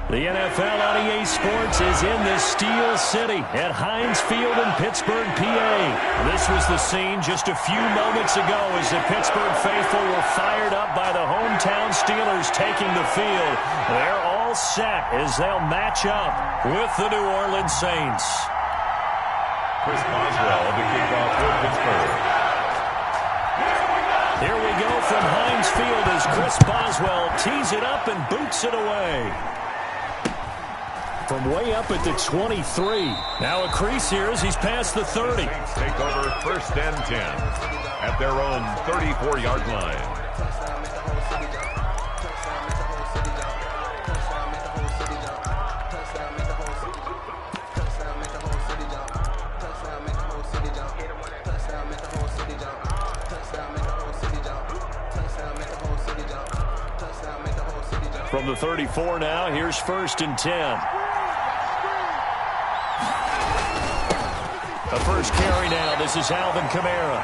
The NFL on EA Sports is in the Steel City at Heinz Field in Pittsburgh, PA. This was the scene just a few moments ago as the Pittsburgh faithful were fired up by the hometown Steelers taking the field. They're all set as they'll match up with the New Orleans Saints. Chris Boswell to kick off for Pittsburgh. Here we go from Heinz Field as Chris Boswell tees it up and boots it away. From way up at the 23. Now a crease here as he's past the 30. Saints take over 1st and 10 at their own 34-yard line. From the 34 now, here's 1st and 10. The first carry now. This is Alvin Kamara.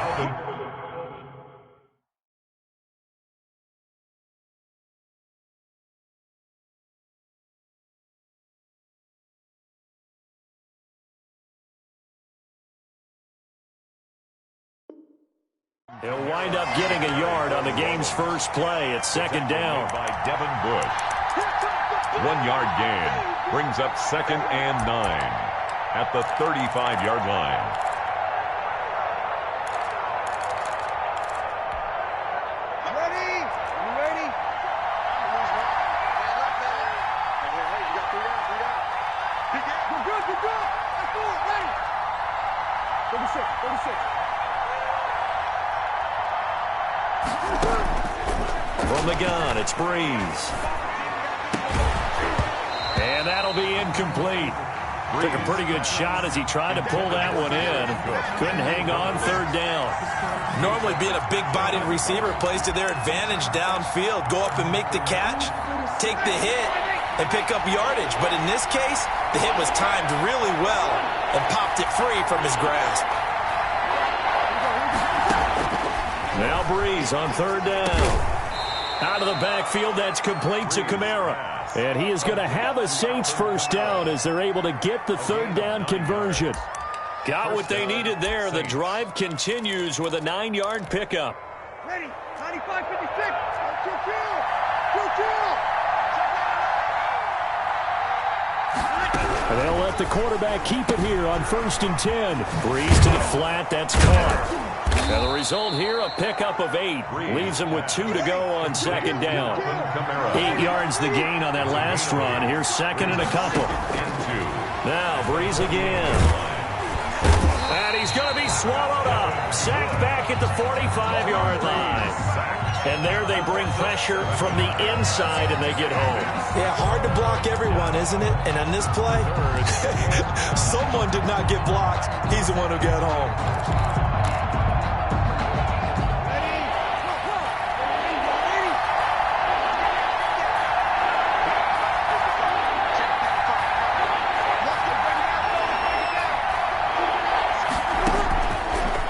He'll wind up getting a yard on the game's first play at 2nd down. By Devin Bush. 1-yard gain brings up 2nd and 9. At the 35-yard line. Ready? You ready? We're good. Let's do it. Ready? 36. From the gun, it's Breeze. And that'll be incomplete. Took a pretty good shot as he tried to pull that one in. Couldn't hang on 3rd down. Normally being a big-bodied receiver plays to their advantage downfield. Go up and make the catch, take the hit, and pick up yardage. But in this case, the hit was timed really well and popped it free from his grasp. Now Breeze on 3rd down. Out of the backfield, that's complete to Kamara. And he is going to have a Saints 1st down as they're able to get the 3rd down conversion. Got what they needed there. The drive continues with a 9-yard pickup. Ready? 95-56. And they'll let the quarterback keep it here on 1st and 10. Breeze to the flat. That's caught. And the result here, a pickup of 8. Leaves him with 2 to go on 2nd down. 8 yards the gain on that last run. Here's 2nd and a couple. Now Breeze again. And he's going to be swallowed up. Sacked back at the 45-yard line. And there they bring pressure from the inside and they get home. Yeah, hard to block everyone, isn't it? And on this play, someone did not get blocked. He's the one who got home.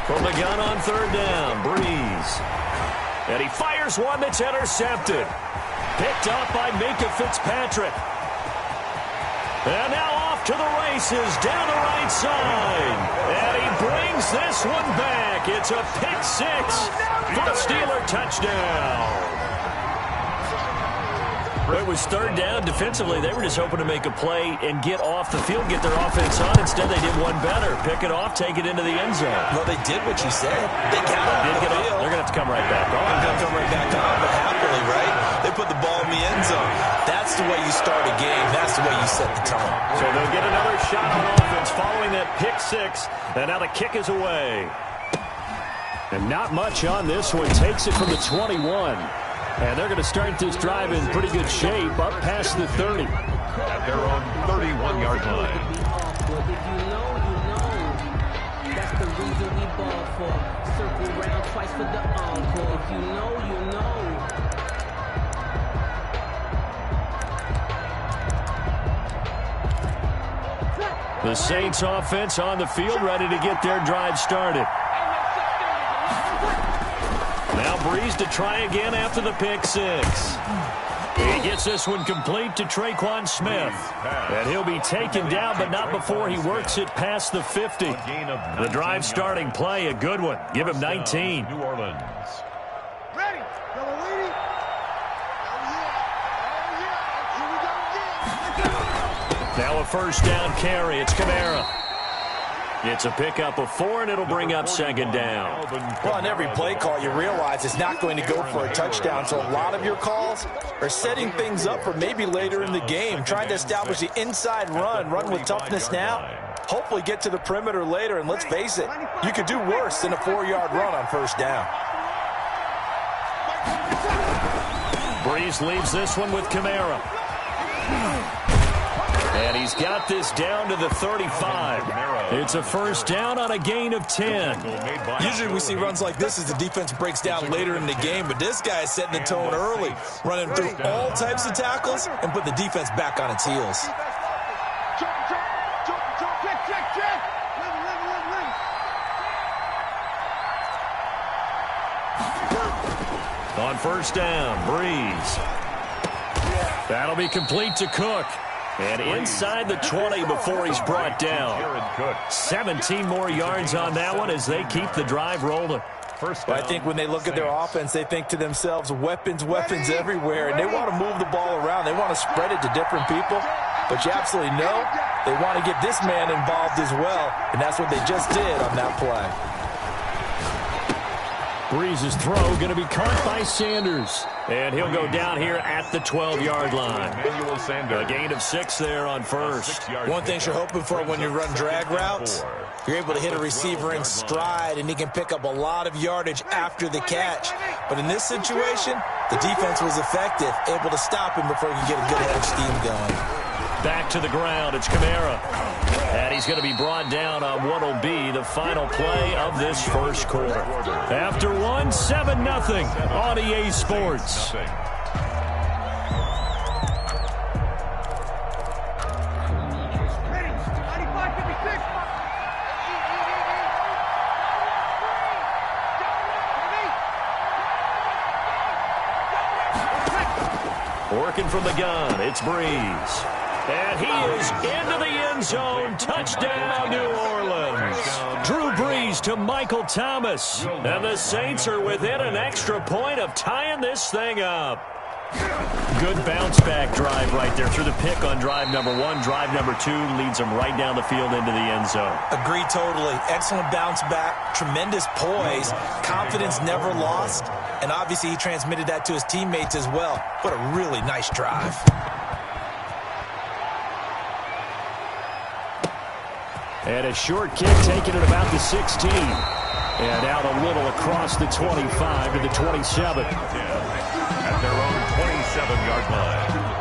From the gun on 3rd down, Breeze. And he fires one that's intercepted. Picked up by Minka Fitzpatrick. And now off to the races down the right side. And he brings this one back. It's a pick-6 for the Steeler touchdown. It was 3rd down. Defensively, they were just hoping to make a play and get off the field, get their offense on. Instead, they did one better. Pick it off, take it into the end zone. Well, they did what you said. They got off the field. They're going to have to come right back on. They're going to come right back on, but happily, right? They put the ball in the end zone. That's the way you start a game. That's the way you set the tone. So they'll get another shot on offense following that pick-6. And now the kick is away. And not much on this one. Takes it from the 21. And they're going to start this drive in pretty good shape up past the 30. At their own 31-yard line. That's the reason we ball for. Circle round twice for the encore. If you know, you know. The Saints offense on the field ready to get their drive started. Now Breeze to try again after the pick-6. He gets this one complete to Traquan Smith. And he'll be taken down, but not before he works it past the 50. The drive starting play, a good one. Give him 19. New Orleans. Ready? Yellow lady? Now a first down carry. It's Kamara. It's a pickup of 4, and it'll bring up second down. Well, on every play call, you realize it's not going to go for a touchdown, so a lot of your calls are setting things up for maybe later in the game, trying to establish the inside run with toughness now, hopefully get to the perimeter later, and let's face it, you could do worse than a 4-yard run on first down. Breeze leaves this one with Kamara. And he's got this down to the 35. It's a first down on a gain of 10. Usually we see runs like this as the defense breaks down later in the game, but this guy is setting the tone early, running through all types of tackles and put the defense back on its heels. On first down, Breeze. That'll be complete to Cook. And inside the 20 before he's brought down. 17 more yards on that one as they keep the drive rolling. Well, I think when they look at their offense, they think to themselves, weapons everywhere, and they want to move the ball around. They want to spread it to different people. But you absolutely know they want to get this man involved as well, and that's what they just did on that play. Breeze's throw going to be caught by Sanders. And he'll go down here at the 12-yard line. A gain of 6 there on first. One thing you're hoping for when you run drag routes, you're able to hit a receiver in stride, and he can pick up a lot of yardage after the catch. But in this situation, the defense was effective, able to stop him before he could get a good head of steam going. Back to the ground, it's Kamara. And he's going to be brought down on what will be the final play of this first quarter. After 1, 7-0 on EA Sports. Working from the gun, it's Breeze. And he is into the end zone. Touchdown, New Orleans. Drew Brees to Michael Thomas. And the Saints are within an extra point of tying this thing up. Good bounce-back drive right there through the pick on drive number 1. Drive number 2 leads them right down the field into the end zone. Agree totally. Excellent bounce-back, tremendous poise, confidence never lost, and obviously he transmitted that to his teammates as well. What a really nice drive. And a short kick taken at about the 16. And out a little across the 25 to the 27. At their own 27-yard line.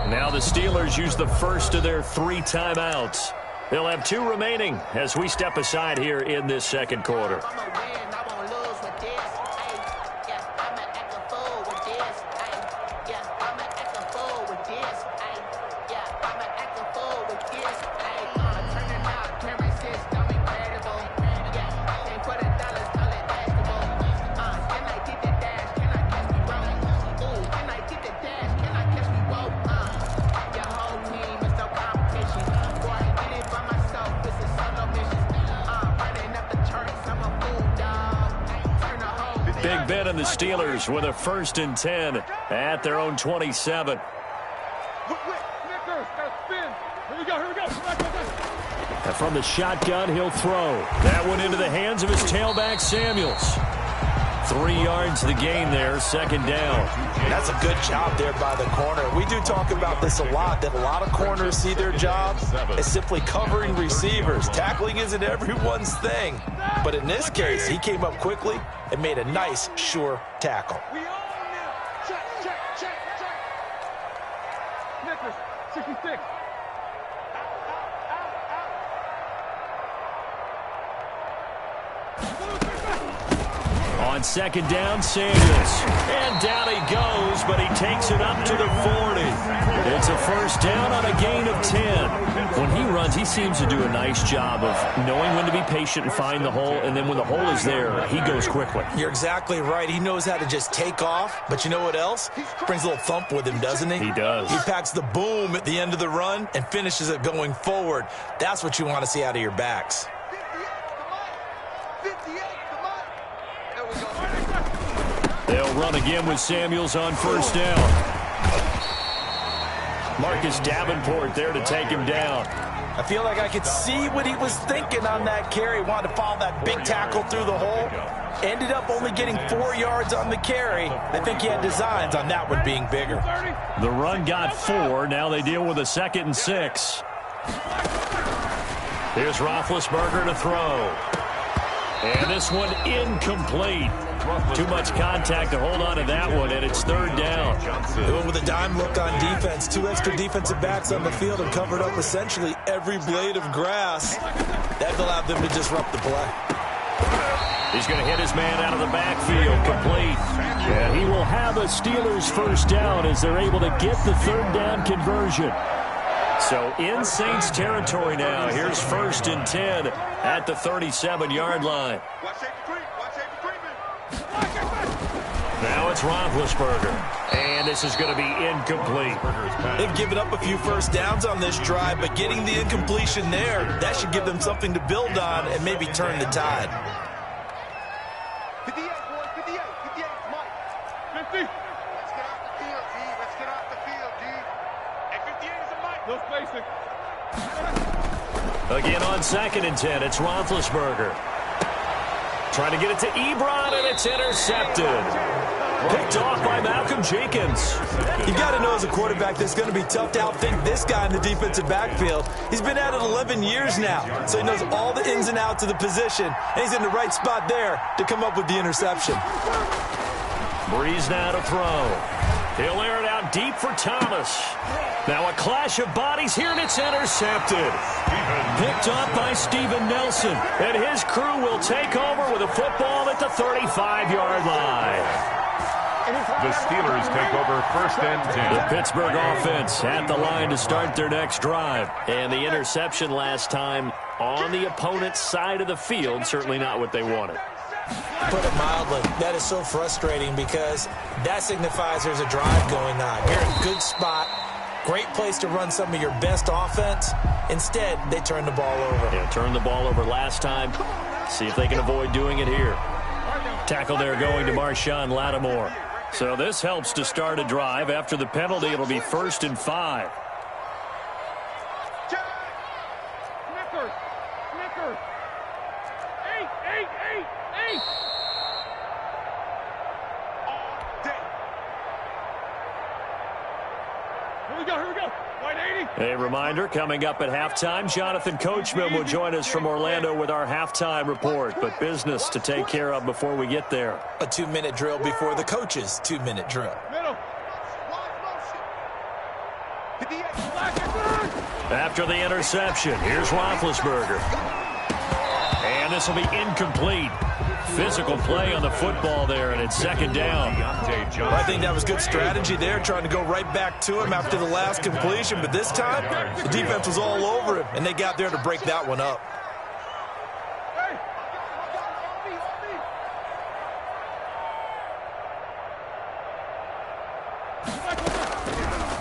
Now the Steelers use the first of their 3 timeouts. They'll have 2 remaining as we step aside here in this second quarter. Big Ben and the Steelers with a 1st and 10 at their own 27. And from the shotgun, he'll throw. That one into the hands of his tailback, Samuels. 3 yards to the gain there, second down. That's a good job there by the corner. We do talk about this a lot, that a lot of corners see their job as simply covering receivers. Tackling isn't everyone's thing. But in this case, he came up quickly and made a nice, sure tackle. We on now. Check, check, check, check. Snickers, 66. On second down, Samuels. And down he goes, but he takes it up to the 40. It's a first down on a gain of 10. When he runs, he seems to do a nice job of knowing when to be patient and find the hole, and then when the hole is there, he goes quickly. You're exactly right. He knows how to just take off, but you know what else? Brings a little thump with him, doesn't he? He does. He packs the boom at the end of the run and finishes it going forward. That's what you want to see out of your backs. 58, come on. There we go. They'll run again with Samuels on first down. Marcus Davenport there to take him down. I feel like I could see what he was thinking on that carry. Wanted to follow that big tackle through the hole. Ended up only getting 4 yards on the carry. I think he had designs on that one being bigger. The run got 4. Now they deal with a 2nd and 6. Here's Roethlisberger to throw. And this one incomplete. Too much contact to hold on to that one, and it's third down. They went with a dime look on defense. 2 extra defensive backs on the field and covered up essentially every blade of grass. That allowed them to disrupt the play. He's going to hit his man out of the backfield, complete. And he will have a Steelers first down as they're able to get the third down conversion. So in Saints territory now. Here's 1st and 10 at the 37-yard line. Watch safety creep. Watch safety creeping. Now it's Roethlisberger. And this is going to be incomplete. They've given up a few first downs on this drive, but getting the incompletion there, that should give them something to build on and maybe turn the tide. 58, boys. 58. 58, Mike. 50. Let's get off the field, G. Let's get off the field, G. Hey, 58 is a Mike. No spacing. Again on 2nd and 10, it's Roethlisberger. Trying to get it to Ebron, and it's intercepted. Picked off by Malcolm Jenkins. You got to know as a quarterback that's going to be tough to outthink this guy in the defensive backfield. He's been at it 11 years now, so he knows all the ins and outs of the position, and he's in the right spot there to come up with the interception. Breeze now to throw. He'll air it out deep for Thomas. Now a clash of bodies here, and it's intercepted. Picked up by Steven Nelson, and his crew will take over with a football at the 35-yard line. The Steelers take over 1st and 10. The Pittsburgh offense at the line to start their next drive. And the interception last time on the opponent's side of the field, certainly not what they wanted. Put it mildly, that is so frustrating because that signifies there's a drive going on. You're in a good spot. Great place to run some of your best offense. Instead, they turn the ball over. Yeah, turned the ball over last time. See if they can avoid doing it here. Tackle there going to Marshawn Lattimore. So this helps to start a drive. After the penalty, it'll be 1st and 5. Snickers. Snickers. 8, 8, 8, 8. All day. Here we go, here we go. White 80. A reminder, coming up at halftime, Jonathan Coachman will join us from Orlando with our halftime report. But business to take care of before we get there. A 2-minute drill before the coach's 2-minute drill. Middle. After the interception, here's Roethlisberger. And this will be incomplete. Physical play on the football there, and it's 2nd down. I think that was good strategy there, trying to go right back to him after the last completion. But this time, the defense was all over him, and they got there to break that one up.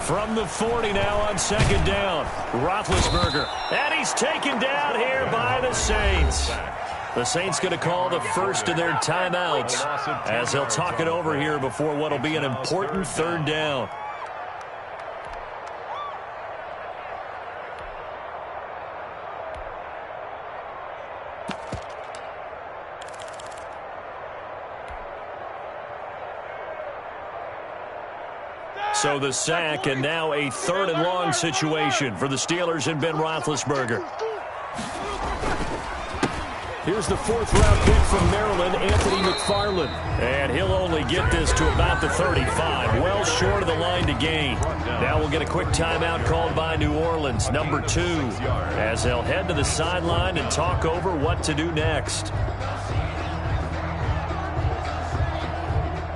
From the 40 now on 2nd down, Roethlisberger. And he's taken down here by the Saints. The Saints going to call the first of their timeouts as they'll talk it over here before what will be an important 3rd down. So the sack, and now a 3rd and long situation for the Steelers and Ben Roethlisberger. Here's the 4th-round pick from Maryland, Anthony McFarland. And he'll only get this to about the 35, well short of the line to gain. Now we'll get a quick timeout called by New Orleans, number 2, as they'll head to the sideline and talk over what to do next.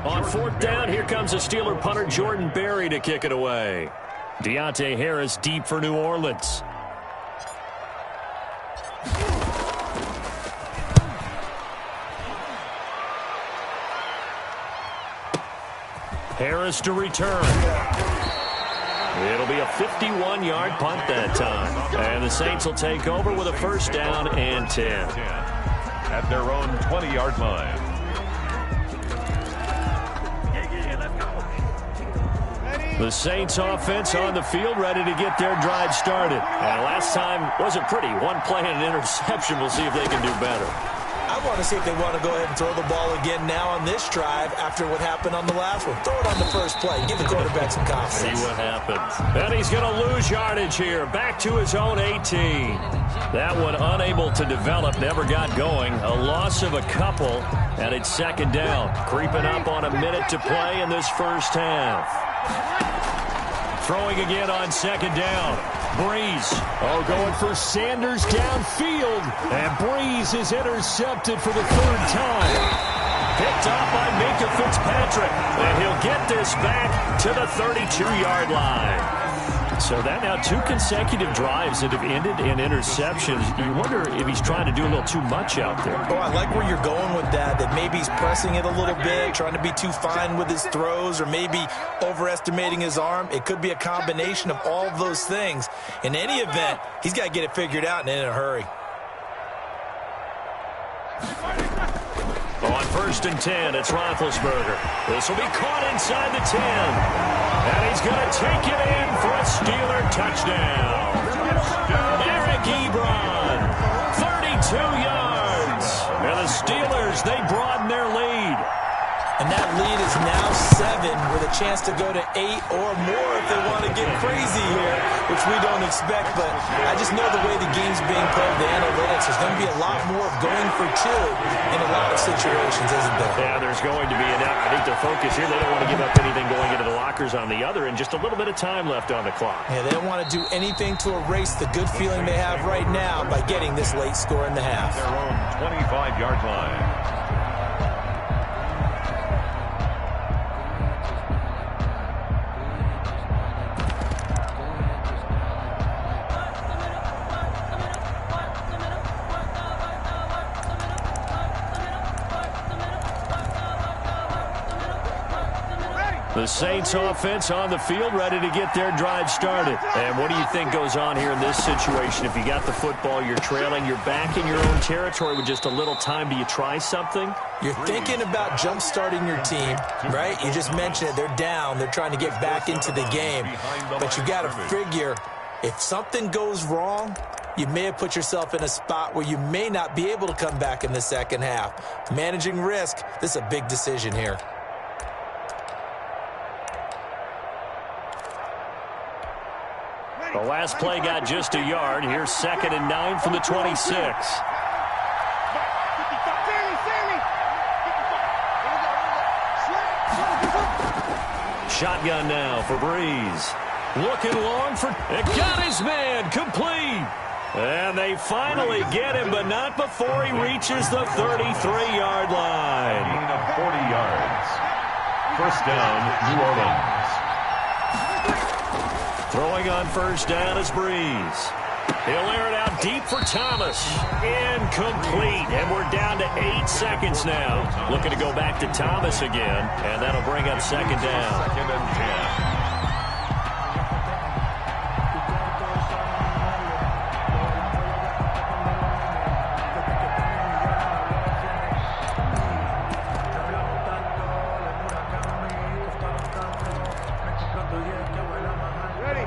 On 4th down, here comes a Steeler punter, Jordan Berry, to kick it away. Deontay Harris deep for New Orleans. Harris to return. It'll be a 51-yard punt that time. And the Saints will take over with a 1st down and 10. At their own 20-yard line. The Saints offense on the field, ready to get their drive started. And last time wasn't pretty. 1 play and an interception. We'll see if they can do better. I want to see if they want to go ahead and throw the ball again now on this drive after what happened on the last one. Throw it on the first play. Give the quarterback some confidence. See what happens. And he's going to lose yardage here. Back to his own 18. That one unable to develop. Never got going. A loss of a couple. And it's 2nd down. Creeping up on a minute to play in this first half. Throwing again on 2nd down. Breeze. Going for Sanders downfield. And Breeze is intercepted for the 3rd time. Picked up by Minkah Fitzpatrick. And he'll get this back to the 32-yard line. So that now 2 consecutive drives that have ended in interceptions. You wonder if he's trying to do a little too much out there. Oh, I like where you're going with that maybe he's pressing it a little bit, trying to be too fine with his throws, or maybe overestimating his arm. It could be a combination of all of those things. In any event, he's got to get it figured out and in a hurry. On 1st and 10, it's Roethlisberger. This will be caught inside the 10. And he's going to take it in for a Steeler touchdown. Eric Ebron, 32 yards. And the Steelers, they broaden their lead. And that lead is now 7 with a chance to go to 8 or more if they want to get crazy here, which we don't expect. But I just know the way the game's being played, the analytics, there's going to be a lot more going for 2 in a lot of situations, isn't there? Yeah, there's going to be. And I think their focus here, they don't want to give up anything going into the lockers on the other, and just a little bit of time left on the clock. Yeah, they don't want to do anything to erase the good feeling they have right now by getting this late score in the half. Their own 25-yard line. The Saints offense on the field, ready to get their drive started. And what do you think goes on here in this situation? If you got the football, you're trailing, you're back in your own territory with just a little time. Do you try something? You're thinking about jump-starting your team, right? You just mentioned it. They're down. They're trying to get back into the game. But you got to figure, if something goes wrong, you may have put yourself in a spot where you may not be able to come back in the second half. Managing risk, this is a big decision here. The last play got just a yard. Here's 2nd and 9 from the 26. Shotgun now for Breeze. Looking long for... It got his man complete. And they finally get him, but not before he reaches the 33-yard line. Gain of 40 yards. 1st down, New Orleans. Throwing on 1st down is Breeze. He'll air it out deep for Thomas. Incomplete. And we're down to 8 seconds now. Looking to go back to Thomas again. And that'll bring up 2nd down. 2nd and 10.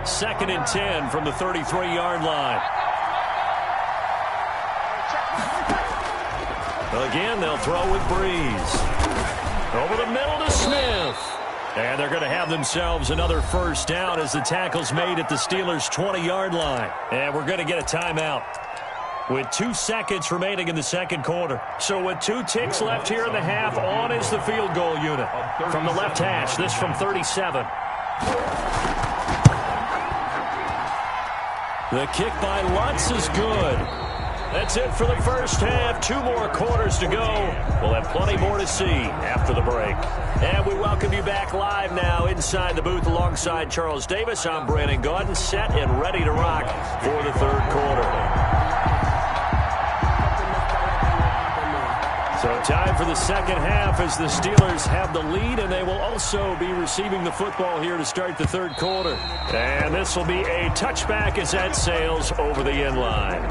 Second and 10 from the 33-yard line. Again, they'll throw with Breeze. Over the middle to Smith. And they're going to have themselves another first down as the tackle's made at the Steelers' 20-yard line. And we're going to get a timeout with 2 seconds remaining in the second quarter. So with 2 ticks left here in the half, on is the field goal unit. From the left hash, this from 37. The kick by Lutz is good. That's it for the first half. 2 more quarters to go. We'll have plenty more to see after the break. And we welcome you back live now inside the booth alongside Charles Davis. I'm Brandon Gaudin, set and ready to rock for the third quarter. So time for the second half as the Steelers have the lead, and they will also be receiving the football here to start the third quarter. And this will be a touchback as that sails over the end line.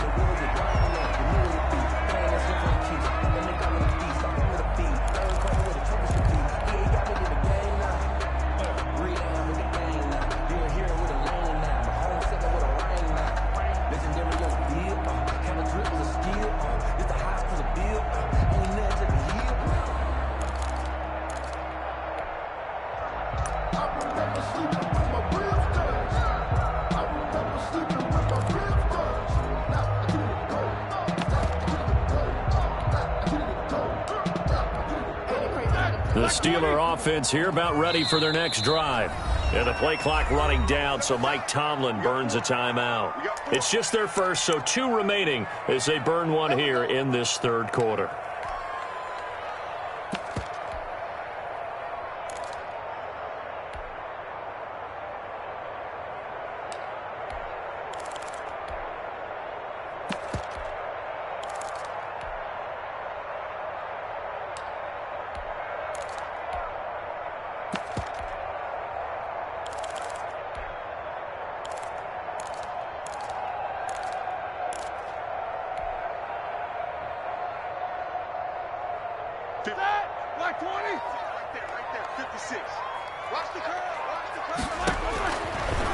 The Steeler offense here about ready for their next drive. And the play clock running down, so Mike Tomlin burns a timeout. It's just their first, so 2 remaining as they burn one here in this third quarter. Black 20. Right there, 56. Watch the curve.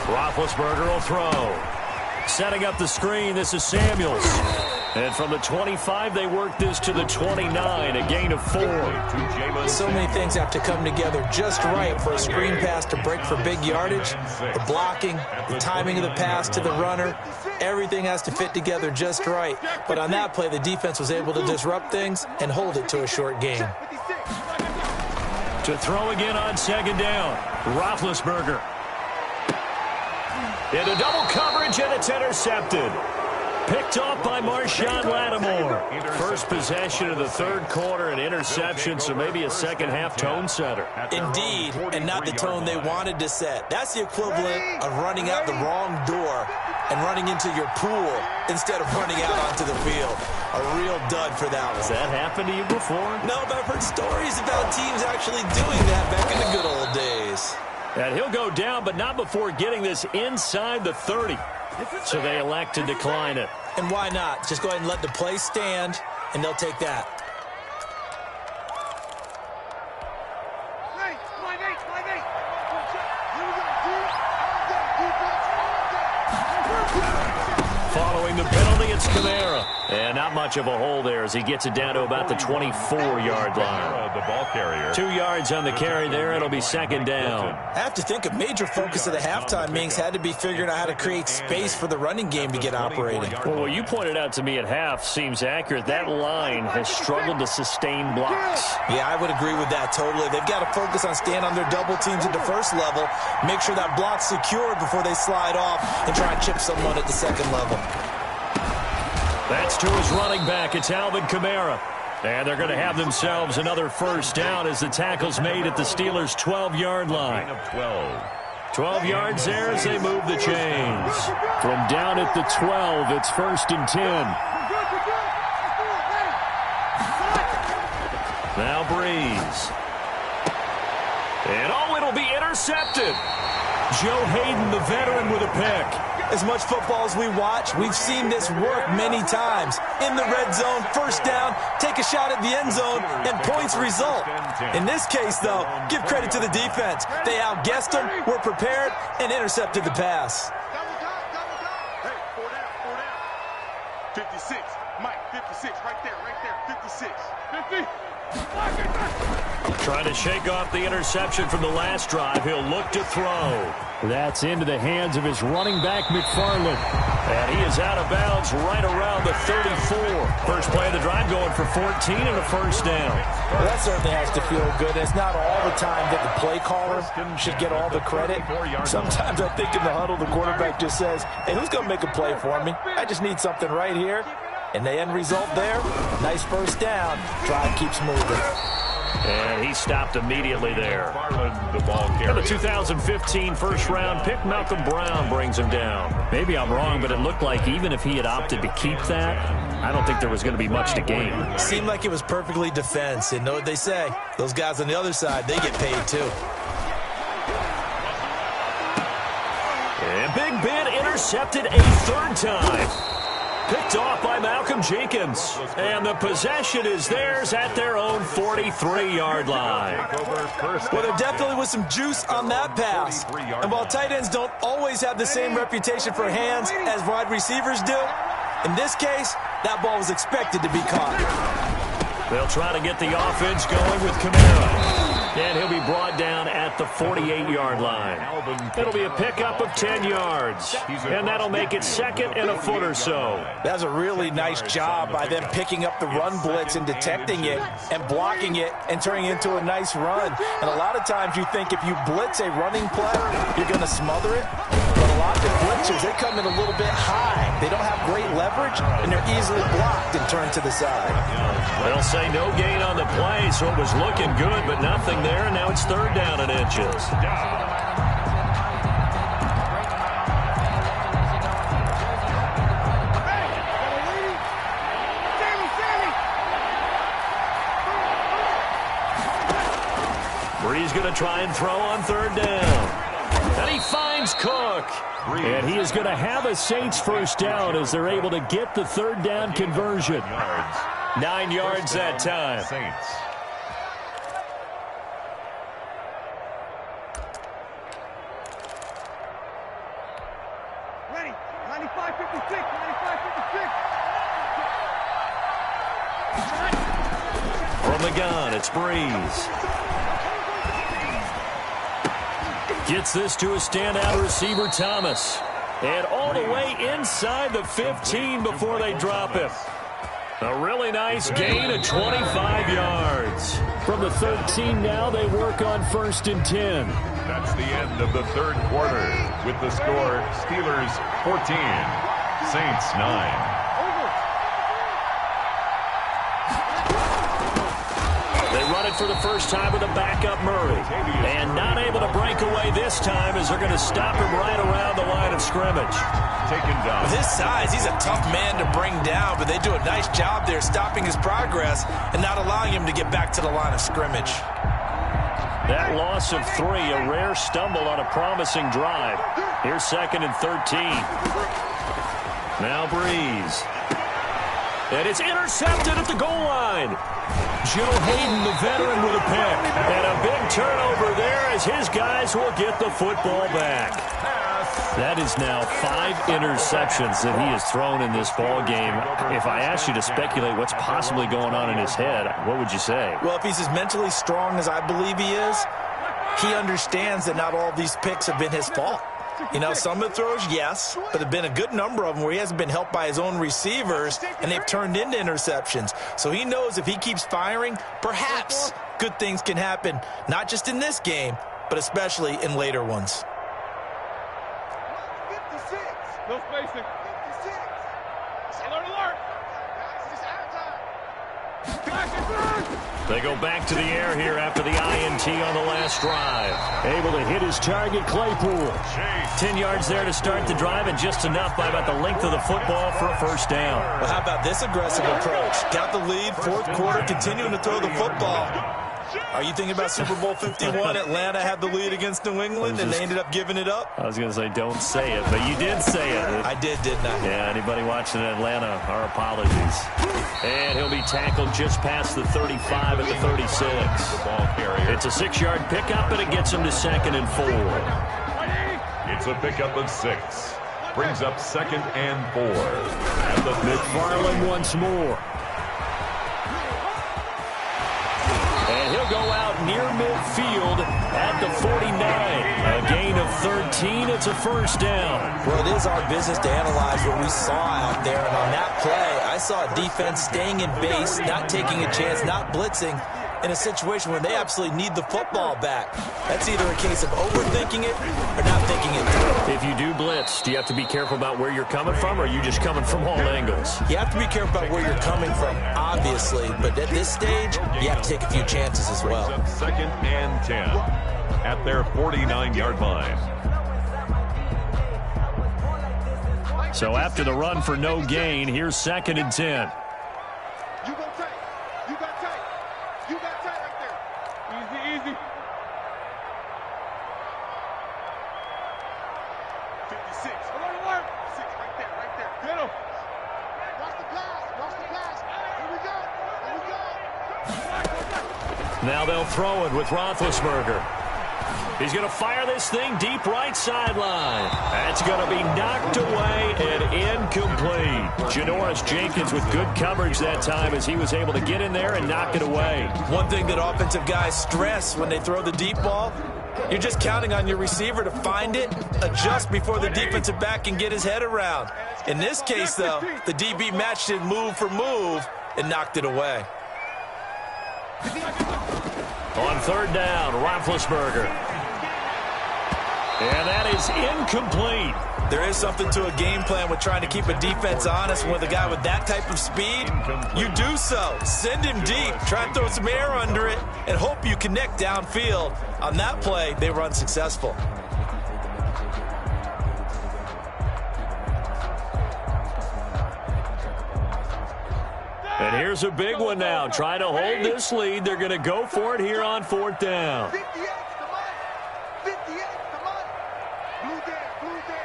Roethlisberger will throw. Setting up the screen, this is Samuels. And from the 25, they work this to the 29, a gain of 4. So many things have to come together just right for a screen pass to break for big yardage. The blocking, the timing of the pass to the runner, everything has to fit together just right. But on that play, the defense was able to disrupt things and hold it to a short gain. To throw again on second down, Roethlisberger. Into double coverage, and it's intercepted. Picked off by Marshawn Lattimore. First possession of the third quarter, an interception, so maybe a second-half tone setter. Indeed, and not the tone they wanted to set. That's the equivalent of running out the wrong door and running into your pool instead of running out onto the field. A real dud for that one. Has that happened to you before? No, but I've heard stories about teams actually doing that back in the good old days. And he'll go down, but not before getting this inside the 30. So they elect to decline it. And why not? Just go ahead and let the play stand, and they'll take that. Following the penalty, it's Kamara. And not much of a hole there as he gets it down to about the 24-yard line. The ball carrier. 2 yards on the carry there. It'll be second down. I have to think a major focus of the halftime meetings had to be figuring out how to create space for the running game to get operating. Well, what you pointed out to me at half seems accurate. That line has struggled to sustain blocks. Yeah, I would agree with that totally. They've got to focus on staying on their double teams at the first level, make sure that block's secured before they slide off and try and chip someone at the second level. That's to his running back. It's Alvin Kamara. And they're going to have themselves another first down as the tackle's made at the Steelers' 12-yard line. 12 yards there as they move the chains. From down at the 12, it's 1st and 10. Now Breeze. And it'll be intercepted. Joe Hayden, the veteran, with a pick. As much football as we watch, we've seen this work many times. In the red zone, first down, take a shot at the end zone, and points result. In this case, though, give credit to the defense. They outguessed them, were prepared, and intercepted the pass. Hey, 4 down. 56. Mike, 56, right there, 56. 50. Trying to shake off the interception from the last drive. He'll look to throw. That's into the hands of his running back, McFarland. And he is out of bounds right around the 34. First play of the drive going for 14 and a first down. Well, that certainly has to feel good. It's not all the time that the play caller should get all the credit. Sometimes I think in the huddle, the quarterback just says, hey, who's going to make a play for me? I just need something right here. And the end result there, nice first down. Drive keeps moving. And he stopped immediately there. The ball carrier. And the 2015 first-round pick, Malcolm Brown, brings him down. Maybe I'm wrong, but it looked like even if he had opted to keep that, I don't think there was going to be much to gain. Seemed like it was perfectly defense. And know what they say? Those guys on the other side, they get paid too. And Big Ben intercepted a third time. Picked off by Malcolm Jenkins. And the possession is theirs at their own 43-yard line. Well, there definitely was some juice on that pass. And while tight ends don't always have the same reputation for hands as wide receivers do, in this case, that ball was expected to be caught. They'll try to get the offense going with Kamara. And he'll be brought down at the 48-yard line. It'll be a pickup of 10 yards. And that'll make it second and a foot or so. That's a really nice job by them picking up the run blitz and detecting it and blocking it and turning it into a nice run. And a lot of times you think if you blitz a running play, you're going to smother it. But a lot of the blitzers, they come in a little bit high. They don't have great leverage, and they're easily blocked and turned to the side. They'll say no gain on the play, so it was looking good, but nothing there, and now it's third down and inches. Brees going to try and throw on third down. And he finds Cook. And he is going to have a Saints first down as they're able to get the third down conversion. 9 yards that time. Saints. Ready. 95-56. 95-56. From the gun, it's Brees. Gets this to a standout receiver, Thomas. And all the way inside the 15 before they drop him. A really nice gain of 25 yards. From the 13 now, they work on 1st and 10. That's the end of the third quarter with the score Steelers 14, Saints 9. They run it for the first time with a backup Murray. And not able to break away this time as they're going to stop him right around the line of scrimmage. Taken down. With his size, he's a tough man to bring down, but they do a nice job there stopping his progress and not allowing him to get back to the line of scrimmage. That loss of 3, a rare stumble on a promising drive. Here's 2nd and 13. Now Brees. And it's intercepted at the goal line. Joe Hayden, the veteran, with a pick. And a big turnover there as his guys will get the football back. That is now 5 interceptions that he has thrown in this ball game. If I asked you to speculate what's possibly going on in his head, what would you say? Well, if he's as mentally strong as I believe he is, he understands that not all of these picks have been his fault. You know, some of the throws, yes, but there have been a good number of them where he hasn't been helped by his own receivers, and they've turned into interceptions. So he knows if he keeps firing, perhaps good things can happen, not just in this game, but especially in later ones. 56. No spacing. 56. Alert, alert. They go back to the air here after the INT on the last drive. Able to hit his target, Claypool. 10 yards there to start the drive, and just enough by about the length of the football for a first down. Well, how about this aggressive approach? Got the lead, fourth quarter, continuing to throw the football. Are you thinking about Super Bowl 51? Atlanta had the lead against New England, and they ended up giving it up? I was going to say, don't say it, but you did say it. I did, didn't I? Yeah, anybody watching in Atlanta, our apologies. And he'll be tackled just past the 35 at the 36. It's a 6-yard pickup, and it gets him to 2nd and 4. It's a pickup of 6. Brings up 2nd and 4. At the McFarland once more. near midfield at the 49. A gain of 13. It's a first down. Well, it is our business to analyze what we saw out there. And on that play, I saw a defense staying in base, not taking a chance, not blitzing, in a situation where they absolutely need the football back. That's either a case of overthinking it or not thinking it through. If you do blitz, do you have to be careful about where you're coming from, or are you just coming from all angles? You have to be careful about where you're coming from, obviously, but at this stage, you have to take a few chances as well. Second and 10 at their 49-yard line. So after the run for no gain, here's second and 10. You go tight. You got tight. You got tight right there. Easy, easy. 56. Alert. 6 right there, right there. Get him. Watch the pass. Watch the pass. Here we go. Here we go. Now they'll throw it with Roethlisberger. He's going to fire this thing deep right sideline. That's going to be knocked away and incomplete. Janoris Jenkins with good coverage that time as he was able to get in there and knock it away. One thing that offensive guys stress when they throw the deep ball, you're just counting on your receiver to find it, adjust before the defensive back can get his head around. In this case, though, the DB matched it move for move and knocked it away. On third down, Roethlisberger. And that is incomplete. There is something to a game plan with trying to keep a defense honest. With a guy with that type of speed, you do so. Send him deep, try and throw some air under it, and hope you connect downfield. On that play, they were unsuccessful. And here's a big one now. Trying to hold this lead. They're going to go for it here on fourth down. 58, come on. 58, come on. Blue there, blue there.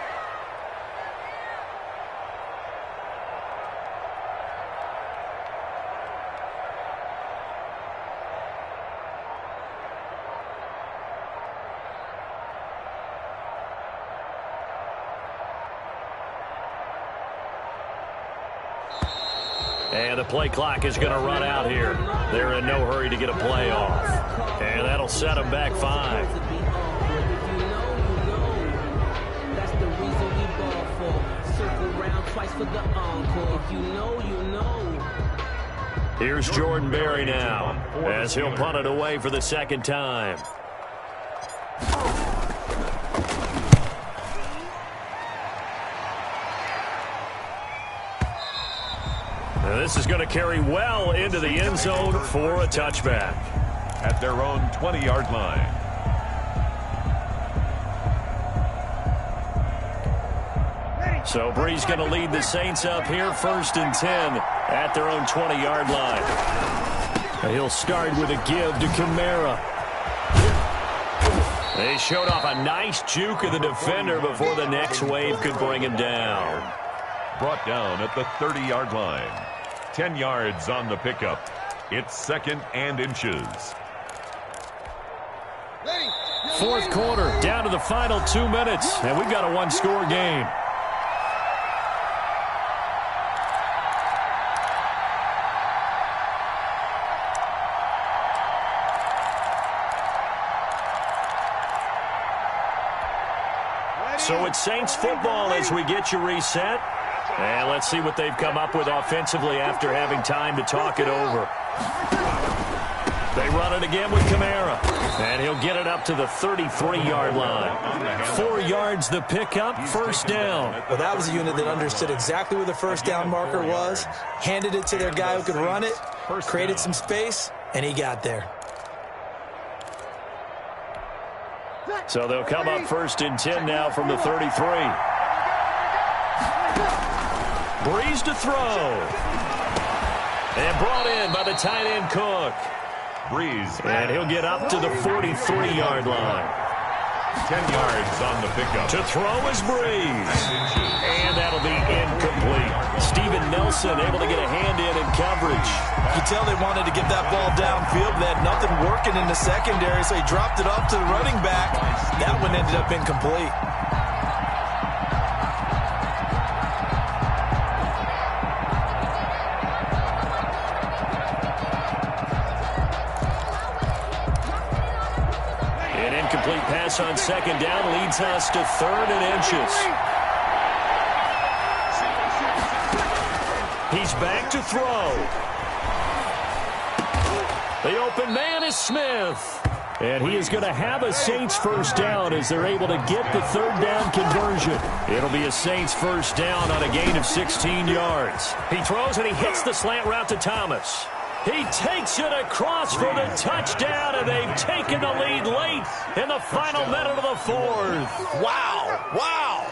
And the play clock is going to run out here. They're in no hurry to get a play off. And that'll set them back 5. That's the reason we ball for. Circle round twice for the encore. If you know, you know. Here's Jordan Berry now as he'll punt it away for the second time. This is going to carry well into the end zone for a touchback. At their own 20-yard line. So Brees going to lead the Saints up here, first and 10 at their own 20-yard line. He'll start with a give to Kamara. They showed off a nice juke of the defender before the next wave could bring him down. Brought down at the 30-yard line. 10 yards on the pickup. It's second and inches. Fourth quarter, down to the final 2 minutes, and we've got a one-score game. So it's Saints football as we get you reset. And let's see what they've come up with offensively after having time to talk it over. They run it again with Kamara. And he'll get it up to the 33-yard line. 4 yards the pickup, first down. Well, that was a unit that understood exactly where the first down marker was, handed it to their guy who could run it, created some space, and he got there. So they'll come up first and 10 now from the 33. Brees to throw. And brought in by the tight end Cook. Brees. And he'll get up to the 43-yard line. 10 yards on the pickup. To throw is Brees. And that'll be incomplete. Steven Nelson able to get a hand in coverage. You tell they wanted to get that ball downfield, but they had nothing working in the secondary, so he dropped it off to the running back. That one ended up incomplete. Incomplete pass on second down leads us to 3rd and inches. He's back to throw. The open man is Smith. And he is going to have a Saints first down as they're able to get the 3rd down conversion. It'll be a Saints first down on a gain of 16 yards. He throws and he hits the slant route to Thomas. He takes it across for the touchdown, and they've taken the lead late in the final minute of the 4th. Wow, wow,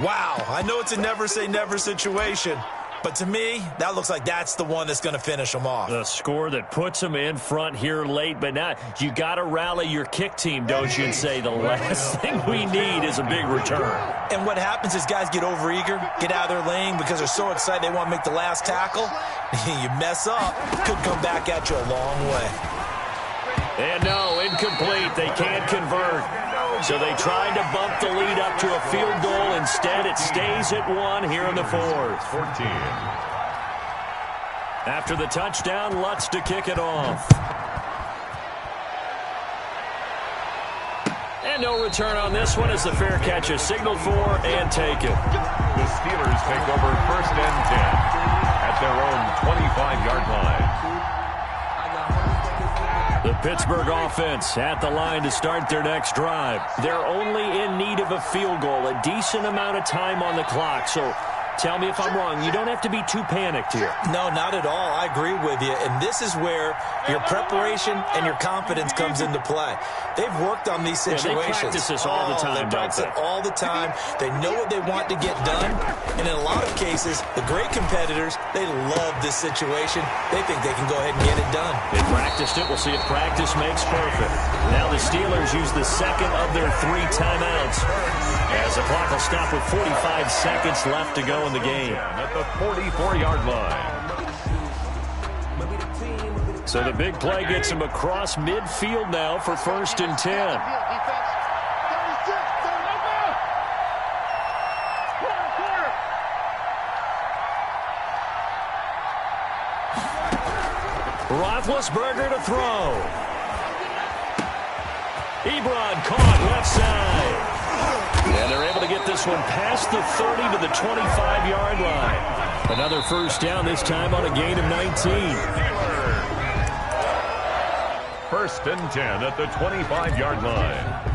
wow. I know it's a never say never situation, but to me, that looks like that's the one that's going to finish them off. The score that puts them in front here late, but now you got to rally your kick team, don't you, and say the last thing we need is a big return. And what happens is guys get overeager, get out of their lane because they're so excited they want to make the last tackle. You mess up, could come back at you a long way. And no, incomplete. They can't convert. So they tried to bump the lead up to a field goal. Instead, it stays at 1 here in the 4th. 14. After the touchdown, Lutz to kick it off. And no return on this one as the fair catch is signaled for and taken. The Steelers take over 1st and 10 at their own 25-yard line. The Pittsburgh offense at the line to start their next drive. They're only in need of a field goal, a decent amount of time on the clock. So tell me if I'm wrong. You don't have to be too panicked here. No, not at all. I agree with you. And this is where your preparation and your confidence comes into play. They've worked on these situations. They practice this all the time, They practice it all the time. They know what they want to get done. And in a lot of cases, the great competitors, they love this situation. They think they can go ahead and get it done. They practiced it. We'll see if practice makes perfect. Now the Steelers use the second of their 3 timeouts as the clock will stop with 45 seconds left to go in the game. At the 44-yard line. So the big play gets him across midfield now for 1st and 10. Roethlisberger to throw. Ebron caught left side. And they're able to get this one past the 30 to the 25-yard line. Another first down, this time on a gain of 19. 1st and 10 at the 25-yard line.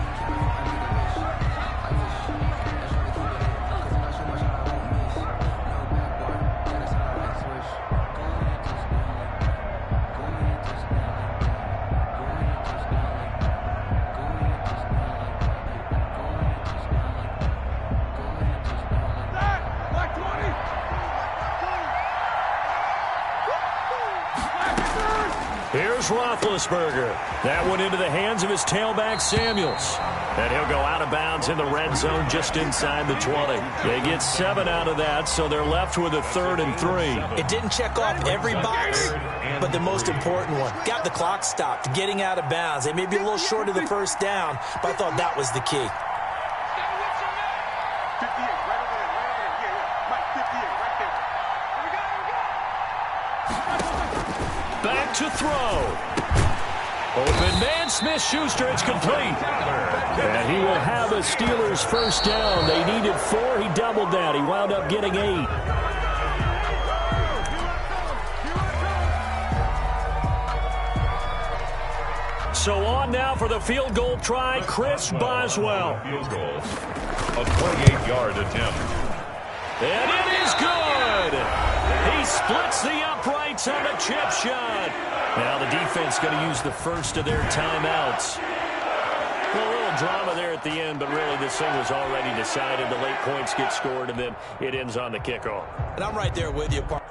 Here's Roethlisberger. That one into the hands of his tailback, Samuels. And he'll go out of bounds in the red zone just inside the 20. They get 7 out of that, so they're left with a 3rd and 3. It didn't check off every box, but the most important one. Got the clock stopped, getting out of bounds. They may be a little short of the first down, but I thought that was the key. Back to throw. Open man, Smith-Schuster, it's complete. And he will have a Steelers first down. They needed 4. He doubled that. He wound up getting 8. So on now for the field goal try, Chris Boswell. Field goal. A 28-yard attempt. And it is good. He splits the uprights on a chip shot. Now the defense going to use the first of their timeouts. Well, a little drama there at the end, but really this thing was already decided. The late points get scored, and then it ends on the kickoff. And I'm right there with you, partner.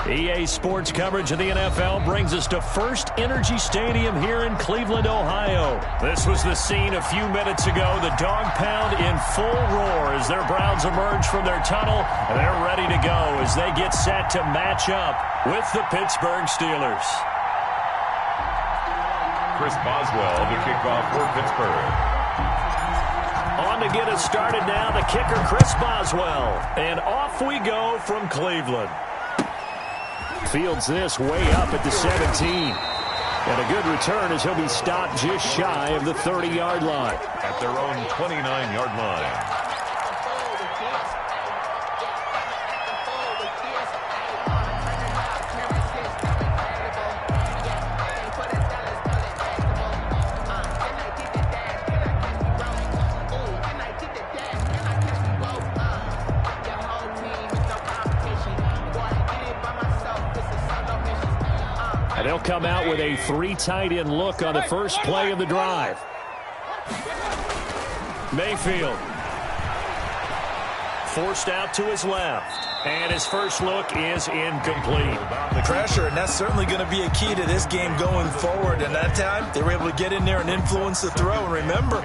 EA Sports coverage of the NFL brings us to First Energy Stadium here in Cleveland, Ohio. This was the scene a few minutes ago. The dog pound in full roar as their Browns emerge from their tunnel. And they're ready to go as they get set to match up with the Pittsburgh Steelers. Chris Boswell, the kickoff for Pittsburgh. On to get us started now, the kicker, Chris Boswell. And off we go from Cleveland. Fields this way up at the 17. And a good return as he'll be stopped just shy of the 30-yard line. At their own 29-yard line. And they'll come out with a 3 tight end look on the first play of the drive. Mayfield. Forced out to his left. And his first look is incomplete. The pressure, and that's certainly going to be a key to this game going forward. And that time, they were able to get in there and influence the throw. And remember,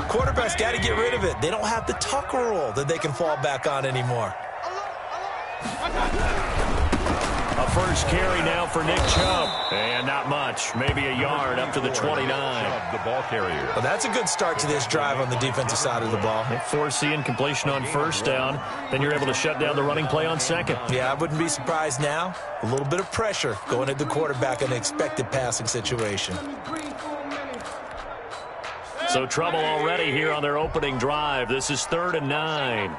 quarterbacks got to get rid of it. They don't have the tucker roll that they can fall back on anymore. A first carry now for Nick Chubb. And not much. Maybe a yard up to the 29. The ball carrier. Well, that's a good start to this drive on the defensive side of the ball. They force the incompletion on first down. Then you're able to shut down the running play on second. Yeah, I wouldn't be surprised now. A little bit of pressure going at the quarterback in an expected passing situation. So trouble already here on their opening drive. This is 3rd and 9.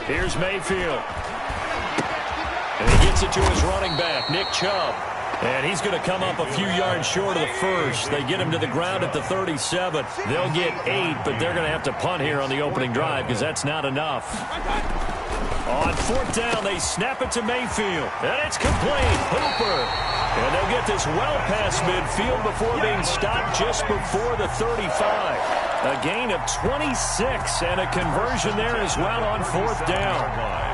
Here's Mayfield. And he gets it to his running back, Nick Chubb. And he's going to come up a few yards short of the first. They get him to the ground at the 37. They'll get 8, but they're going to have to punt here on the opening drive because that's not enough. On 4th down, they snap it to Mayfield. And it's complete. Hooper. And they'll get this well past midfield before being stopped just before the 35. A gain of 26 and a conversion there as well on 4th down.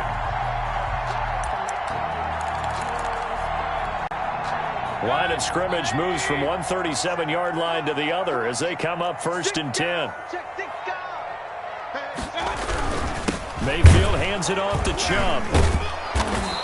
Line of scrimmage moves from one 37-yard line to the other as they come up 1st and 10. Mayfield hands it off to Chubb.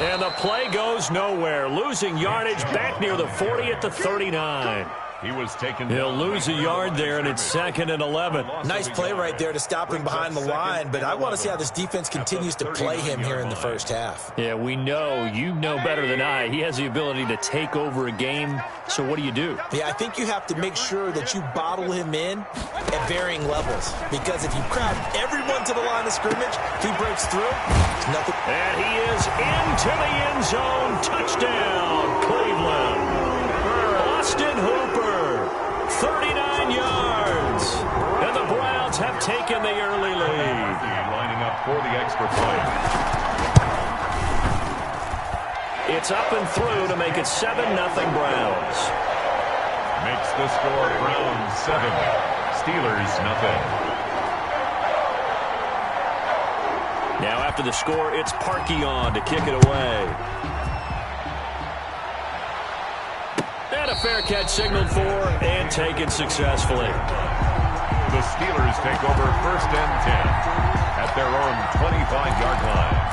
And the play goes nowhere. Losing yardage back near the 40 at the 39. He was taken. He'll lose a yard there, and it's 2nd and 11. Nice play right there to stop him behind the line, but I want to see how this defense continues to play him here in the first half. Yeah, we know, you know better than I, he has the ability to take over a game. So what do you do? Yeah, I think you have to make sure that you bottle him in at varying levels, because if you crowd everyone to the line of scrimmage, if he breaks through, it's nothing. And he is into the end zone. Touchdown, Cleveland. Austin Hooper, 39 yards. And the Browns have taken the early lead. Lining up for the extra point. It's up and through to make it 7-0 Browns. Makes the score Browns 7, Steelers nothing. Now after the score, it's Parkey on to kick it away. And a fair catch signaled for and taken successfully. The Steelers take over 1st and 10 at their own 25-yard line.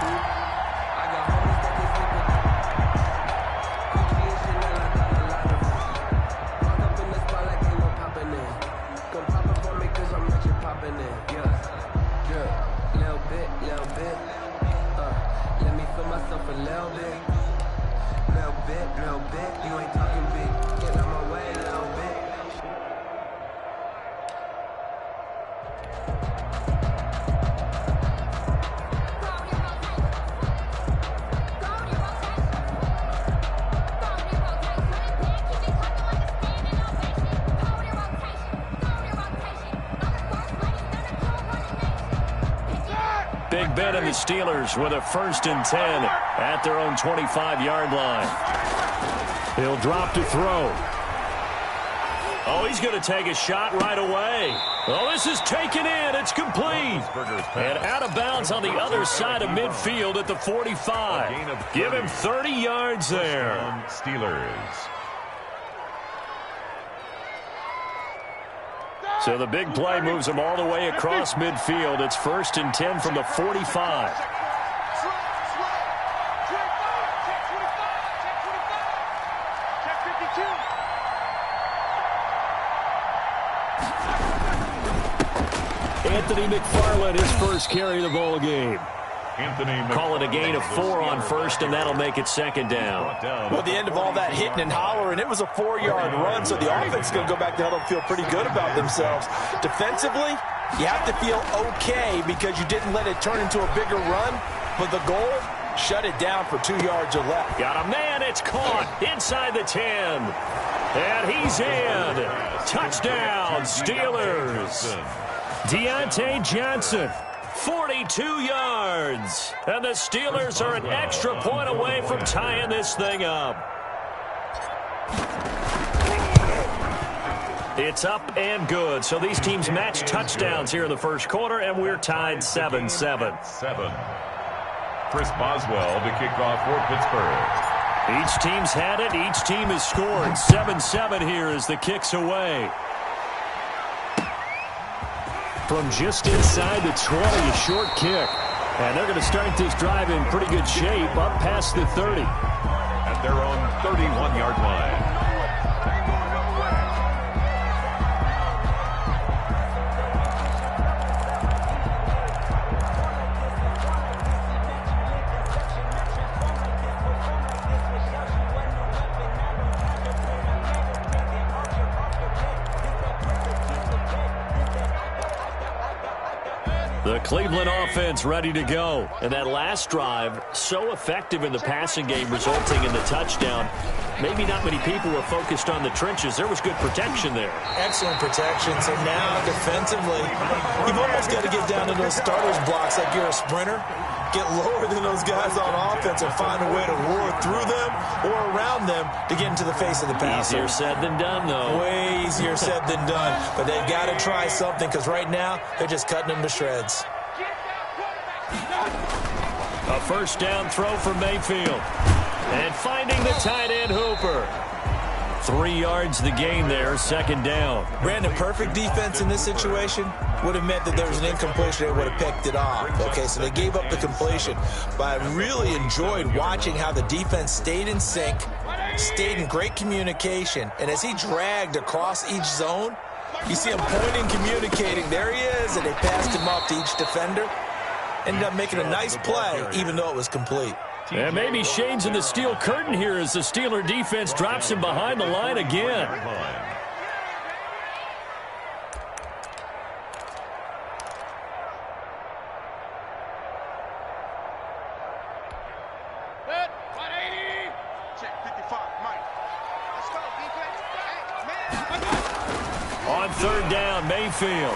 Big Ben and the Steelers with a 1st and 10 at their own 25-yard line. He'll drop to throw. Oh, he's going to take a shot right away. Oh, this is taken in. It's complete. And out of bounds on the other side of midfield at the 45. Give him 30 yards there. Steelers. So the big play moves them all the way across midfield. It's 1st and 10 from the 45. Anthony McFarland, his first carry of the ball game. Call it a gain of 4 on first, and that'll make it 2nd down. Well, at the end of all that hitting and hollering, it was a 4-yard run, so the offense is going to go back to huddle and feel pretty good about themselves. Defensively, you have to feel okay because you didn't let it turn into a bigger run, but the goal, shut it down for 2 yards or less. Got a man, it's caught inside the 10. And he's in. Touchdown, Steelers. Deontay Johnson, 42 yards. And the Steelers are an extra point away from tying this thing up. It's up and good. So these teams match touchdowns here in the first quarter, and we're tied 7-7. Chris Boswell to kick off for Pittsburgh. Each team's had it. Each team has scored. 7-7 here as the kick's away. From just inside the 20, a short kick. And they're going to start this drive in pretty good shape, up past the 30. At their own 31-yard line. The Cleveland offense ready to go. And that last drive, so effective in the passing game, resulting in the touchdown. Maybe not many people were focused on the trenches. There was good protection there. Excellent protection. So now, defensively, you've almost got to get down to those starters blocks like you're a sprinter. Get lower than those guys on offense and find a way to roar through them or around them to get into the face of the passer. Easier said than done, though. Way easier said than done. But they've got to try something because right now they're just cutting them to shreds. A first down throw for Mayfield. And finding the tight end Hooper. 3 yards the gain there, 2nd down. Brandon, perfect defense in this situation would have meant that there was an incompletion. They would have picked it off. Okay, so they gave up the completion. But I really enjoyed watching how the defense stayed in sync, stayed in great communication. And as he dragged across each zone, you see him pointing, communicating. There he is, and they passed him off to each defender. Ended up making a nice play, even though it was complete. And maybe Shane's in the steel curtain here as the Steeler defense drops him behind the line again. On 3rd down, Mayfield.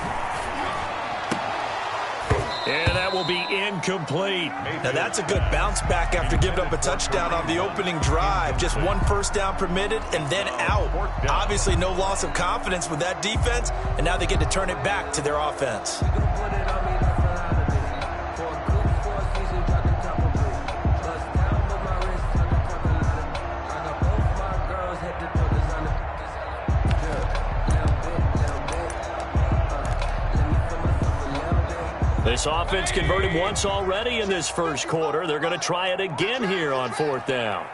And that will be incomplete. Now that's a good bounce back after giving up a touchdown on the opening drive. Just 1 first down permitted and then out. Obviously no loss of confidence with that defense, and now they get to turn it back to their offense. This offense converted once already in this first quarter. They're going to try it again here on 4th down.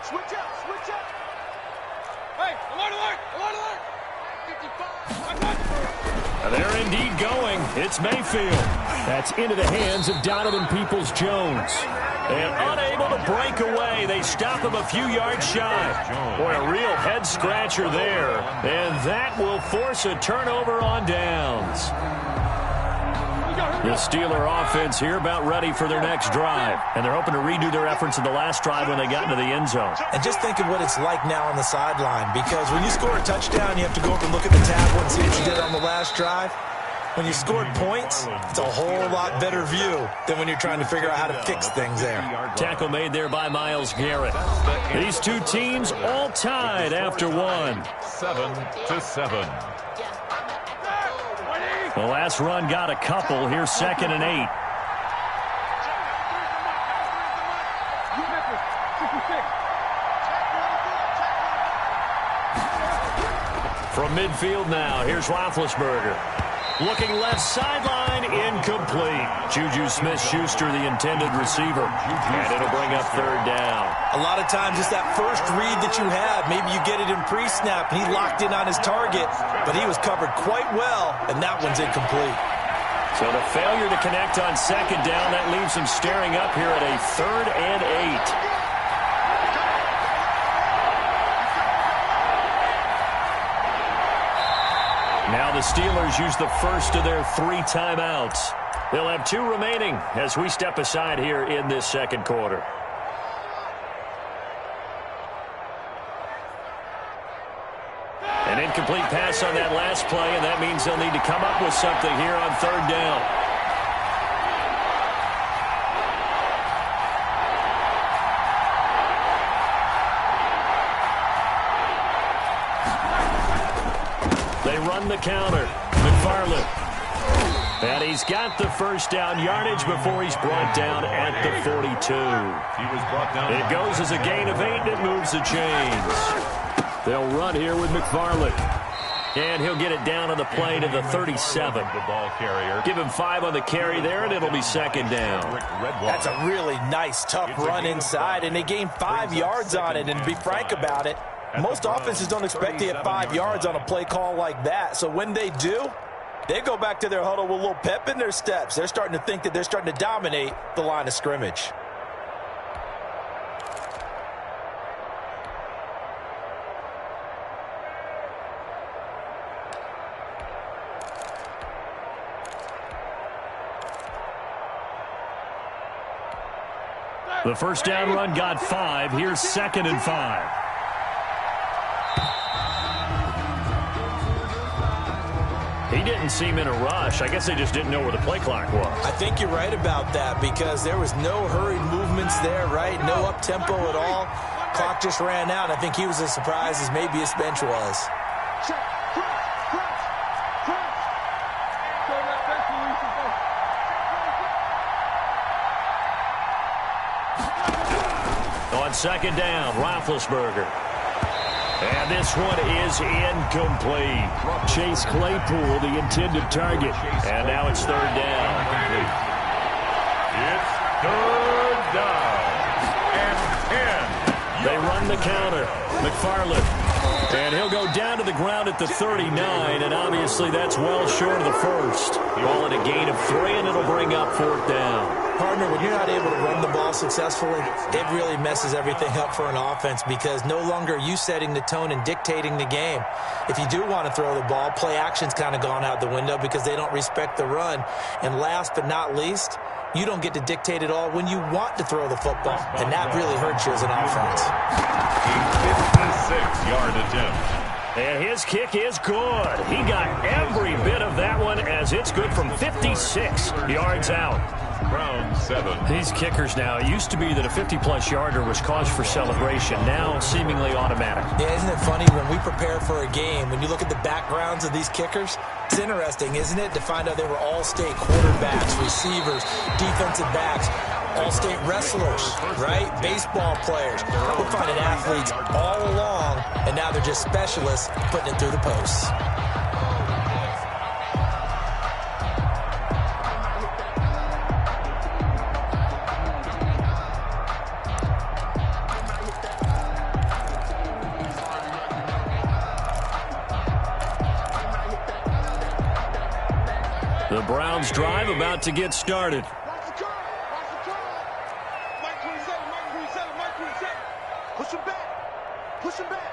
Switch up, switch up. Hey, alert. And they're indeed going. It's Mayfield. That's into the hands of Donovan Peoples-Jones. And unable to break away, they stop him a few yards shy. Boy, a real head-scratcher there. And that will force a turnover on downs. The Steeler offense here about ready for their next drive. And they're hoping to redo their efforts in the last drive when they got into the end zone. And just think of what it's like now on the sideline. Because when you score a touchdown, you have to go up and look at the tablet and see what you did on the last drive. When you scored points, it's a whole lot better view than when you're trying to figure out how to fix things there. Tackle made there by Myles Garrett. These two teams all tied after one. 7-7. The last run got a couple. Here's 2nd and 8. From midfield now, here's Roethlisberger. Looking left sideline, incomplete. Juju Smith-Schuster, the intended receiver. And it'll bring up 3rd down. A lot of times it's that first read that you have. Maybe you get it in pre-snap. He locked in on his target, but he was covered quite well, and that one's incomplete. So the failure to connect on 2nd down, that leaves him staring up here at a 3rd and 8. Now the Steelers use the first of their 3 timeouts. They'll have 2 remaining as we step aside here in this 2nd quarter. An incomplete pass on that last play, and that means they'll need to come up with something here on 3rd down. They run the counter. McFarland. And he's got the first down yardage before he's brought down at the 42. He was brought down. It goes as a gain of 8, and it moves the chains. They'll run here with McFarland. And he'll get it down on the play to the 37. The ball carrier. Give him 5 on the carry there, and it'll be 2nd down. That's a really nice, tough run inside, and they gained 5 yards on it. And to be frank about it, most offenses don't expect to get 5 yards on a play call like that. So when they do, they go back to their huddle with a little pep in their steps. They're starting to think that they're starting to dominate the line of scrimmage. The first down run got 5. Here's 2nd and 5. He didn't seem in a rush. I guess they just didn't know where the play clock was. I think you're right about that because there was no hurried movements there, right? No up-tempo at all. Clock just ran out. I think he was as surprised as maybe his bench was. On 2nd down, Roethlisberger. And this one is incomplete. Chase Claypool, the intended target. And now it's 3rd down. It's 3rd down. And 10. They run the counter. McFarland. And he'll go down to the ground at the 39, and obviously that's well short of the first. Ball at a gain of 3, and it'll bring up 4th down. Partner, when you're not able to run the ball successfully, it really messes everything up for an offense because no longer are you setting the tone and dictating the game. If you do want to throw the ball, play action's kind of gone out the window because they don't respect the run. And last but not least, you don't get to dictate it all when you want to throw the football, and that really hurts you as an offense. A 56-yard attempt. And his kick is good. He got every bit of that one as it's good from 56 yards out. Round 7. These kickers now, it used to be that a 50-plus yarder was cause for celebration. Now, seemingly automatic. Yeah, isn't it funny when we prepare for a game, when you look at the backgrounds of these kickers, it's interesting, isn't it, to find out they were all-state quarterbacks, receivers, defensive backs, all-state wrestlers, right? Baseball players. We're finding athletes all along, and now they're just specialists putting it through the posts. The Browns drive about to get started. Watch the curl. Watch the curl. Mike 27, Mike 27, Mike 27. Push him back. Push him back.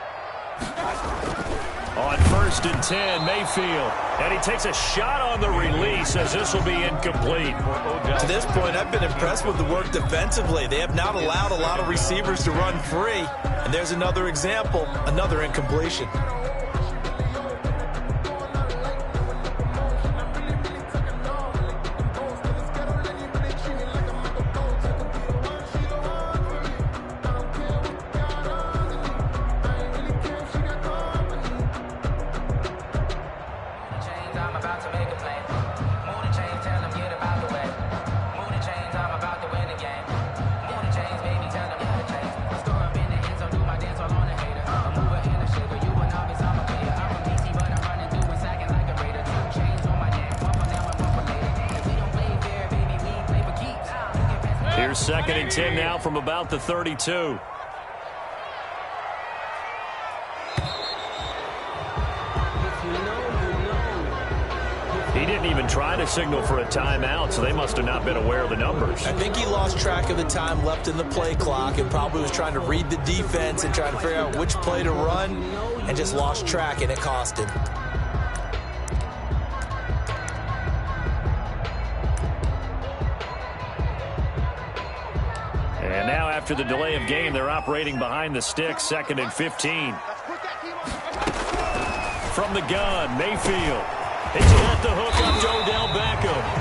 On 1st and 10, Mayfield. And he takes a shot on the release as this will be incomplete. To this point, I've been impressed with the work defensively. They have not allowed a lot of receivers to run free. And there's another example, another incompletion. Steelers 2nd and 10 now from about the 32. He didn't even try to signal for a timeout, so they must have not been aware of the numbers. I think he lost track of the time left in the play clock and probably was trying to read the defense and trying to figure out which play to run and just lost track, and it cost him. And now after the delay of game, they're operating behind the sticks, 2nd and 15. From the gun, Mayfield. It's at the hook up to Odell Beckham.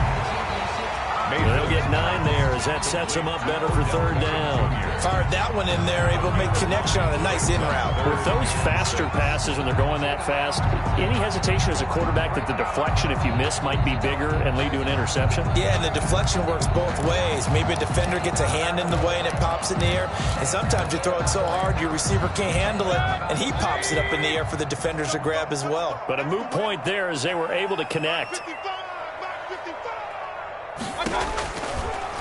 They'll get 9 there as that sets them up better for 3rd down. Fired that one in there, able to make connection on a nice in route. With those faster passes when they're going that fast, any hesitation as a quarterback that the deflection, if you miss, might be bigger and lead to an interception? Yeah, and the deflection works both ways. Maybe a defender gets a hand in the way and it pops in the air. And sometimes you throw it so hard your receiver can't handle it, and he pops it up in the air for the defenders to grab as well. But a moot point there as they were able to connect.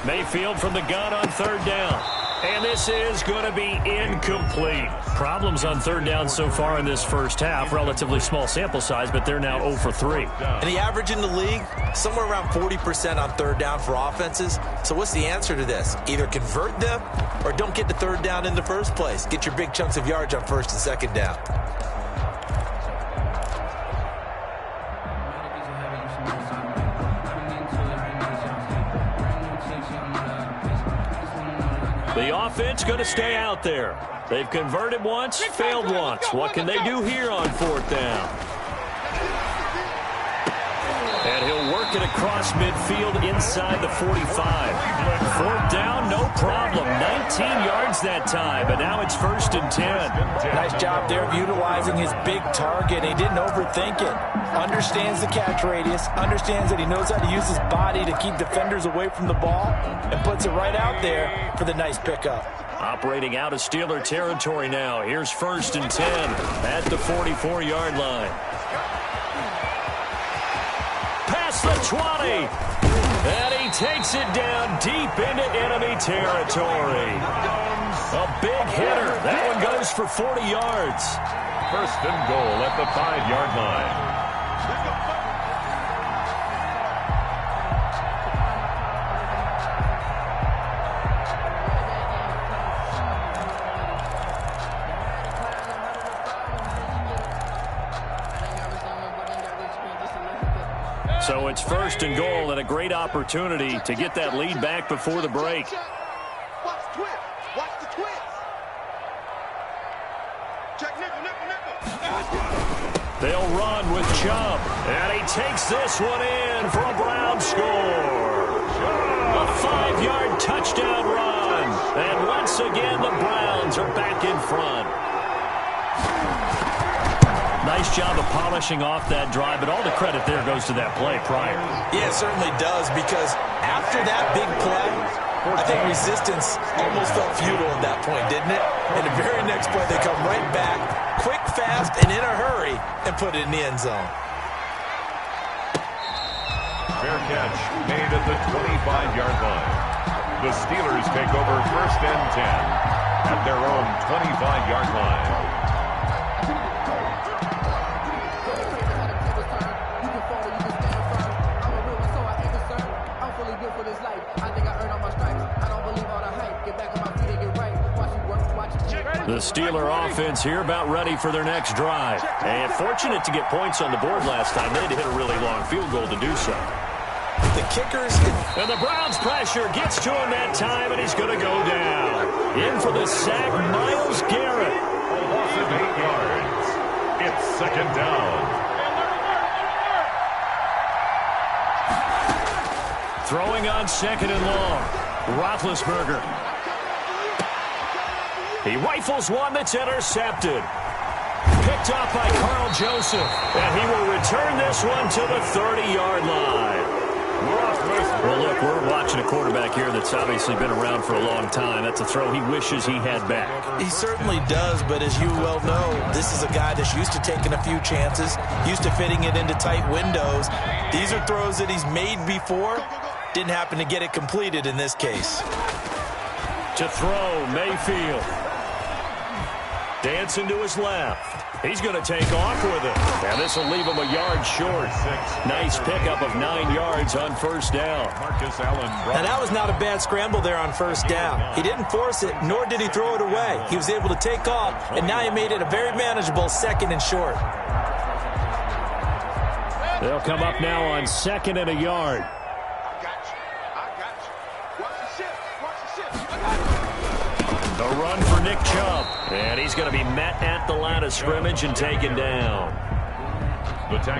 Mayfield from the gun on 3rd down. And this is going to be incomplete. Problems on 3rd down so far in this first half. Relatively small sample size, but they're now 0 for 3. And the average in the league, somewhere around 40% on 3rd down for offenses. So what's the answer to this? Either convert them or don't get to 3rd down in the first place. Get your big chunks of yards on 1st and 2nd down. The offense going to stay out there. They've converted once, failed once. What can they do here on 4th down? And he'll work it across midfield inside the 45. 4th down, no problem. 19 yards that time, but now it's 1st and 10. Nice job there of utilizing his big target. He didn't overthink it. Understands the catch radius, understands that he knows how to use his body to keep defenders away from the ball, and puts it right out there for the nice pickup. Operating out of Steeler territory now. Here's 1st and 10 at the 44-yard line. Past the 20. And he takes it down deep into enemy territory. A big hitter. That one goes for 40 yards. 1st and goal at the 5-yard line. So it's 1st and goal and a great opportunity to get that lead back before the break. Watch the twist. Watch the twist. Check nickel, nickel, nickel. They'll run with Chubb. And he takes this one in for a Brown score. A 5-yard touchdown run. And once again, the Browns are back in front. Nice job of polishing off that drive, but all the credit there goes to that play prior. Yeah, it certainly does, because after that big play, I think resistance almost felt futile at that point, didn't it? And the very next play, they come right back, quick, fast, and in a hurry, and put it in the end zone. Fair catch made at the 25-yard line. The Steelers take over 1st and 10 at their own 25-yard line. The Steeler offense here about ready for their next drive. And fortunate to get points on the board last time. They had to hit a really long field goal to do so. The kickers. And the Browns pressure gets to him that time, and he's going to go down. In for the sack, Myles Garrett. A loss of 8 yards. It's 2nd down. Throwing on 2nd and long. Roethlisberger. He rifles one that's intercepted. Picked off by Carl Joseph. And he will return this one to the 30-yard line. Well, look, we're watching a quarterback here that's obviously been around for a long time. That's a throw he wishes he had back. He certainly does, but as you well know, this is a guy that's used to taking a few chances, used to fitting it into tight windows. These are throws that he's made before. Didn't happen to get it completed in this case. To throw, Mayfield. Dancing to his left. He's going to take off with it. And this will leave him a yard short. Nice pickup of 9 yards on first down. Now, that was not a bad scramble there on first down. He didn't force it, nor did he throw it away. He was able to take off, and now he made it a very manageable 2nd and short. They'll come up now on 2nd and a yard. The run for Nick Chubb. And he's going to be met at the line of scrimmage and taken down.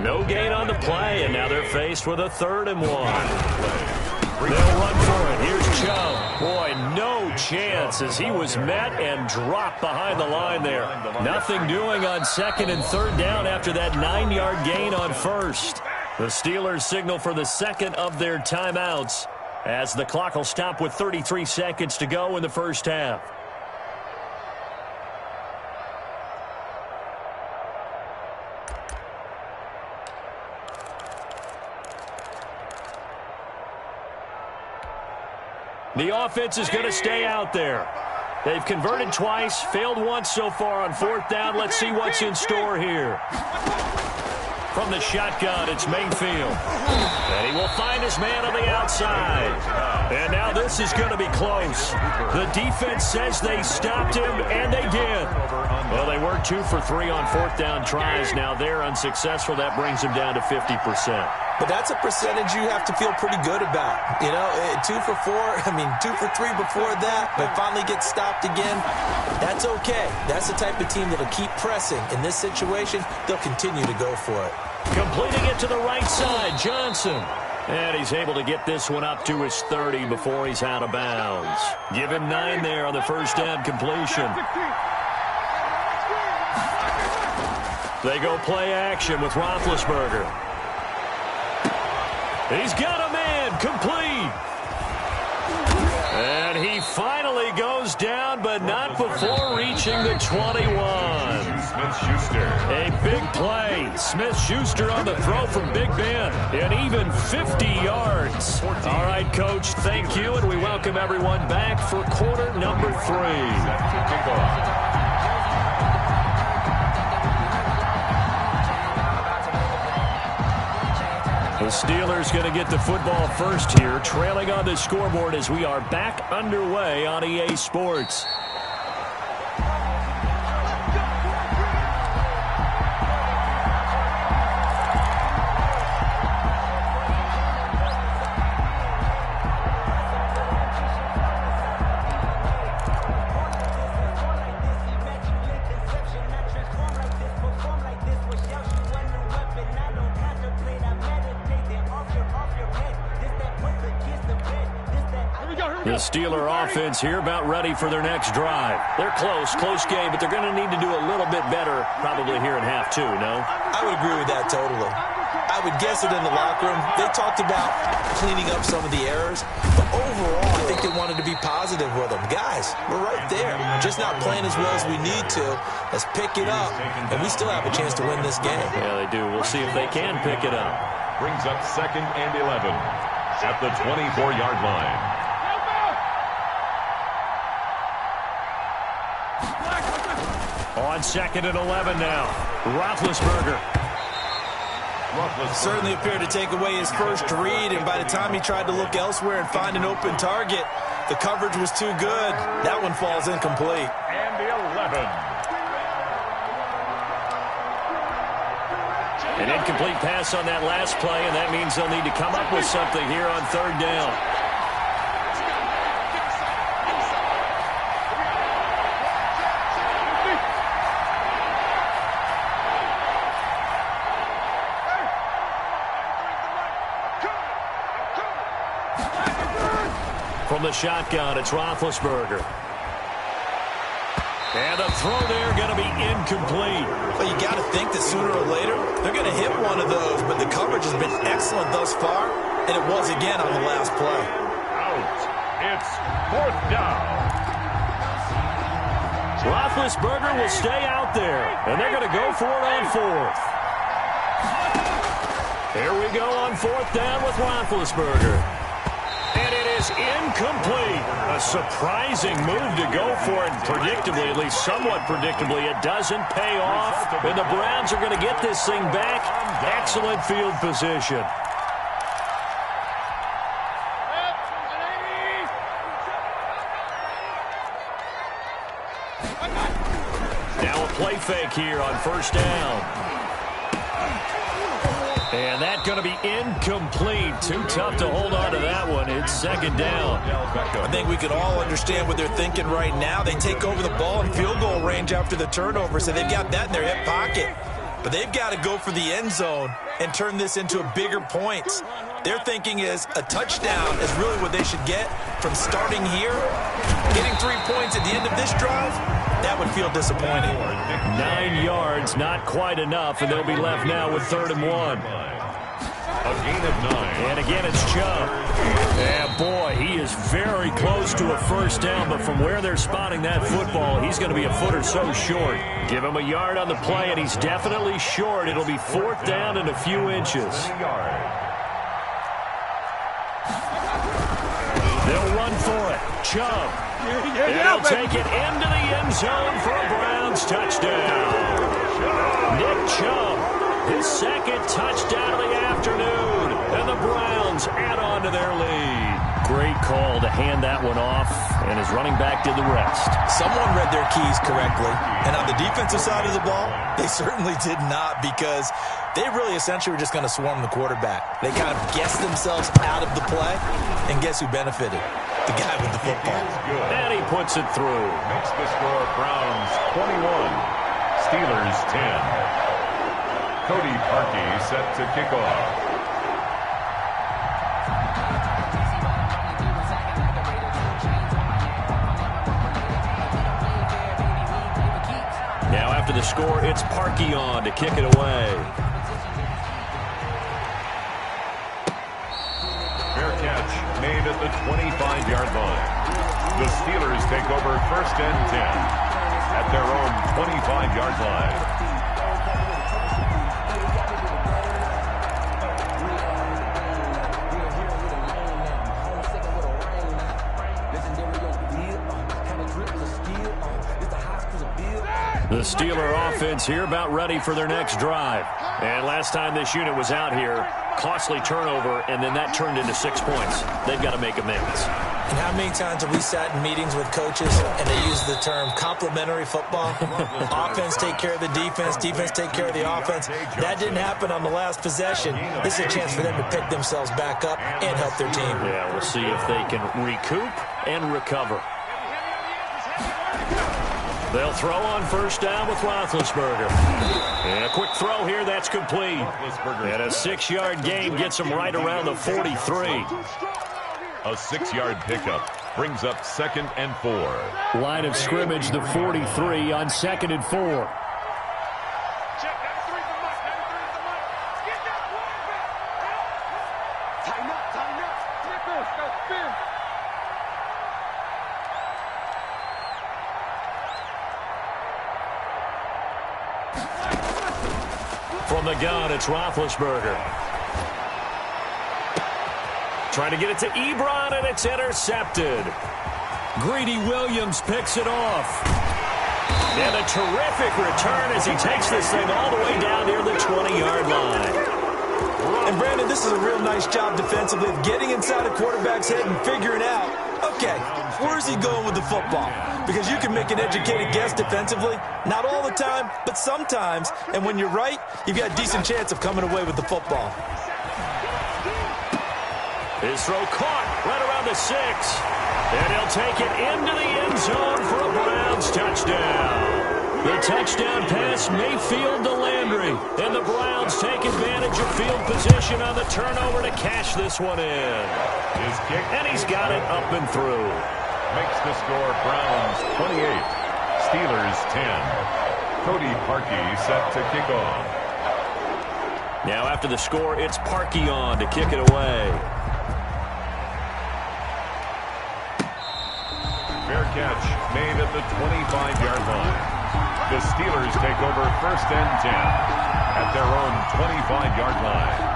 No gain on the play, and now they're faced with a 3rd and 1. They'll run for it. Here's Chubb. Boy, no chance as he was met and dropped behind the line there. Nothing doing on 2nd and 3rd down after that 9-yard gain on 1st. The Steelers signal for the 2nd of their timeouts as the clock will stop with 33 seconds to go in the first half. The offense is going to stay out there. They've converted twice, failed once so far on 4th down. Let's see what's in store here. From the shotgun, it's Mayfield. And he will find his man on the outside. And now this is going to be close. The defense says they stopped him, and they did. Well, they were 2 for 3 on 4th down tries. Now they're unsuccessful. That brings them down to 50%. But that's a percentage you have to feel pretty good about. You know, 2 for 3 before that, but finally get stopped again. That's okay. That's the type of team that'll keep pressing. In this situation, they'll continue to go for it. Completing it to the right side, Johnson. And he's able to get this one up to his 30 before he's out of bounds. Give him 9 there on the first down completion. They go play action with Roethlisberger. He's got a man complete. And he finally goes down, but not before reaching the 21. Smith-Schuster. A big play. Smith-Schuster on the throw from Big Ben. And even 50 yards. All right, Coach, thank you. And we welcome everyone back for quarter number 3. The Steelers going to get the football first here, trailing on the scoreboard as we are back underway on EA Sports. The Steeler offense here about ready for their next drive. They're close game, but they're going to need to do a little bit better probably here in half 2, no? I would agree with that totally. I would guess it in the locker room. They talked about cleaning up some of the errors, but overall I think they wanted to be positive with them. Guys, we're right there. Just not playing as well as we need to. Let's pick it up, and we still have a chance to win this game. Yeah, they do. We'll see if they can pick it up. Brings up 2nd and 11 at the 24-yard line. On 2nd and 11 now. Roethlisberger. Certainly appeared to take away his first read, and by the time he tried to look elsewhere and find an open target, the coverage was too good. That one falls incomplete. And the 11. An incomplete pass on that last play, and that means they'll need to come up with something here on 3rd down. From the shotgun, it's Roethlisberger. And the throw there going to be incomplete. Well, you got to think that sooner or later they're going to hit one of those, but the coverage has been excellent thus far, and it was again on the last play. Out. It's 4th down. Roethlisberger will stay out there, and they're going to go for it on 4th. Here we go on 4th down with Roethlisberger. And it is is incomplete. A surprising move to go for it. Predictably, at least somewhat predictably, it doesn't pay off. And the Browns are going to get this thing back. Excellent field position. Now a play fake here on first down. And that's going to be incomplete. Too tough to hold on to that one. It's second down. I think we can all understand what they're thinking right now. They take over the ball in field goal range after the turnover, so they've got that in their hip pocket. But they've got to go for the end zone and turn this into a bigger points. Their thinking is a touchdown is really what they should get from starting here. Getting 3 points at the end of this drive, that would feel disappointing. 9 yards, not quite enough, and they'll be left now with 3rd and 1. A gain of 9. And again, it's Chubb. And boy, he is very close to a first down, but from where they're spotting that football, he's going to be a foot or so short. Give him a yard on the play, and he's definitely short. It'll be 4th down and a few inches. They'll run for it. Chubb. And he'll take it into the end zone for a Browns touchdown. Nick Chubb, his 2nd touchdown of the afternoon. And the Browns add on to their lead. Great call to hand that one off, and his running back did the rest. Someone read their keys correctly. And on the defensive side of the ball, they certainly did not, because they really essentially were just going to swarm the quarterback. They kind of guessed themselves out of the play, and guess who benefited? The guy with the football. And he puts it through. Makes the score Browns 21, Steelers 10. Cody Parkey set to kick off. Now after the score, it's Parkey on to kick it away. Fair catch made at the 25-yard line. The Steelers take over 1st and 10 at their own 25-yard line. The Steeler offense here about ready for their next drive. And last time this unit was out here, costly turnover, and then that turned into 6 points. They've got to make amends. And how many times have we sat in meetings with coaches and they use the term complementary football? Offense take care of the defense, defense take care of the offense. That didn't happen on the last possession. This is a chance for them to pick themselves back up and help their team. Yeah, we'll see if they can recoup and recover. They'll throw on first down with Roethlisberger. And a quick throw here, that's complete. And a 6-yard gain gets him right around the 43. A 6-yard pickup brings up 2nd and 4. Line of scrimmage, the 43 on 2nd and 4. From the gun, it's Roethlisberger. Trying to get it to Ebron, and it's intercepted. Greedy Williams picks it off. And a terrific return as he takes this thing all the way down near the 20-yard line. And, Brandon, this is a real nice job defensively of getting inside a quarterback's head and figuring out, okay, where's he going with the football? Because you can make an educated guess defensively. Not all the time, but sometimes. And when you're right, you've got a decent chance of coming away with the football. His throw caught right around the 6. And he'll take it into the end zone for a Browns touchdown. The touchdown pass, Mayfield to Landry. And the Browns take advantage of field position on the turnover to cash this one in. His kick. And he's got it up and through. Makes the score Browns 28, Steelers 10. Cody Parkey set to kick off. Now after the score, it's Parkey on to kick it away. Fair catch made at the 25-yard line. The Steelers take over 1st and 10 at their own 25-yard line.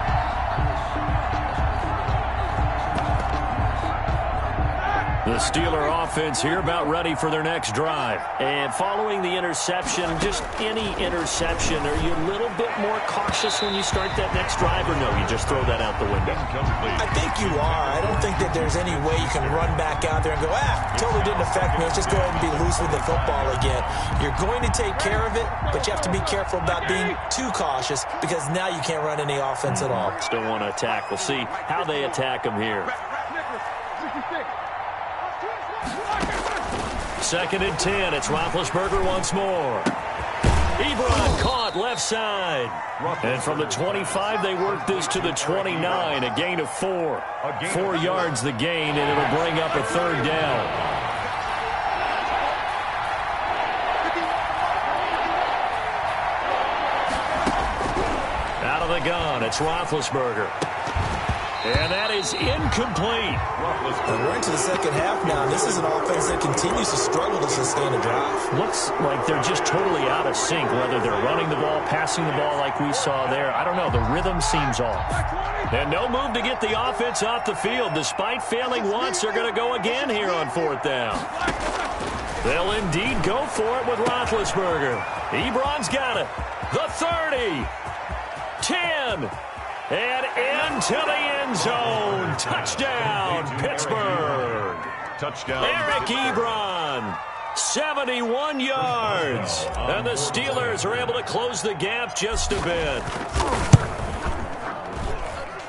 The Steeler offense here about ready for their next drive. And following the interception, just any interception, are you a little bit more cautious when you start that next drive, or no, you just throw that out the window? I think you are. I don't think that there's any way you can run back out there and go, totally didn't affect me. Let's just go ahead and be loose with the football again. You're going to take care of it, but you have to be careful about being too cautious because now you can't run any offense at all. Still want to attack. We'll see how they attack them here. 2nd and 10. It's Roethlisberger once more. Ebron caught left side. And from the 25, they work this to the 29, a gain of 4. 4 yards the gain, and it'll bring up a 3rd down. Out of the gun, it's Roethlisberger. And that is incomplete. And we're into the second half now. This is an offense that continues to struggle to sustain a drive. Looks like they're just totally out of sync, whether they're running the ball, passing the ball like we saw there. I don't know. The rhythm seems off. And no move to get the offense off the field. Despite failing once, they're going to go again here on 4th down. They'll indeed go for it with Roethlisberger. Ebron's got it. The 30. 10. And into the end zone. Touchdown, Pittsburgh. Touchdown. Eric Ebron, 71 yards. And the Steelers are able to close the gap just a bit.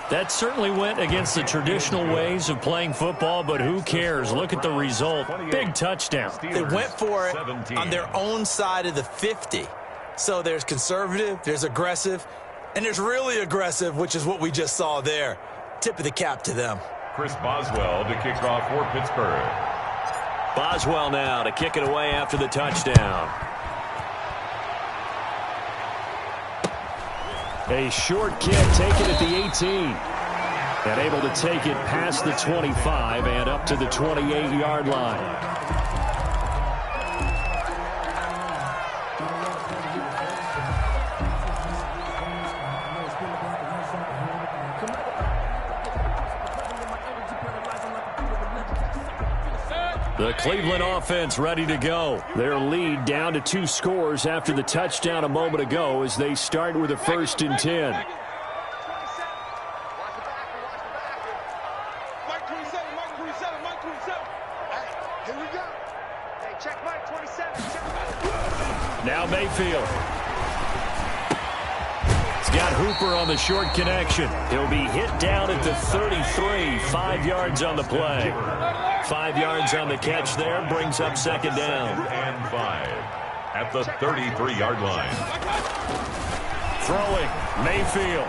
That certainly went against the traditional ways of playing football, but who cares? Look at the result. Big touchdown. They went for it on their own side of the 50. So there's conservative, there's aggressive, and there's really aggressive, which is what we just saw there. Tip of the cap to them. Chris Boswell to kick off for Pittsburgh. Boswell now to kick it away after the touchdown. A short kick taken at the 18. And able to take it past the 25 and up to the 28-yard line. The Cleveland offense ready to go. Their lead down to 2 scores after the touchdown a moment ago as they start with a 1st and 10. Mike 27. Hey, here we go. Hey, check Mike 27. Now Mayfield. He's got Hooper on the short connection. He'll be hit down at the 33, 5 yards on the play. 5 yards on the catch there, brings up 2nd down. And 5 at the 33-yard line. Throwing, Mayfield.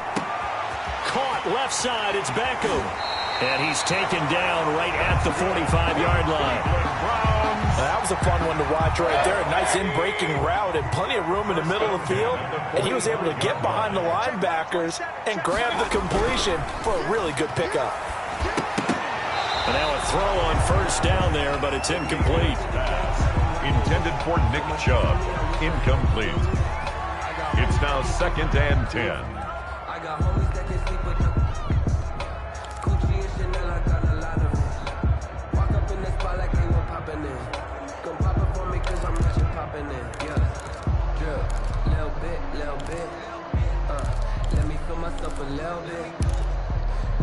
Caught left side, it's Beckham. And he's taken down right at the 45-yard line. That was a fun one to watch right there. A nice in-breaking route and plenty of room in the middle of the field. And he was able to get behind the linebackers and grab the completion for a really good pickup. And now a throw on 1st down there, but it's incomplete. Intended for Nick Chubb. Incomplete. It's now 2nd and 10. I got homies that can sleep with the Gucci and Chanel, I got a lot of it. Walk up in the spot like they were popping in. Come pop it for me cause I'm not popping in. Yeah, drip, little bit. Let me feel myself a little bit.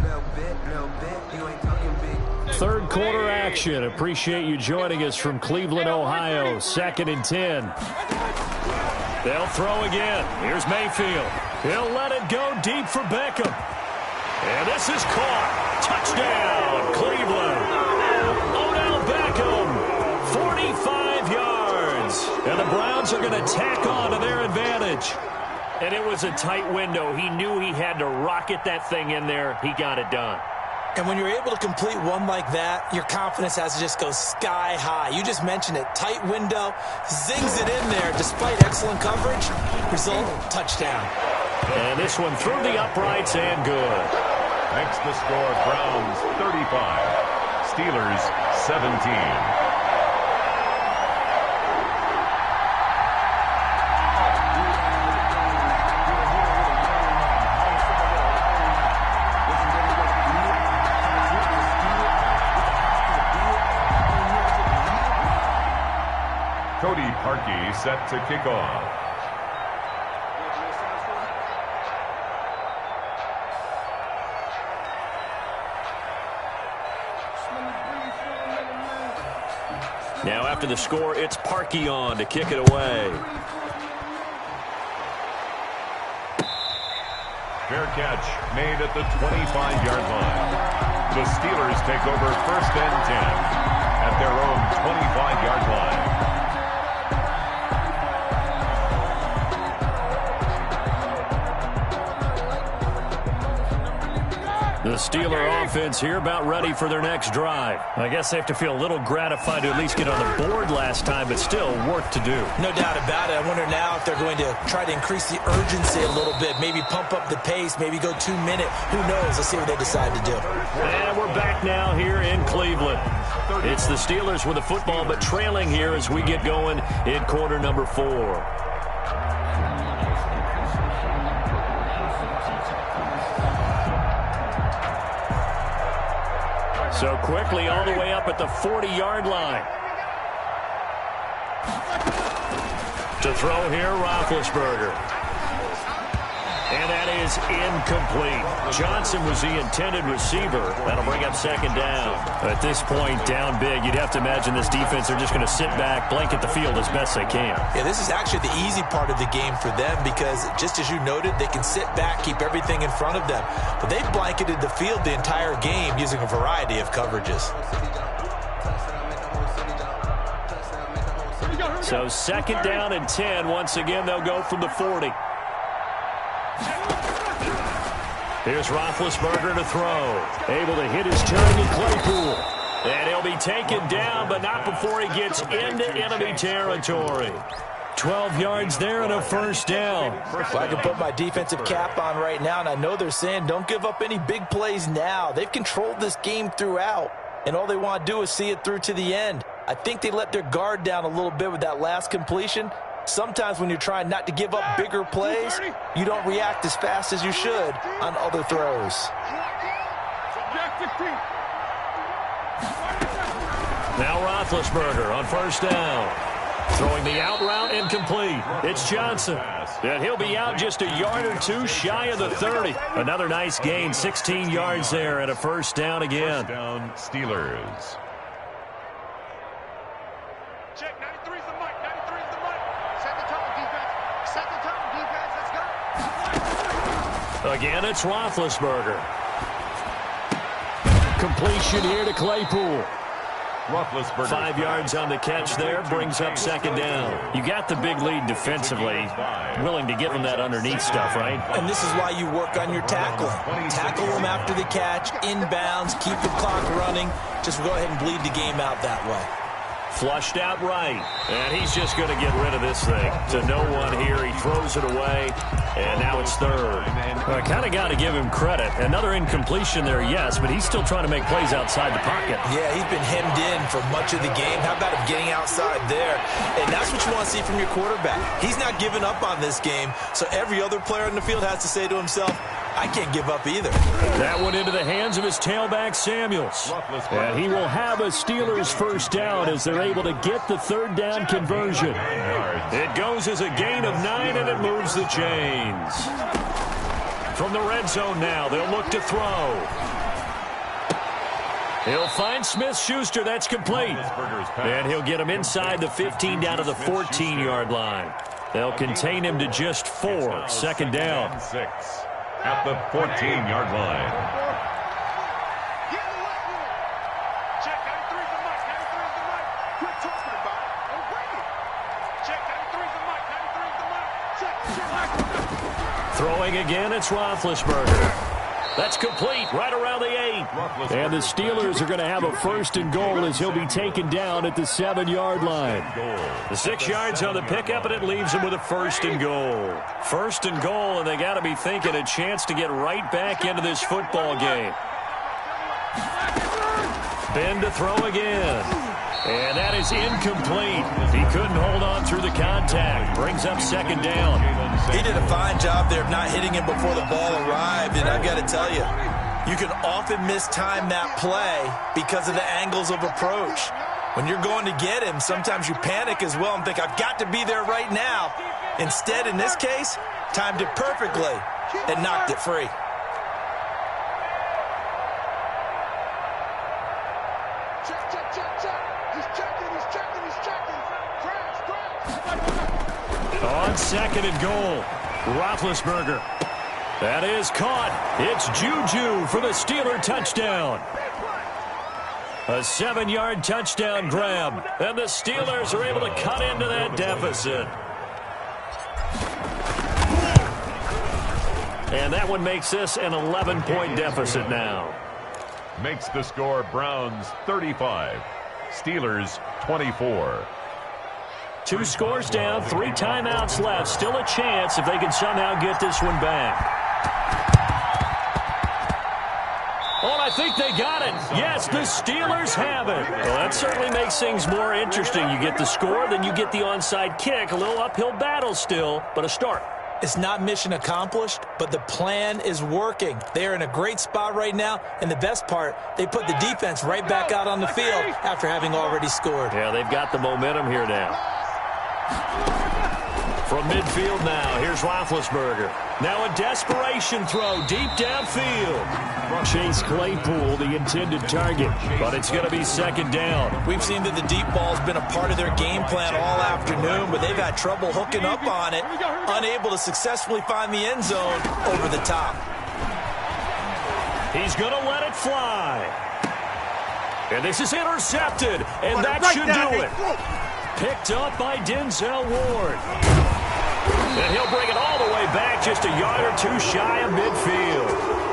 Little bit, you ain't talking big. 3rd quarter action. Appreciate you joining us from Cleveland, Ohio. 2nd and 10. They'll throw again. Here's Mayfield. He'll let it go deep for Beckham. And this is caught. Touchdown, Cleveland. Odell Beckham, 45 yards. And the Browns are going to tack on to their advantage. And it was a tight window. He knew he had to rocket that thing in there. He got it done. And when you're able to complete one like that, your confidence has to just go sky high. You just mentioned it. Tight window, zings it in there despite excellent coverage. Result, touchdown. And this one through the uprights and good. Makes the score Browns 35, Steelers 17. set to kick off. Now after the score, it's Parkey on to kick it away. Fair catch made at the 25-yard line. The Steelers take over 1st and 10 at their own 25-yard line. The Steeler offense here about ready for their next drive. I guess they have to feel a little gratified to at least get on the board last time, but still work to do. No doubt about it. I wonder now if they're going to try to increase the urgency a little bit, maybe pump up the pace, maybe go 2-minute. Who knows? Let's see what they decide to do. And we're back now here in Cleveland. It's the Steelers with the football, but trailing here as we get going in quarter number 4. So quickly all the way up at the 40-yard line. To throw here, Roethlisberger. And that is incomplete. Johnson was the intended receiver. That'll bring up 2nd down. At this point, down big, you'd have to imagine this defense are just going to sit back, blanket the field as best they can. Yeah, this is actually the easy part of the game for them because, just as you noted, they can sit back, keep everything in front of them. But they've blanketed the field the entire game using a variety of coverages. So 2nd down and 10. Once again, they'll go from the 40. Here's Roethlisberger to throw. Able to hit his turn in Claypool. And he'll be taken down, but not before he gets into enemy territory. 12 yards there and a 1st down. Well, I can put my defensive cap on right now, and I know they're saying don't give up any big plays now. They've controlled this game throughout, and all they want to do is see it through to the end. I think they let their guard down a little bit with that last completion. Sometimes when you're trying not to give up bigger plays, you don't react as fast as you should on other throws. Now Roethlisberger on 1st down. Throwing the out route incomplete. It's Johnson. And he'll be out just a yard or 2 shy of the 30. Another nice gain, 16 yards there and a 1st down again. 1st down, Steelers. Check, 93 is the mic, 93 is the mic. Set the tone, defense. Set the tone, defense. Let's go. Again, it's Roethlisberger. Completion here to Claypool. Roethlisberger 5 yards on the catch there, brings up 2nd down. You got the big lead defensively, willing to give them that underneath stuff, right? And this is why you work on your tackling. Tackle them after the catch, inbounds, keep the clock running. Just go ahead and bleed the game out that way. Flushed out right, and he's just going to get rid of this thing. To no one here, he throws it away, and now it's 3rd. I kind of got to give him credit. Another incompletion there, yes, but he's still trying to make plays outside the pocket. Yeah, he's been hemmed in for much of the game. How about him getting outside there? And that's what you want to see from your quarterback. He's not giving up on this game, so every other player in the field has to say to himself, I can't give up either. That went into the hands of his tailback, Samuels. And he will have a Steelers 1st down as they're able to get the 3rd down conversion. It goes as a gain of 9, and it moves the chains. From the red zone now, they'll look to throw. He'll find Smith-Schuster. That's complete. And he'll get him inside the 15 down to the 14-yard line. They'll contain him to just 4. 2nd down. 6 at the 14-yard line. Check, 93 is the mic, 93 is the mic. Quit talking about it and bring it. Check, 93 is the mic, 93 is the mic. Check. Throwing again, it's Roethlisberger. That's complete, right around the 8. And the Steelers are going to have a 1st and goal as he'll be taken down at the 7-yard line. The 6 yards on the pickup, and it leaves him with a 1st and goal. 1st and goal, and they got to be thinking a chance to get right back into this football game. Ben to throw again. And that is incomplete. He couldn't hold on through the contact. Brings up 2nd down. He did a fine job there of not hitting him before the ball arrived, and I've got to tell you, you can often mistime that play because of the angles of approach. When you're going to get him, sometimes you panic as well and think, I've got to be there right now. Instead, in this case, timed it perfectly and knocked it free. Check, check, check, check. He's checking, he's checking, he's checking. Crash. On second and goal, Roethlisberger. That is caught. It's Juju for the Steeler touchdown. A 7-yard touchdown grab, and the Steelers are able to cut into that deficit. And that one makes this an 11-point deficit now. Makes the score Browns 35, Steelers 24. 2 scores down, 3 timeouts left. Still a chance if they can somehow get this one back. Oh, I think they got it. Yes, the Steelers have it. Well, that certainly makes things more interesting. You get the score, then you get the onside kick. A little uphill battle still, but a start. It's not mission accomplished, but the plan is working. They're in a great spot right now, and the best part, they put the defense right back out on the field after having already scored. Yeah, they've got the momentum here now. From midfield now, here's Roethlisberger. Now a desperation throw deep downfield. Chase Claypool, the intended target, but it's going to be second down. We've seen that the deep ball's been a part of their game plan all afternoon, but they've had trouble hooking up on it, unable to successfully find the end zone over the top. He's going to let it fly. And this is intercepted, and that should do it. Picked up by Denzel Ward. And he'll bring it all the way back, just a yard or 2 shy of midfield.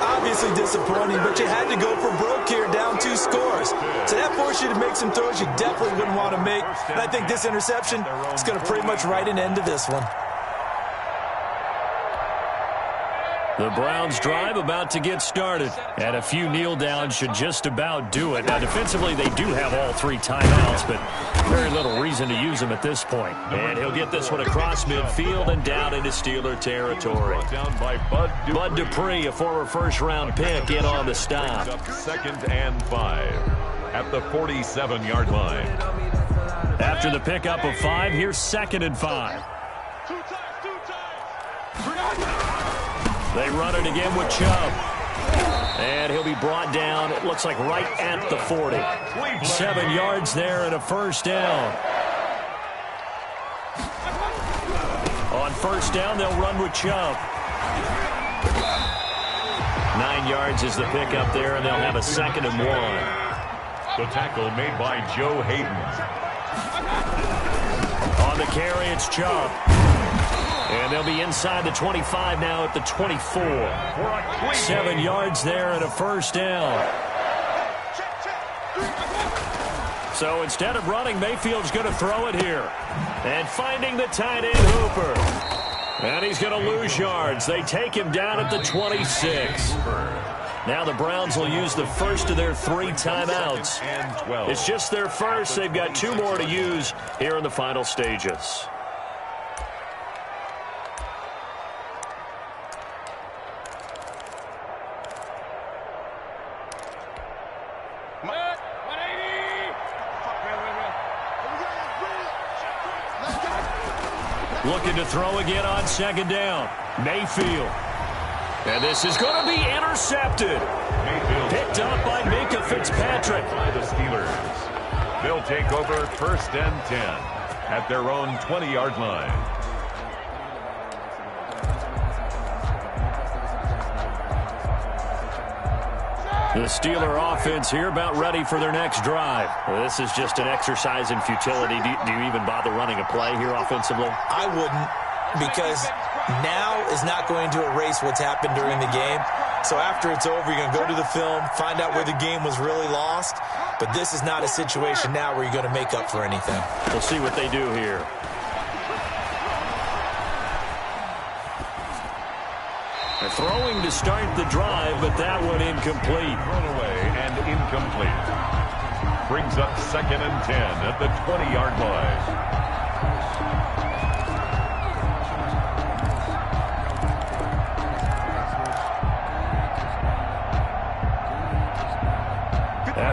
Obviously disappointing, but you had to go for broke here, down 2 scores. So that forced you to make some throws you definitely wouldn't want to make. And I think this interception is going to pretty much write an end to this one. The Browns drive about to get started, and a few kneel downs should just about do it. Now, defensively, they do have all 3 timeouts, but very little reason to use them at this point. And he'll get this one across midfield and down into Steeler territory. Down by Bud Dupree, a former first-round pick, in on the stop. Second and 5 at the 47-yard line. After the pickup of 5, here's second and 5. 2 times. They run it again with Chubb. And he'll be brought down, it looks like right at the 40. 7 yards there and a first down. On first down, they'll run with Chubb. 9 yards is the pickup there, and they'll have a second and 1. The tackle made by Joe Hayden. On the carry, it's Chubb. And they'll be inside the 25 now at the 24. 7 yards there and a first down. So instead of running, Mayfield's going to throw it here. And finding the tight end Hooper. And he's going to lose yards. They take him down at the 26. Now the Browns will use the first of their 3 timeouts. It's just their first. They've got 2 more to use here in the final stages. Looking to throw again on second down. Mayfield. And this is going to be intercepted. Picked up by Minkah Fitzpatrick. By the Steelers. They'll take over first and 10 at their own 20-yard line. The Steeler offense here about ready for their next drive. Well, this is just an exercise in futility. Do you even bother running a play here offensively? I wouldn't, because now is not going to erase what's happened during the game. So after it's over, you're going to go to the film, find out where the game was really lost. But this is not a situation now where you're going to make up for anything. We'll see what they do here. Throwing to start the drive, but that one incomplete. Thrown away and incomplete. Brings up second and 10 at the 20-yard line.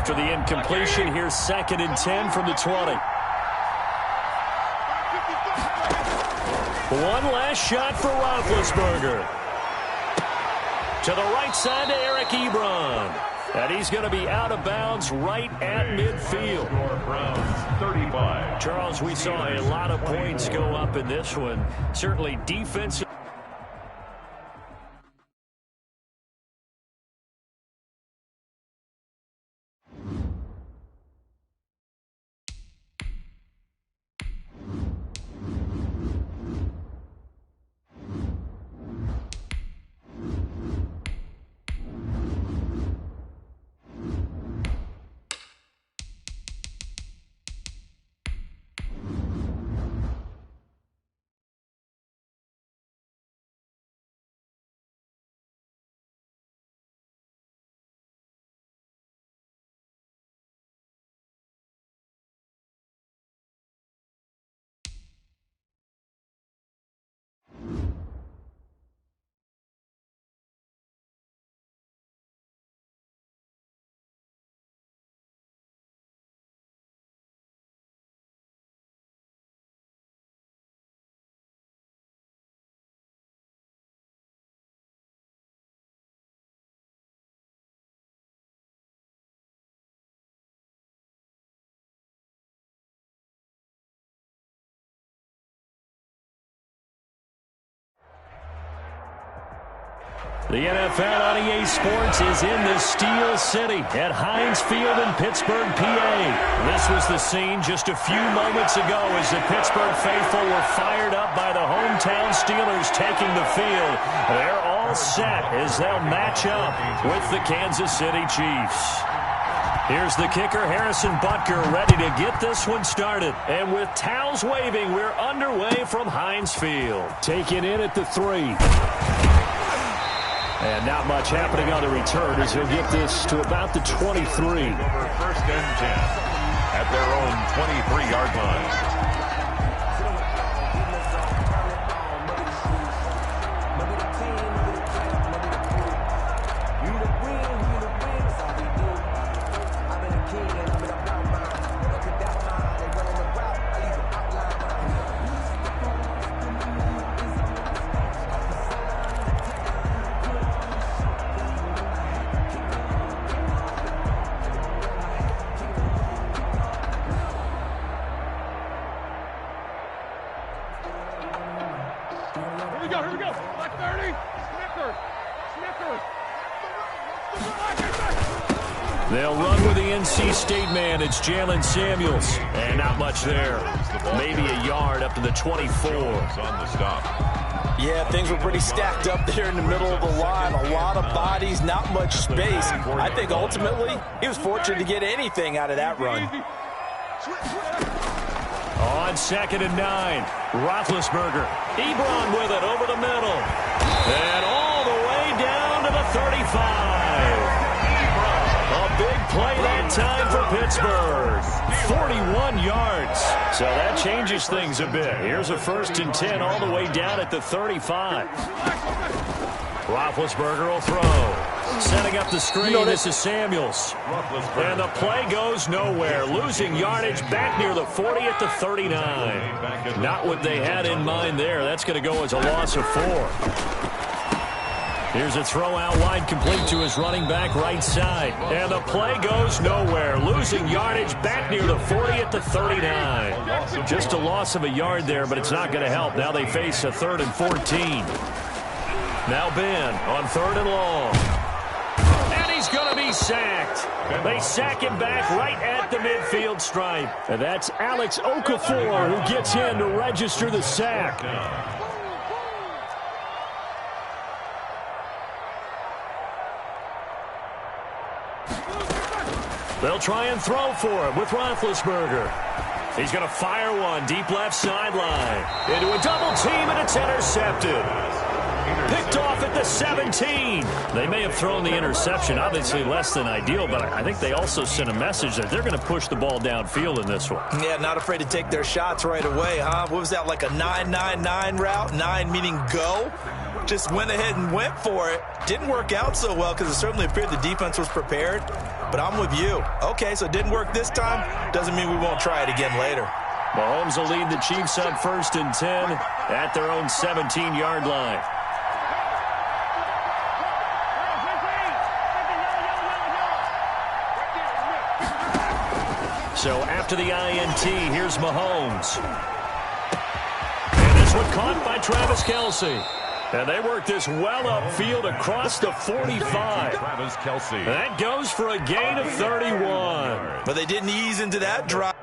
After the incompletion, here's 2nd and 10 from the 20. One last shot for Roethlisberger. To the right side to Eric Ebron. And he's going to be out of bounds right at midfield. Browns 35. Charles, we saw a lot of points go up in this one. Certainly defensive. The NFL on EA Sports is in the Steel City at Heinz Field in Pittsburgh, PA. This was the scene just a few moments ago as the Pittsburgh faithful were fired up by the hometown Steelers taking the field. They're all set as they'll match up with the Kansas City Chiefs. Here's the kicker, Harrison Butker, ready to get this one started. And with towels waving, we're underway from Heinz Field. Taken in at the 3. And not much happening on the return as he'll get this to about the 23. Over 1st and 10 at their own 23-yard line. Here we go. Black 30. Snickers. They'll run with the NC State man. It's Jalen Samuels. And not much there. Maybe a yard up to the 24. On the stop. Yeah, things were pretty stacked up there in the middle of the line. A lot of bodies, not much space. I think ultimately he was fortunate to get anything out of that run. On 2nd and 9, Roethlisberger. Ebron with it over the middle. And all the way down to the 35. A big play that time for Pittsburgh. 41 yards. So that changes things a bit. Here's a 1st and 10 all the way down at the 35. Roethlisberger will throw. Setting up the screen, this is Samuels. And the play goes nowhere. Losing yardage back near the 40 at the 39. Not what they had in mind there. That's going to go as a loss of 4. Here's a throw out wide, complete to his running back right side. And the play goes nowhere. Losing yardage back near the 40 at the 39. Just a loss of a yard there, but it's not going to help. Now they face a 3rd and 14. Now Ben on 3rd and long. And he's going to be sacked. They sack him back right at the midfield stripe. And that's Alex Okafor who gets in to register the sack. They'll try and throw for him with Roethlisberger. He's going to fire one deep left sideline. Into a double team, and it's intercepted. Picked off at the 17. They may have thrown the interception, obviously less than ideal, but I think they also sent a message that they're going to push the ball downfield in this one. Yeah, not afraid to take their shots right away, huh? What was that, like a 9-9-9 route? 9 meaning go? Just went ahead and went for it. Didn't work out so well because it certainly appeared the defense was prepared. but I'm with you. Okay, so it didn't work this time. Doesn't mean we won't try it again later. Mahomes will lead the Chiefs up 1st and 10 at their own 17-yard line. So after the INT, here's Mahomes. And this one caught by Travis Kelce. And they work this well upfield across the 45. Travis Kelce. That goes for a gain of 31. But they didn't ease into that drive.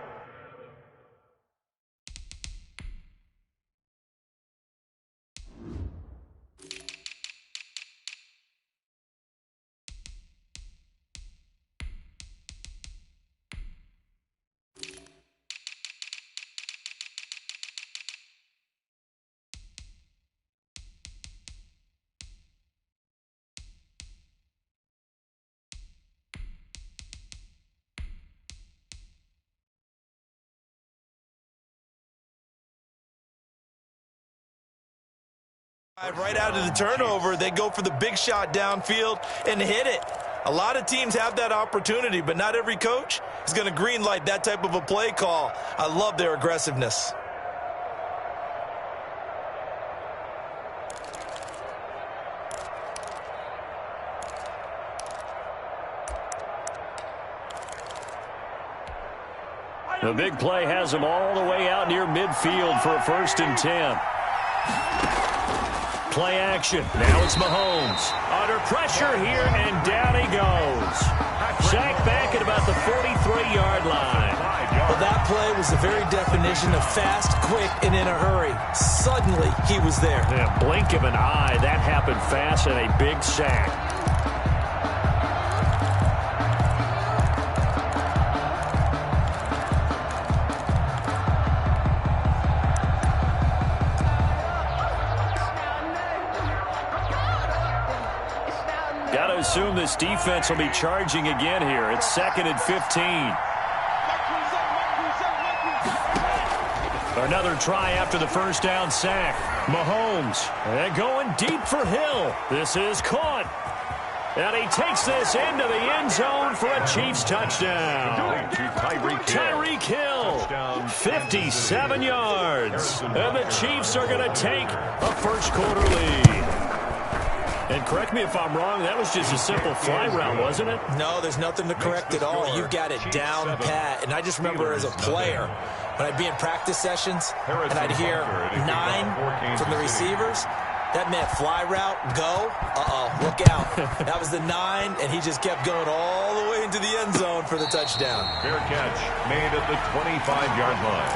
Right out of the turnover, they go for the big shot downfield and hit it. A lot of teams have that opportunity, but not every coach is going to green light that type of a play call. I love their aggressiveness. The big play has them all the way out near midfield for a 1st and 10. Play action. Now it's Mahomes. Under pressure here, and down he goes. Sacked back at about the 43-yard line. Well, that play was the very definition of fast, quick, and in a hurry. Suddenly, he was there. Yeah, blink of an eye. That happened fast, and a big sack. Got to assume this defense will be charging again here. It's 2nd and 15. Another try after the 1st down sack. Mahomes, and going deep for Hill. This is caught. And he takes this into the end zone for a Chiefs touchdown. Tyreek Hill, 57 yards. And the Chiefs are going to take a first-quarter lead. And correct me if I'm wrong, that was just a simple fly route, wasn't it? No, there's nothing to correct at all. You've got it down pat. And I just remember as a player, when I'd be in practice sessions and I'd hear 9 from the receivers, that meant fly route, go, look out. That was the 9, and he just kept going all the way into the end zone for the touchdown. Fair catch made at the 25-yard line.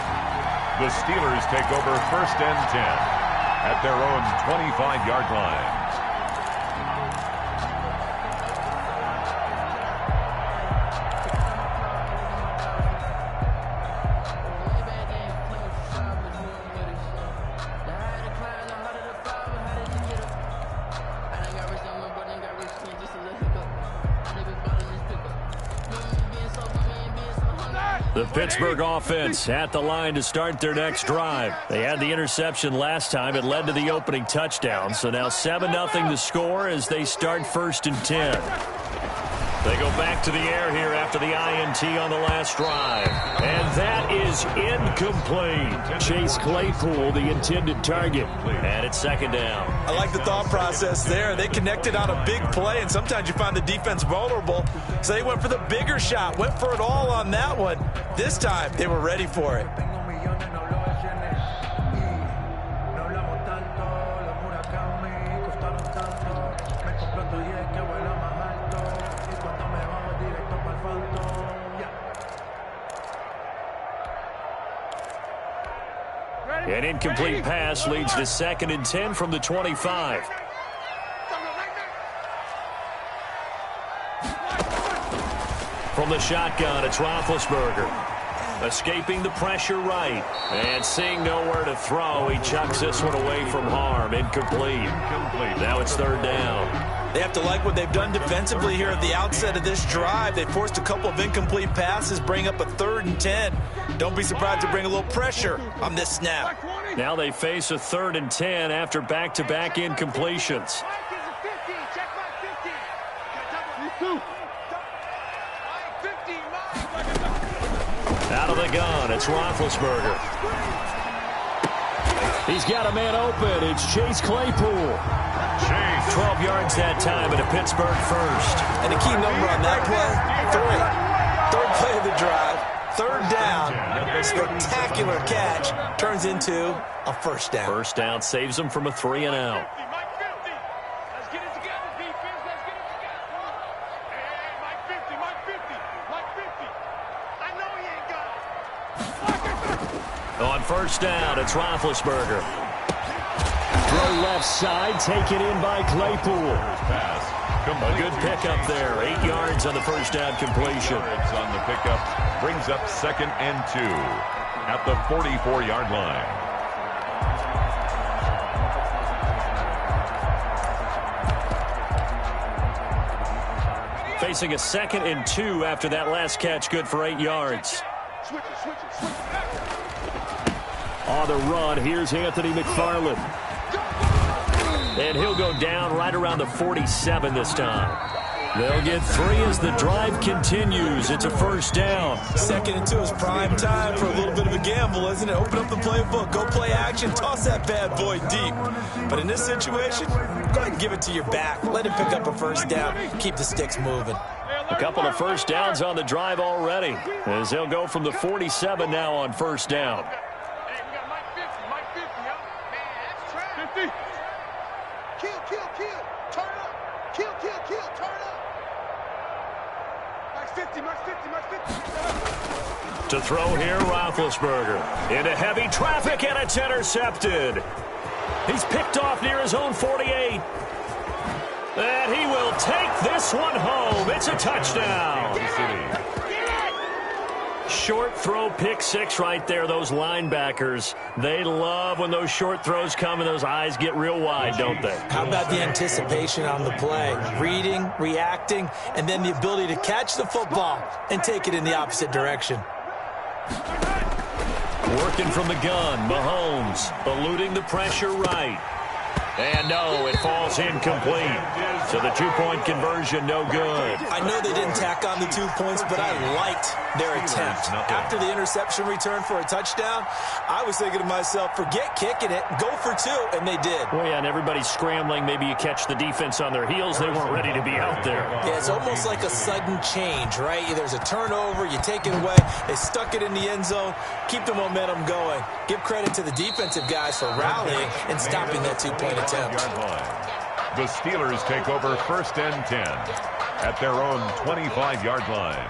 The Steelers take over 1st and 10 at their own 25-yard line. The Pittsburgh offense at the line to start their next drive. They had the interception last time. It led to the opening touchdown. So now 7-0 to score as they start 1st and 10. They go back to the air here after the INT on the last drive. And that is incomplete. Chase Claypool, the intended target. And it's 2nd down. I like the thought process there. They connected on a big play, and sometimes you find the defense vulnerable. So they went for the bigger shot, went for it all on that one. This time, they were ready for it. An incomplete pass leads to 2nd and 10 from the 25. From the shotgun, it's Roethlisberger. Escaping the pressure right. And seeing nowhere to throw, he chucks this one away from harm. Incomplete. Now it's 3rd down. They have to like what they've done defensively here at the outset of this drive. They forced a couple of incomplete passes, bring up a 3rd and 10. Don't be surprised to bring a little pressure on this snap. Now they face a 3rd and 10 after back-to-back incompletions. Out of the gun, it's Roethlisberger. He's got a man open. It's Chase Claypool. 12 yards that time and a Pittsburgh first. And the key number on that play, 3. Third play of the drive. Third down. Spectacular catch. Turns into a first down. First down saves them from a 3 and out. On first down, it's Roethlisberger. Throw left side, taken in by Claypool. A good pickup there. 8 yards on the first down completion. On the pickup brings up 2nd and 2 at the 44-yard line. Facing a 2nd and 2 after that last catch, good for 8 yards. On the run, here's Anthony McFarland. And he'll go down right around the 47 this time. They'll get 3 as the drive continues. It's a first down. 2nd and 2 is prime time for a little bit of a gamble, isn't it? Open up the playbook, go play action, toss that bad boy deep. But in this situation, go ahead and give it to your back. Let him pick up a first down. Keep the sticks moving. A couple of first downs on the drive already, as they'll go from the 47 now on first down. To throw here, Roethlisberger. Into heavy traffic, and it's intercepted. He's picked off near his own 48. And he will take this one home. It's a touchdown. Short throw, pick 6 right there. Those linebackers, they love when those short throws come and those eyes get real wide, don't they? How about the anticipation on the play? Reading, reacting, and then the ability to catch the football and take it in the opposite direction. Working from the gun, Mahomes eluding the pressure right. And no, it falls incomplete. So the 2-point conversion, no good. I know they didn't tack on the 2 points, but I liked their attempt. After the interception return for a touchdown, I was thinking to myself, forget kicking it, go for 2, and they did. Well, yeah, and everybody's scrambling. Maybe you catch the defense on their heels. They weren't ready to be out there. Yeah, it's almost like a sudden change, right? There's a turnover, you take it away, they stuck it in the end zone, keep the momentum going. Give credit to the defensive guys for rallying and stopping that 2-point attempt. The Steelers take over 1st and 10 at their own 25-yard line.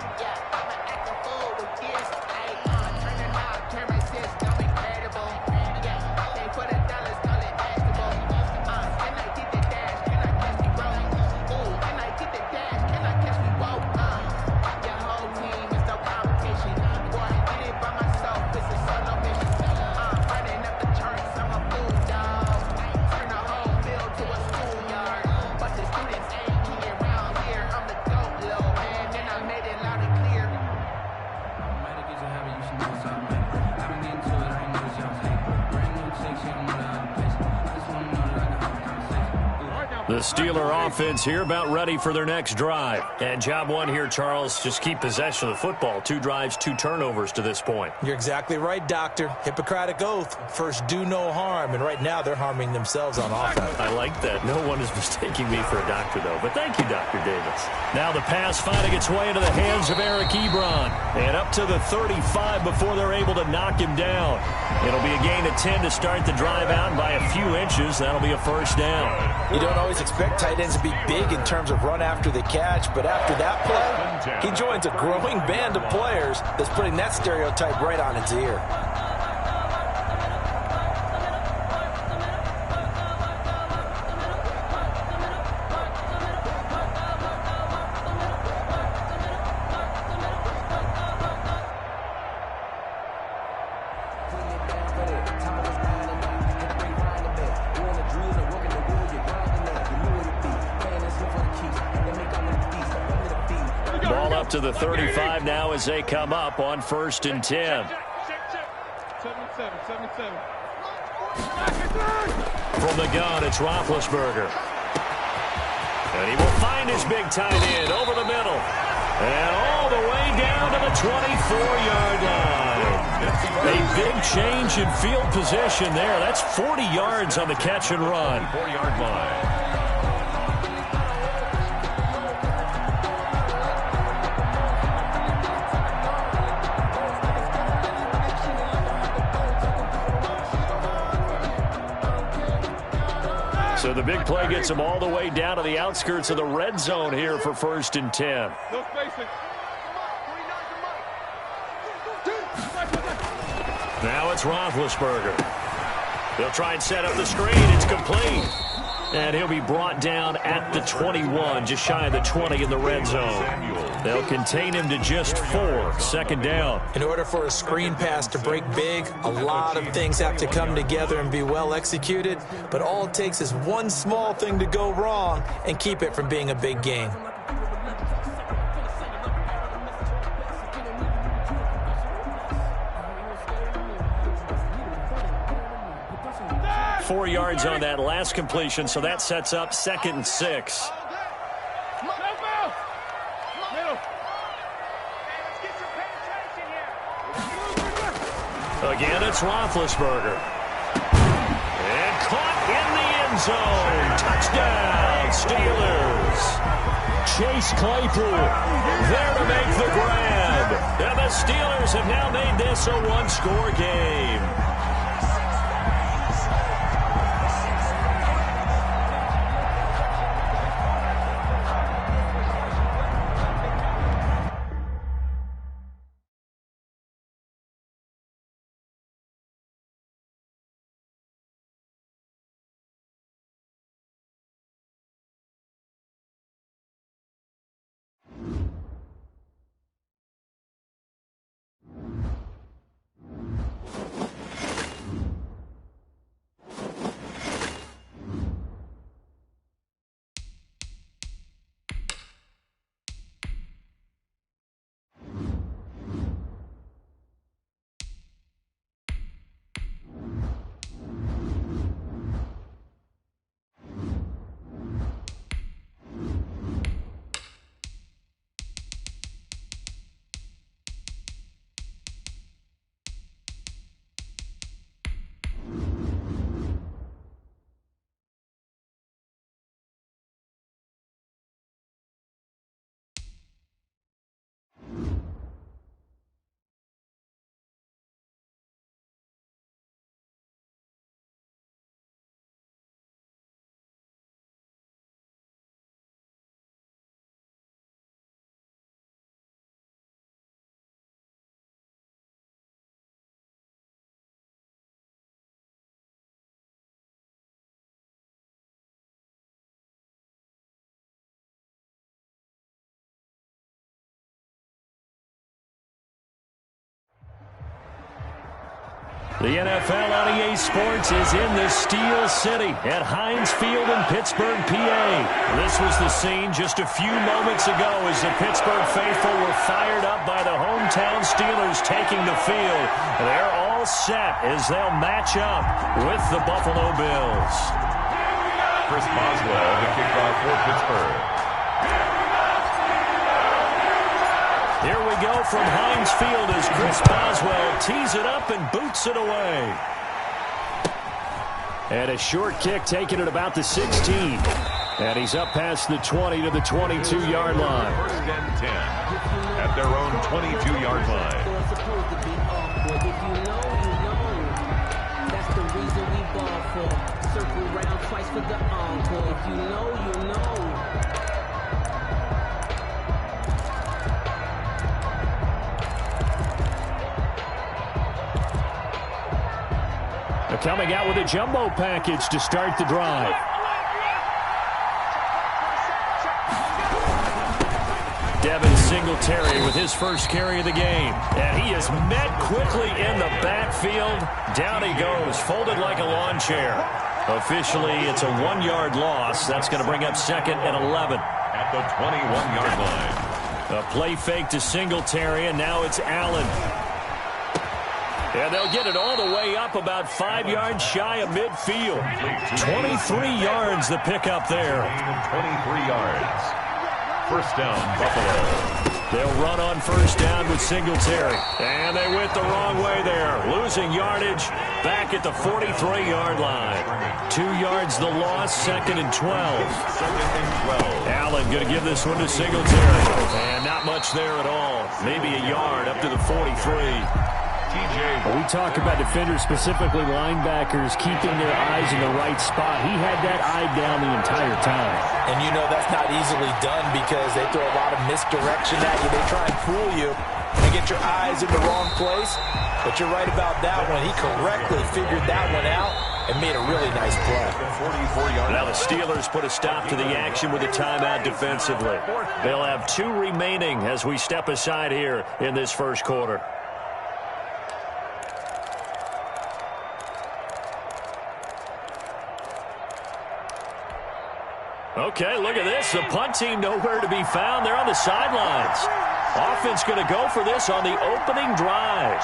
The Steeler offense here about ready for their next drive. And job one here, Charles, just keep possession of the football. 2 drives, 2 turnovers to this point. You're exactly right, Doctor. Hippocratic oath. First, do no harm. And right now, they're harming themselves on offense. I like that. No one is mistaking me for a doctor, though. But thank you, Dr. Davis. Now the pass finding its way into the hands of Eric Ebron. And up to the 35 before they're able to knock him down. It'll be a gain of 10 to start the drive out by a few inches. That'll be a first down. You don't always expect tight ends to be big in terms of run after the catch, but after that play, he joins a growing band of players that's putting that stereotype right on its ear. To the 35 now as they come up on 1st and 10. From the gun, it's Roethlisberger. And he will find his big tight end over the middle. And all the way down to the 24-yard line. A big change in field position there. That's 40 yards on the catch and run. 4-yard line. So the big play gets him all the way down to the outskirts of the red zone here for 1st and 10. No spacing. Now it's Roethlisberger. They'll try and set up the screen. It's complete. And he'll be brought down at the 21, just shy of the 20 in the red zone. They'll contain him to just 4, 2nd down. In order for a screen pass to break big, a lot of things have to come together and be well executed. But all it takes is one small thing to go wrong and keep it from being a big gain. Four yards on that last completion, so that sets up 2nd and 6. Again, it's Roethlisberger. And caught in the end zone. Touchdown, Steelers. Chase Claypool there to make the grab. And the Steelers have now made this a one-score game. The NFL on EA Sports is in the Steel City at Heinz Field in Pittsburgh, PA. This was the scene just a few moments ago as the Pittsburgh faithful were fired up by the hometown Steelers taking the field. They're all set as they'll match up with the Buffalo Bills. Chris Boswell, the kickoff for Pittsburgh. Here we go from Heinz Field as Chris Boswell tees it up and boots it away. And a short kick taken at about the 16. And he's up past the 20 to the 22-yard line. 1st and 10 at their own 22-yard line. That's the reason we ball for. Circle round twice for the encore. If you know, you know. Coming out with a jumbo package to start the drive. Devin Singletary with his first carry of the game. And he is met quickly in the backfield. Down he goes, folded like a lawn chair. Officially, it's a 1-yard loss. That's going to bring up 2nd and 11. At the 21-yard line. A play fake to Singletary, and now it's Allen. And they'll get it all the way up about 5 yards shy of midfield. 23 yards the pickup there. 23 yards. First down, Buffalo. They'll run on first down with Singletary. And they went the wrong way there. Losing yardage back at the 43-yard line. 2 yards the loss, 2nd and 12. Second and 12. Allen going to give this one to Singletary. And not much there at all. Maybe a yard up to the 43. We talk about defenders, specifically linebackers, keeping their eyes in the right spot. He had that eye down the entire time. And you know that's not easily done because they throw a lot of misdirection at you. They try and fool you and get your eyes in the wrong place. But you're right about that one. He correctly figured that one out and made a really nice play. Now the Steelers put a stop to the action with a timeout defensively. They'll have 2 remaining as we step aside here in this first quarter. Okay, look at this. The punt team nowhere to be found. They're on the sidelines. Offense going to go for this on the opening drive.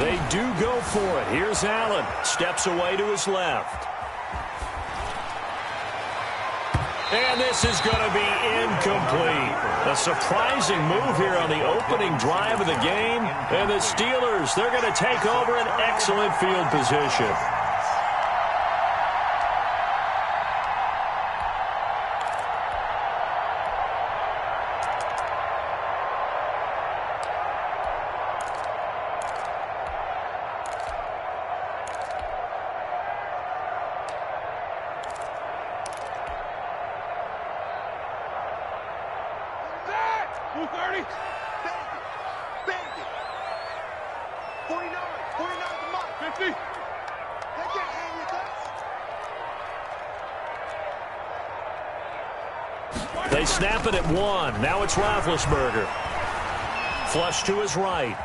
They do go for it. Here's Allen. Steps away to his left. And this is going to be incomplete. A surprising move here on the opening drive of the game. And the Steelers, they're going to take over an excellent field position. They snap it at 1. Now it's Roethlisberger. Flush to his right.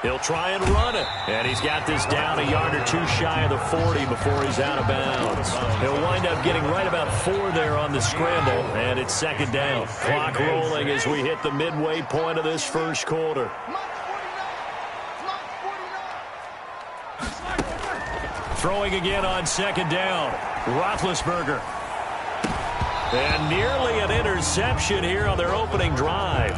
He'll try and run it. And he's got this down a yard or 2 shy of the 40 before he's out of bounds. He'll wind up getting right about 4 there on the scramble. And it's 2nd down. Clock rolling as we hit the midway point of this first quarter. Throwing again on 2nd down. Roethlisberger. And nearly an interception here on their opening drive.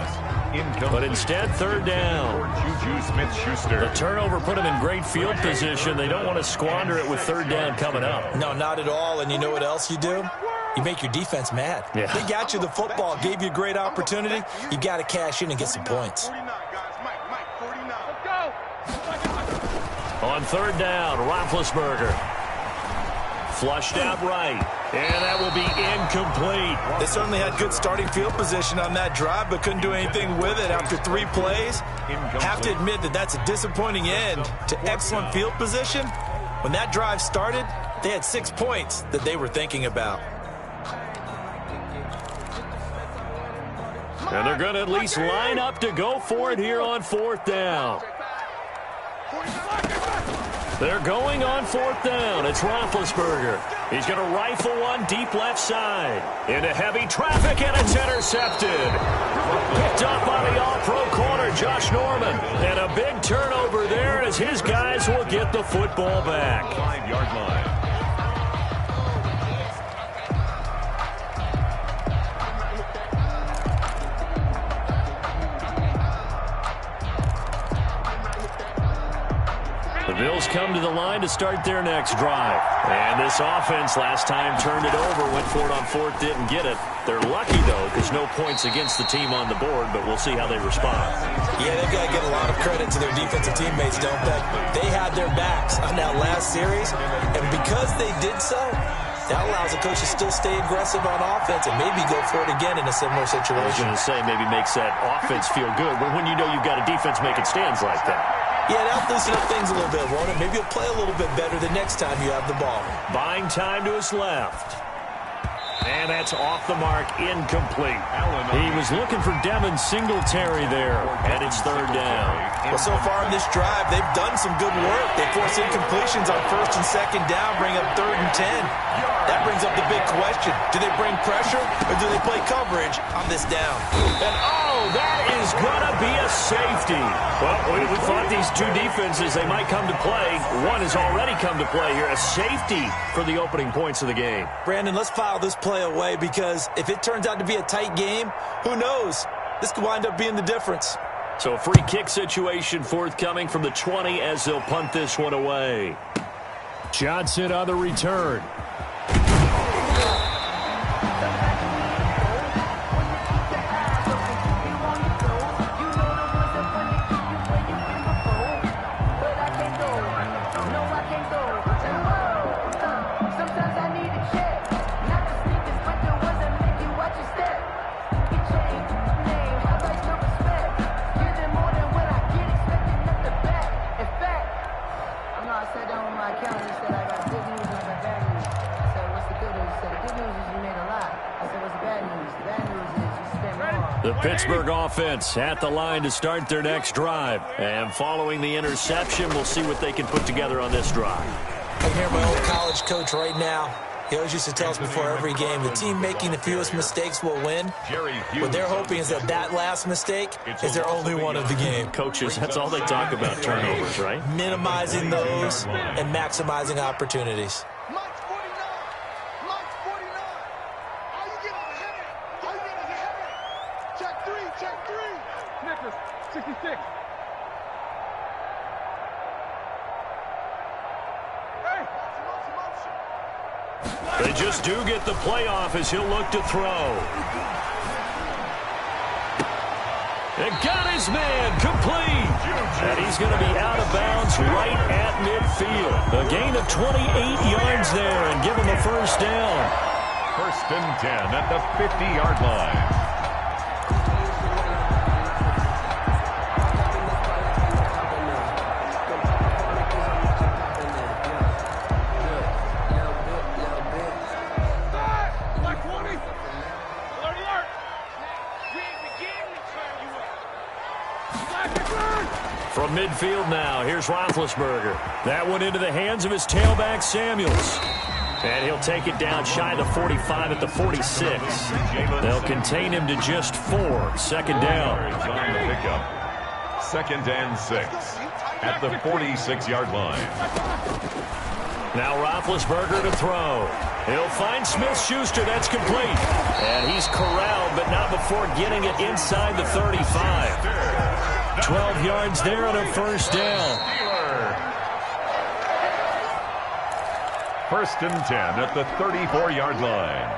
But instead, 3rd down. Juju Smith-Schuster. The turnover put them in great field position. They don't want to squander it with 3rd down coming up. No, not at all. And you know what else you do? You make your defense mad. Yeah. They got you the football, gave you a great opportunity. You got to cash in and get some points. On 3rd down, Roethlisberger. Flushed out right. And that will be incomplete. They certainly had good starting field position on that drive, but couldn't do anything with it after 3 plays. Have to admit that that's a disappointing end to excellent field position. When that drive started, they had 6 points that they were thinking about. And they're going to at least line up to go for it here on 4th down. They're going on 4th down. It's Roethlisberger. He's going to rifle one deep left side. Into heavy traffic, and it's intercepted. Picked up by the all-pro corner, Josh Norman. And a big turnover there as his guys will get the football back. 5-yard line. The Bills come to the line to start their next drive. And this offense last time turned it over, went for it on 4th, didn't get it. They're lucky, though, because no points against the team on the board, but we'll see how they respond. Yeah, they've got to give a lot of credit to their defensive teammates, don't they? They had their backs on that last series, and because they did so, that allows the coach to still stay aggressive on offense and maybe go for it again in a similar situation. I was going to say maybe makes that offense feel good, but when you know you've got a defense making stands like that. Yeah, that'll loosen up things a little bit, won't it? Maybe you'll play a little bit better the next time you have the ball. Buying time to his left. And that's off the mark, incomplete. He was looking for Devin Singletary there, and it's 3rd down. Well, so far in this drive, they've done some good work. They force incompletions on 1st and 2nd down, bring up 3rd and 10. That brings up the big question. Do they bring pressure, or do they play coverage on this down? And, oh, that is going to be a safety. Well, we thought these two defenses defenses, they might come to play. One has already come to play here, a safety for the opening points of the game. Brandon, let's file this play away because if it turns out to be a tight game, who knows? This could wind up being the difference. So a free kick situation forthcoming from the 20 as they'll punt this one away. Johnson on the return. The Pittsburgh offense at the line to start their next drive. And following the interception, we'll see what they can put together on this drive. I hear my old college coach right now. He always used to tell us before every game, the team making the fewest mistakes will win. What they're hoping is that last mistake is their only one of the game. Coaches, that's all they talk about, turnovers, right? Minimizing those and maximizing opportunities. Nicholas, 66. They just do get the playoff as he'll look to throw. And got his man complete. And he's going to be out of bounds right at midfield. A gain of 28 yards there and give him a first down. First and 10 at the 50-yard line. From midfield now, here's Roethlisberger. That one into the hands of his tailback, Samuels. And he'll take it down shy of the 45 at the 46. They'll contain him to just 4. Second down. On the pickup. Second and 6 at the 46-yard line. Now Roethlisberger to throw. He'll find Smith-Schuster. That's complete. And he's corralled, but not before getting it inside the 35. 12 yards there and a first down. First and 10 at the 34-yard line.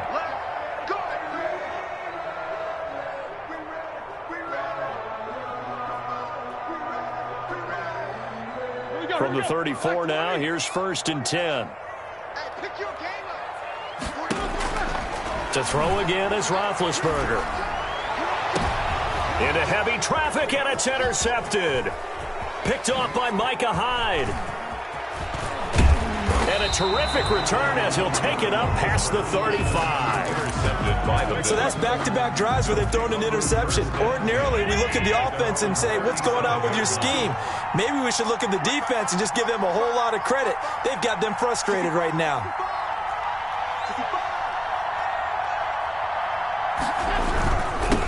From the 34 now, here's first and 10. To throw again is Roethlisberger. Into heavy traffic, and it's intercepted. Picked off by Micah Hyde. And a terrific return as he'll take it up past the 35. So that's back-to-back drives where they've thrown an interception. Ordinarily, we look at the offense and say, what's going on with your scheme? Maybe we should look at the defense and just give them a whole lot of credit. They've got them frustrated right now.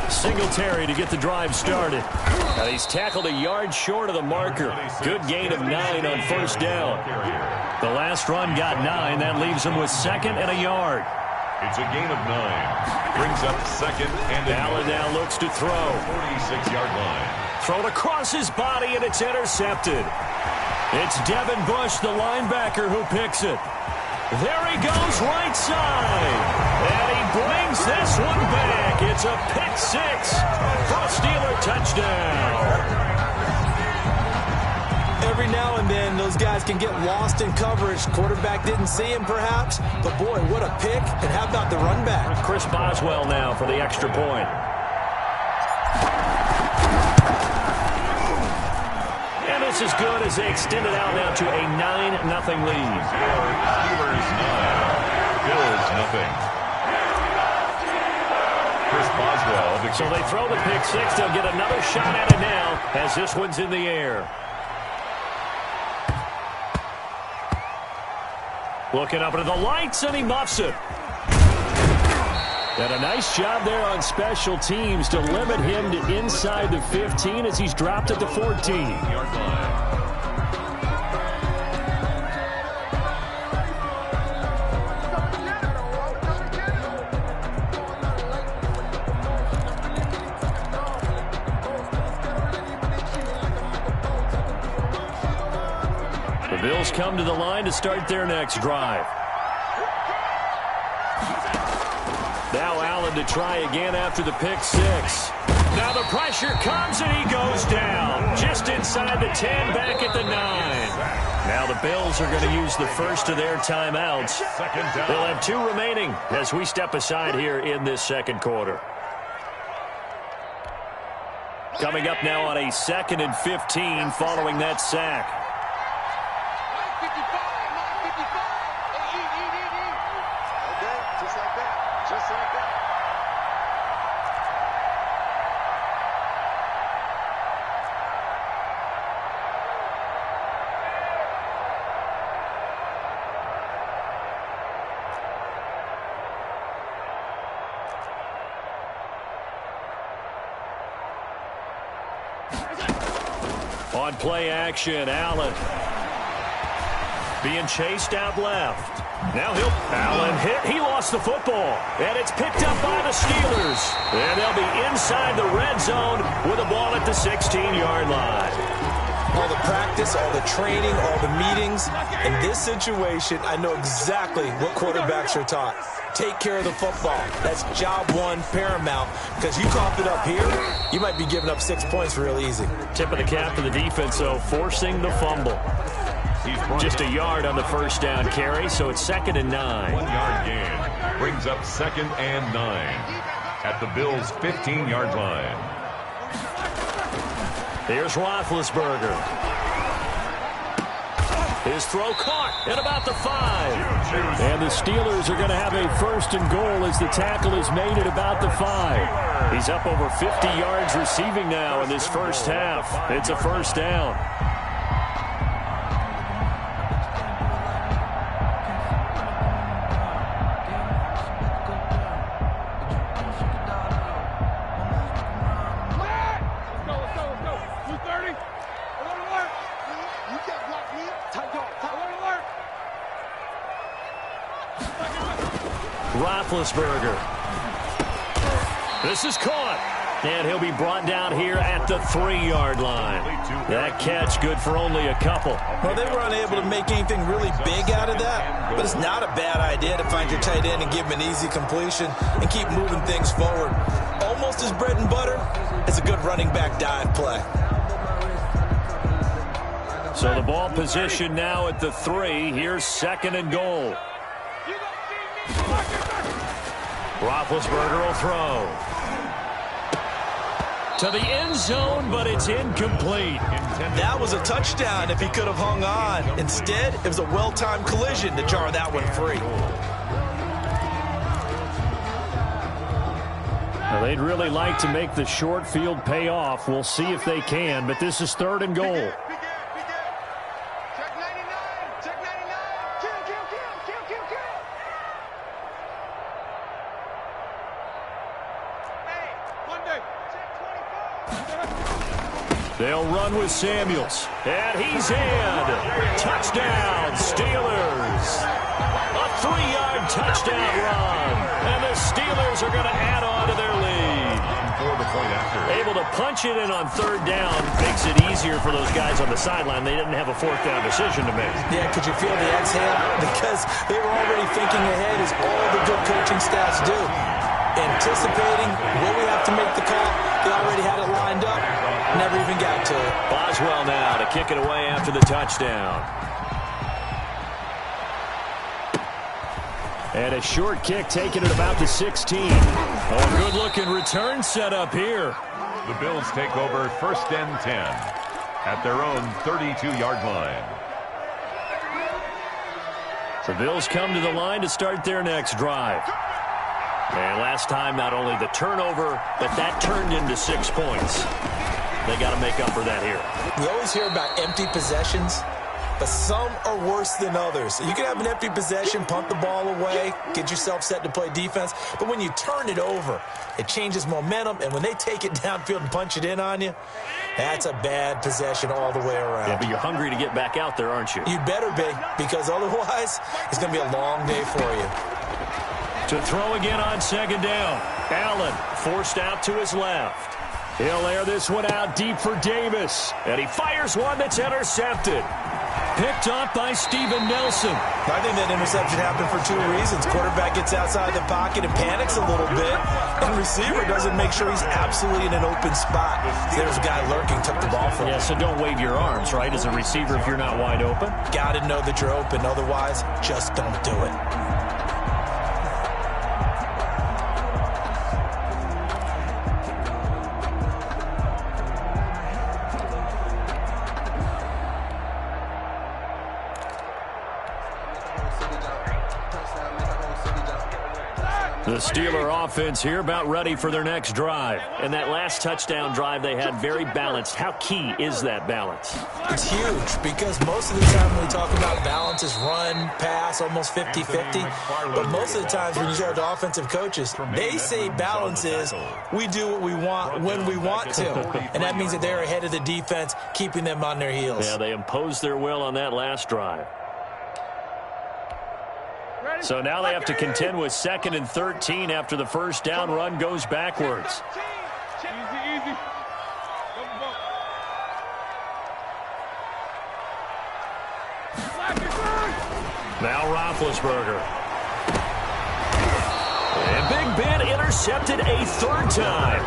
Singletary to get the drive started. Now he's tackled a yard short of the marker. Good gain of 9 on first down. The last run got 9. That leaves him with second and a yard. It's a gain of 9. Brings up second and Allen now looks to throw. 46-yard line. Thrown across his body, and it's intercepted. It's Devin Bush, the linebacker, who picks it. There he goes, right side. And he brings this one back. It's a pick 6 for a Steeler touchdown. Every now and then, those guys can get lost in coverage. Quarterback didn't see him, perhaps. But, boy, what a pick. And how about the run back? Chris Boswell now for the extra point. And it's as good as they extend it out now to a 9-0 lead. Steelers 9, Bills nothing. Chris Boswell. So they throw the pick 6. They'll get another shot at it now as this one's in the air. Looking up into the lights, and he muffs it. And a nice job there on special teams to limit him to inside the 15 as he's dropped at the 14. Bills come to the line to start their next drive. Now Allen to try again after the pick six. Now the pressure comes and he goes down. Just inside the 10, back at the 9. Now the Bills are going to use the first of their timeouts. They'll have 2 remaining as we step aside here in this second quarter. Coming up now on a 2nd and 15 following that sack. On play action, Allen being chased out left. Now Allen hit. He lost the football. And it's picked up by the Steelers. And they'll be inside the red zone with a ball at the 16-yard line. All the practice, all the training, all the meetings. In this situation, I know exactly what quarterbacks are taught. Take care of the football. That's job one, paramount. Because you coughed it up here, you might be giving up 6 points real easy. Tip of the cap to the defense, though, forcing the fumble. Just a yard on the first down carry, so it's 2nd and 9. 1-yard gain brings up 2nd and 9 at the Bills' 15-yard line. Here's Roethlisberger. His throw caught at about the 5. And the Steelers are going to have a 1st and goal as the tackle is made at about the 5. He's up over 50 yards receiving now in this first half. It's a 1st down. Roethlisberger. This is caught. And he'll be brought down here at the 3-yard line. That catch good for only a couple. Well, they were unable to make anything really big out of that. But it's not a bad idea to find your tight end and give him an easy completion and keep moving things forward. Almost as bread and butter as a good running back dive play. So the ball position now at the 3. Here's 2nd and goal. Roethlisberger will throw to the end zone, but it's incomplete. That was a touchdown if he could have hung on. Instead, it was a well-timed collision to jar that one free. Now, they'd really like to make the short field pay off. We'll see if they can, but this is 3rd and goal. They'll run with Samuels. And he's in. Touchdown, Steelers. A 3-yard touchdown run. And the Steelers are going to add on to their lead. Able to punch it in on 3rd down. Makes it easier for those guys on the sideline. They didn't have a 4th down decision to make. Yeah, could you feel the exhale? Because they were already thinking ahead, as all the good coaching staffs do. Anticipating, will we have to make the call? They already had it lined up. Never even got to it. Boswell now to kick it away after the touchdown. And a short kick taken at about the 16. Oh, a good-looking return set up here. The Bills take over 1st and 10 at their own 32-yard line. The Bills come to the line to start their next drive. And last time, not only the turnover, but that turned into 6 points. They got to make up for that here. We always hear about empty possessions, but some are worse than others. You can have an empty possession, punt the ball away, get yourself set to play defense, but when you turn it over, it changes momentum, and when they take it downfield and punch it in on you, that's a bad possession all the way around. Yeah, but you're hungry to get back out there, aren't you? You better be, because otherwise, it's going to be a long day for you. To throw again on 2nd down. Allen forced out to his left. He'll air this one out deep for Davis. And he fires one that's intercepted. Picked off by Steven Nelson. I think that interception happened for two reasons. Quarterback gets outside the pocket and panics a little bit, and receiver doesn't make sure he's absolutely in an open spot. So there's a guy lurking, took the ball from him. Yeah, so don't wave your arms, right, as a receiver if you're not wide open. Got to know that you're open. Otherwise, just don't do it. The Steeler offense here about ready for their next drive. And that last touchdown drive they had very balanced. How key is that balance? It's huge because most of the time when we talk about balance is run, pass, almost 50-50. But most of the times when you talk to offensive coaches, they say balance is we do what we want when we want to. And that means that they're ahead of the defense, keeping them on their heels. Yeah, they imposed their will on that last drive. So now they have to contend with 2nd and 13 after the first down run goes backwards. Easy. Now Roethlisberger. And Big Ben intercepted a third time.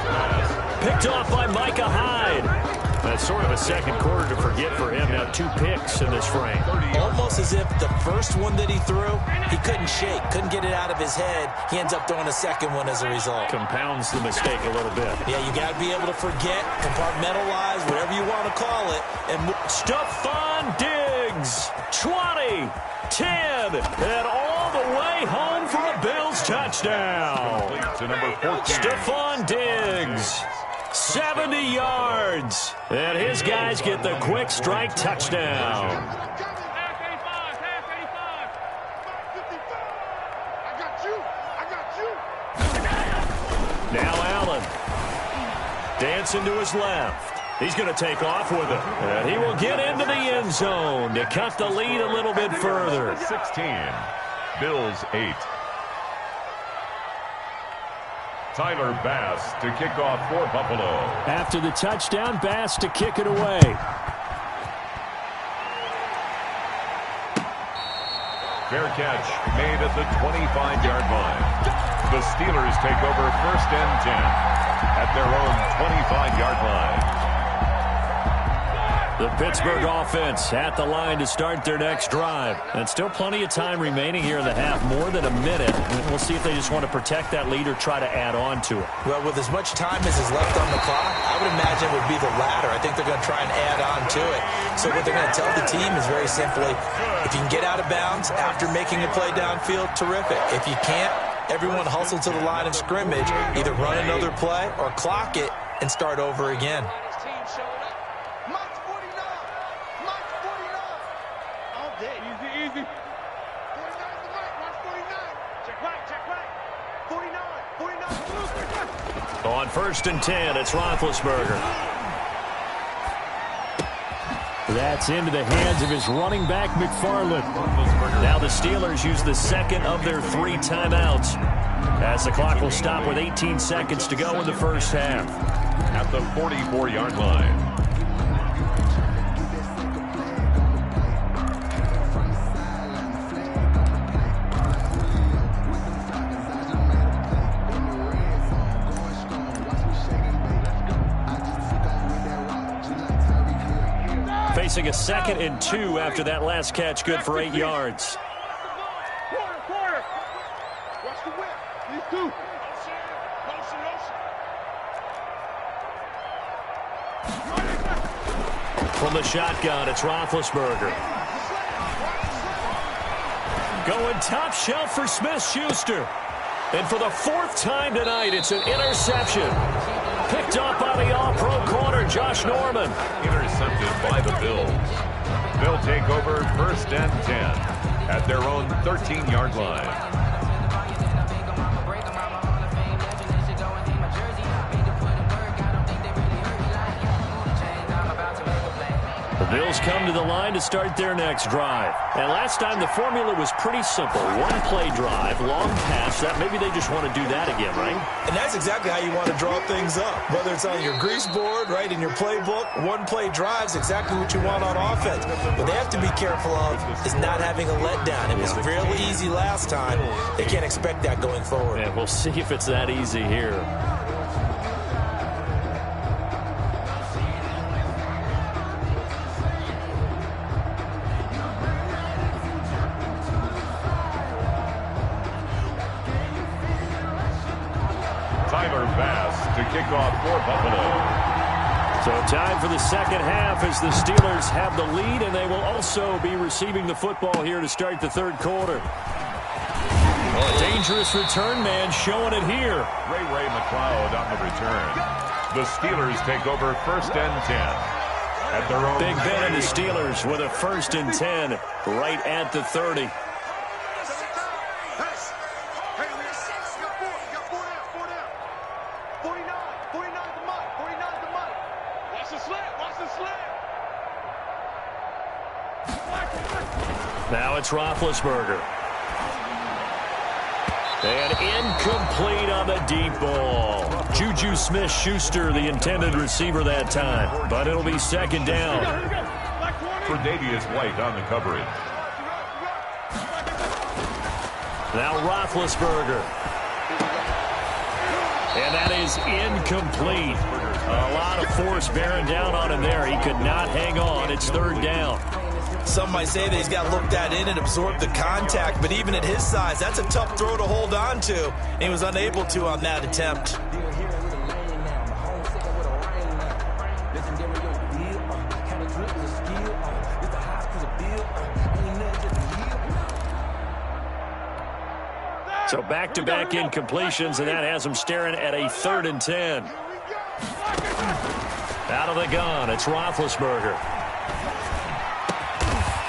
Picked off by Micah Hyde. That's sort of a second quarter to forget for him. Now 2 picks in this frame. Almost as if the first one that he threw, he couldn't shake, couldn't get it out of his head. He ends up throwing a second one as a result. Compounds the mistake a little bit. Yeah, you got to be able to forget, compartmentalize, whatever you want to call it. And Stephon Diggs, 20, 10, and all the way home for a Bills touchdown. To number 14. Stephon Diggs, 70 yards. And his guys get the quick strike touchdown. Now Allen. Dancing to his left. He's going to take off with it. And he will get into the end zone to cut the lead a little bit further. 16. Bills 8. Tyler Bass to kick off for Buffalo. After the touchdown, Bass to kick it away. Fair catch made at the 25-yard line. The Steelers take over 1st and 10 at their own 25-yard line. The Pittsburgh offense at the line to start their next drive. And still plenty of time remaining here in the half, more than a minute. We'll see if they just want to protect that lead or try to add on to it. well, with as much time as is left on the clock, I would imagine it would be the latter. I think they're going to try and add on to it. So what they're going to tell the team is very simply, if you can get out of bounds after making a play downfield, terrific. If you can't, everyone hustle to the line of scrimmage, either run another play or clock it and start over again. Easy. 49 the right. Watch 49. Check right. 49. On 1st and 10, it's Roethlisberger. That's into the hands of his running back, McFarland. Now the Steelers use the second of their 3 timeouts, as the clock will stop with 18 seconds to go in the first half. At the 44-yard line. Facing a 2nd and 2 after that last catch, good for 8 yards. Quarter. Watch the whip. These 2. Motion. From the shotgun, it's Roethlisberger. Going top shelf for Smith-Schuster. And for the 4th time tonight, it's an interception. Picked up by the all-pro corner, Josh Norman. Intercepted by the Bills. They'll take over 1st and 10 at their own 13-yard line. Bills come to the line to start their next drive. And last time the formula was pretty simple. One play drive, long pass. That maybe they just want to do that again, right? And that's exactly how you want to draw things up. Whether it's on your grease board, right, in your playbook, one play drive is exactly what you want on offense. What they have to be careful of is not having a letdown. It was fairly easy last time. They can't expect that going forward. Yeah, we'll see if it's that easy here. To kick off for Buffalo. So time for the second half as the Steelers have the lead, and they will also be receiving the football here to start the third quarter. Well, a dangerous return man showing it here. Ray McLeod on the return. The Steelers take over first and 10 at their own. Big Ben and the Steelers with a first and 10 right at the 30. Now it's Roethlisberger. And incomplete on the deep ball. Juju Smith-Schuster, the intended receiver that time. But it'll be second down. Tre'Davious White on the coverage. Now Roethlisberger. And that is incomplete. A lot of force bearing down on him there. He could not hang on. It's third down. Some might say that he's got looked at in and absorbed the contact, but even at his size, that's a tough throw to hold on to. And he was unable to on that attempt. So back-to-back incompletions, and that has him staring at a third and 10. Out of the gun, it's Roethlisberger.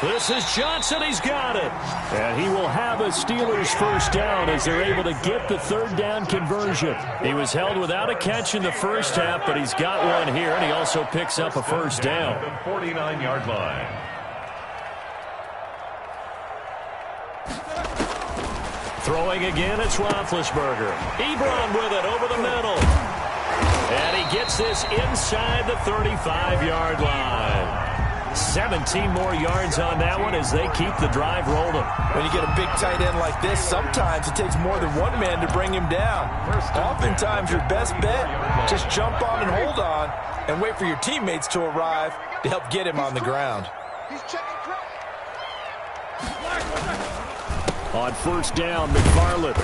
This is Johnson. He's got it. And he will have a Steelers first down as they're able to get the third down conversion. He was held without a catch in the first half, but he's got one here, and he also picks up a first down. The 49-yard line. Throwing again, it's Roethlisberger. Ebron with it over the middle. And he gets this inside the 35-yard line. 17 more yards on that one as they keep the drive rolling. When you get a big tight end like this, sometimes it takes more than one man to bring him down. Oftentimes, your best bet, just jump on and hold on and wait for your teammates to arrive to help get him on the ground. On first down, McFarland.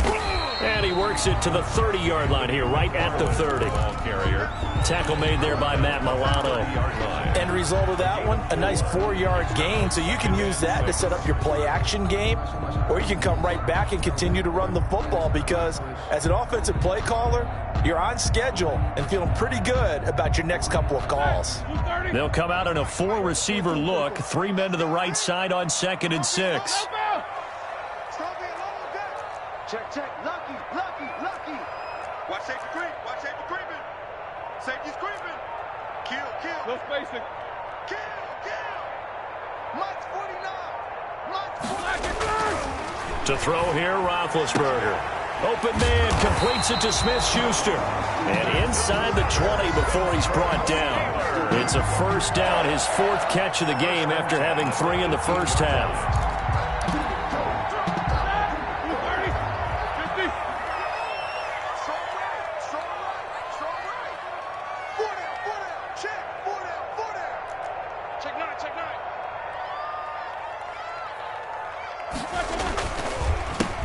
And he works it to the 30-yard line here, right at the 30. Ball carrier. Tackle made there by Matt Milano. End result of that one, a nice 4-yard gain. So you can use that to set up your play-action game, or you can come right back and continue to run the football because as an offensive play caller, you're on schedule and feeling pretty good about your next couple of calls. They'll come out in a 4-receiver look. 3 men to the right side on 2nd and 6. Check. Lucky. Watch safety creep. Safety's creeping. Kill. No spacing. Kill. Mike's 49. To throw here, Roethlisberger. Open man completes it to Smith-Schuster. And inside the 20 before he's brought down. It's a first down, his 4th catch of the game after having 3 in the first half.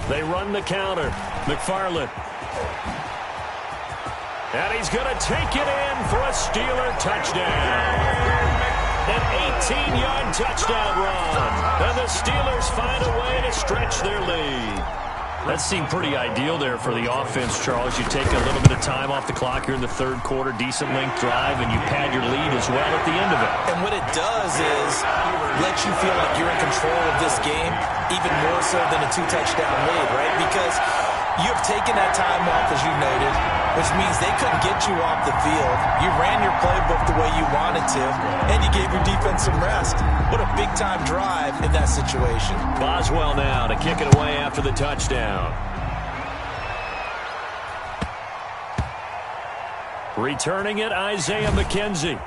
They run the counter. McFarland. And he's going to take it in for a Steeler touchdown. An 18-yard touchdown run. And the Steelers find a way to stretch their lead. That seemed pretty ideal there for the offense, Charles. You take a little bit of time off the clock here in the third quarter, decent length drive, and you pad your lead as well at the end of it. And what it does is let you feel like you're in control of this game, even more so than a 2-touchdown lead, right? Because you have taken that time off, as you noted, which means they couldn't get you off the field. You ran your playbook the way you wanted Tim. And you gave your defense some rest. What a big-time drive in that situation. Boswell now to kick it away after the touchdown. Returning it, Isaiah McKenzie.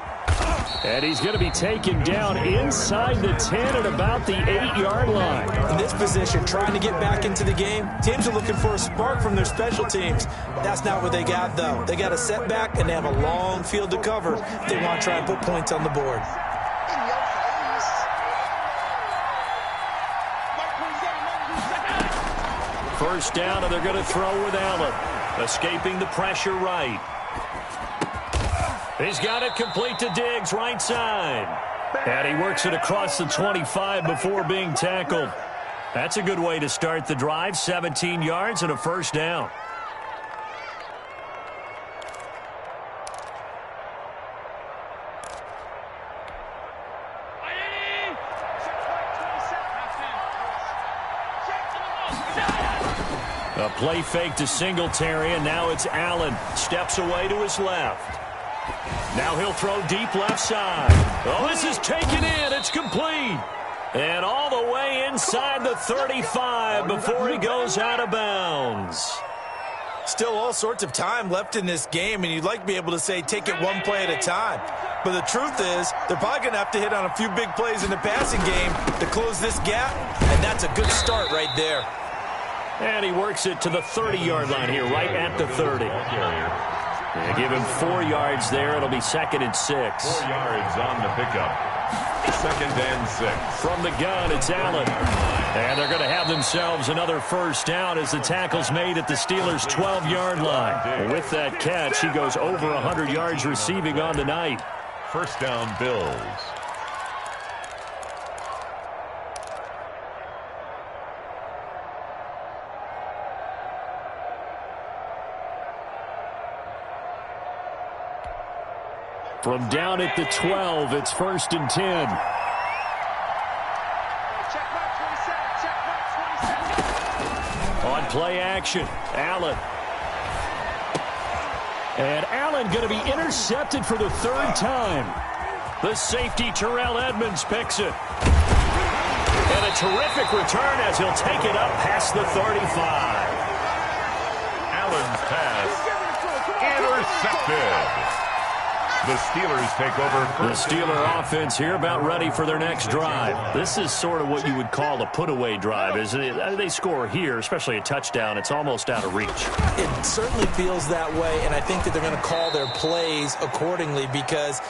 And he's going to be taken down inside the 10 at about the 8-yard line. In this position, trying to get back into the game, teams are looking for a spark from their special teams. That's not what they got, though. They got a setback, and they have a long field to cover if they want to try and put points on the board. First down, and they're going to throw with Allen. Escaping the pressure right. He's got it complete to Diggs, right side. And he works it across the 25 before being tackled. That's a good way to start the drive. 17 yards and a first down. A play fake to Singletary, and now it's Allen. Steps away to his left. Now he'll throw deep left side. Oh, this is taken in. It's complete. And all the way inside the 35 before he goes out of bounds. Still all sorts of time left in this game, and you'd like to be able to say take it one play at a time. But the truth is, they're probably going to have to hit on a few big plays in the passing game to close this gap, and that's a good start right there. And he works it to the 30-yard line here, right at the 30. And give him 4 yards there. It'll be 2nd and 6. 4 yards on the pickup. 2nd and 6. From the gun, it's Allen. And they're going to have themselves another first down as the tackle's made at the Steelers' 12-yard line. With that catch, he goes over 100 yards receiving on the night. First down, Bills. From down at the 12, it's 1st and 10. On play action, Allen. And Allen going to be intercepted for the 3rd time. The safety, Terrell Edmonds, picks it. And a terrific return as he'll take it up past the 35. Allen's pass intercepted. The Steelers take over. The Steeler offense here about ready for their next drive. This is sort of what you would call a put-away drive, isn't it? They score here, especially a touchdown. It's almost out of reach. It certainly feels that way, and I think that they're going to call their plays accordingly because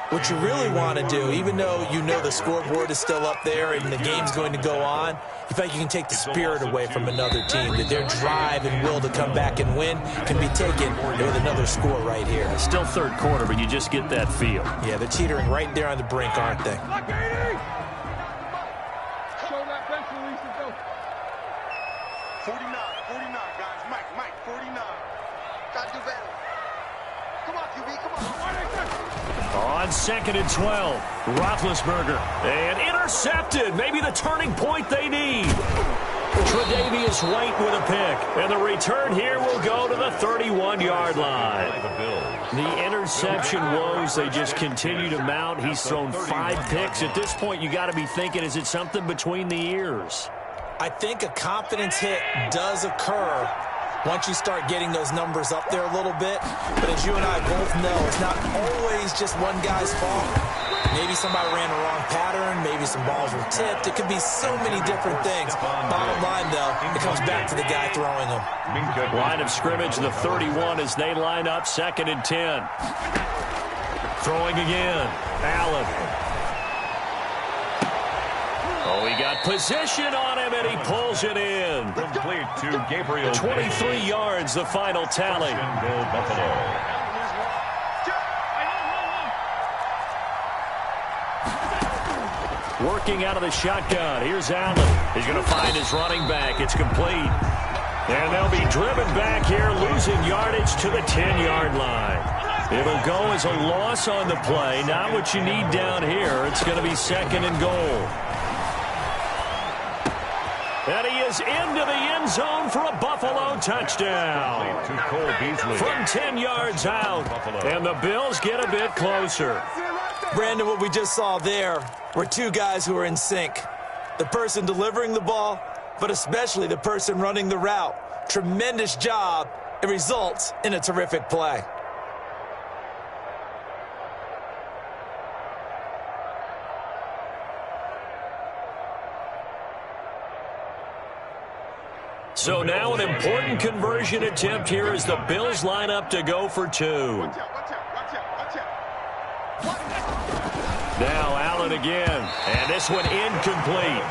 what you really want to do, even though you know the scoreboard is still up there and the game's going to go on, you think you can take the spirit away from another team, that their drive and will to come back and win can be taken with another score right here. It's still 3rd quarter, but you just get that feel. Yeah, they're teetering right there on the brink, aren't they? Show that bench release and go. 49, guys. Mike, 49. Gotta do better. Come on, QB, come on. On 2nd and 12, Roethlisberger. And intercepted. Maybe the turning point they need. Tre'Davious White with a pick. And the return here will go to the 31-yard line. The interception woes, they just continue to mount. He's thrown 5 picks. At this point, you got to be thinking, is it something between the ears? I think a confidence hit does occur once you start getting those numbers up there a little bit. But as you and I both know, it's not always just one guy's fault. Maybe somebody ran a wrong pattern. Maybe some balls were tipped. It could be so many different things. Bottom line, though, it comes back to the guy throwing them. Line of scrimmage, the 31 as they line up 2nd and 10. Throwing again. Allen. Oh, he got position on him, and he pulls it in. Complete to Gabriel. 23 yards, the final tally. Go Buffalo. Working out of the shotgun. Here's Allen. He's going to find his running back. It's complete. And they'll be driven back here, losing yardage to the 10-yard line. It'll go as a loss on the play. Not what you need down here. It's going to be 2nd and goal. And he is into the end zone for a Buffalo touchdown. To Cole Beasley. From 10 yards out. And the Bills get a bit closer. Brandon, what we just saw there were two guys who are in sync. The person delivering the ball, but especially the person running the route. Tremendous job. It results in a terrific play. So now an important conversion attempt here as the Bills line up to go for two. Now Allen again, and this one incomplete.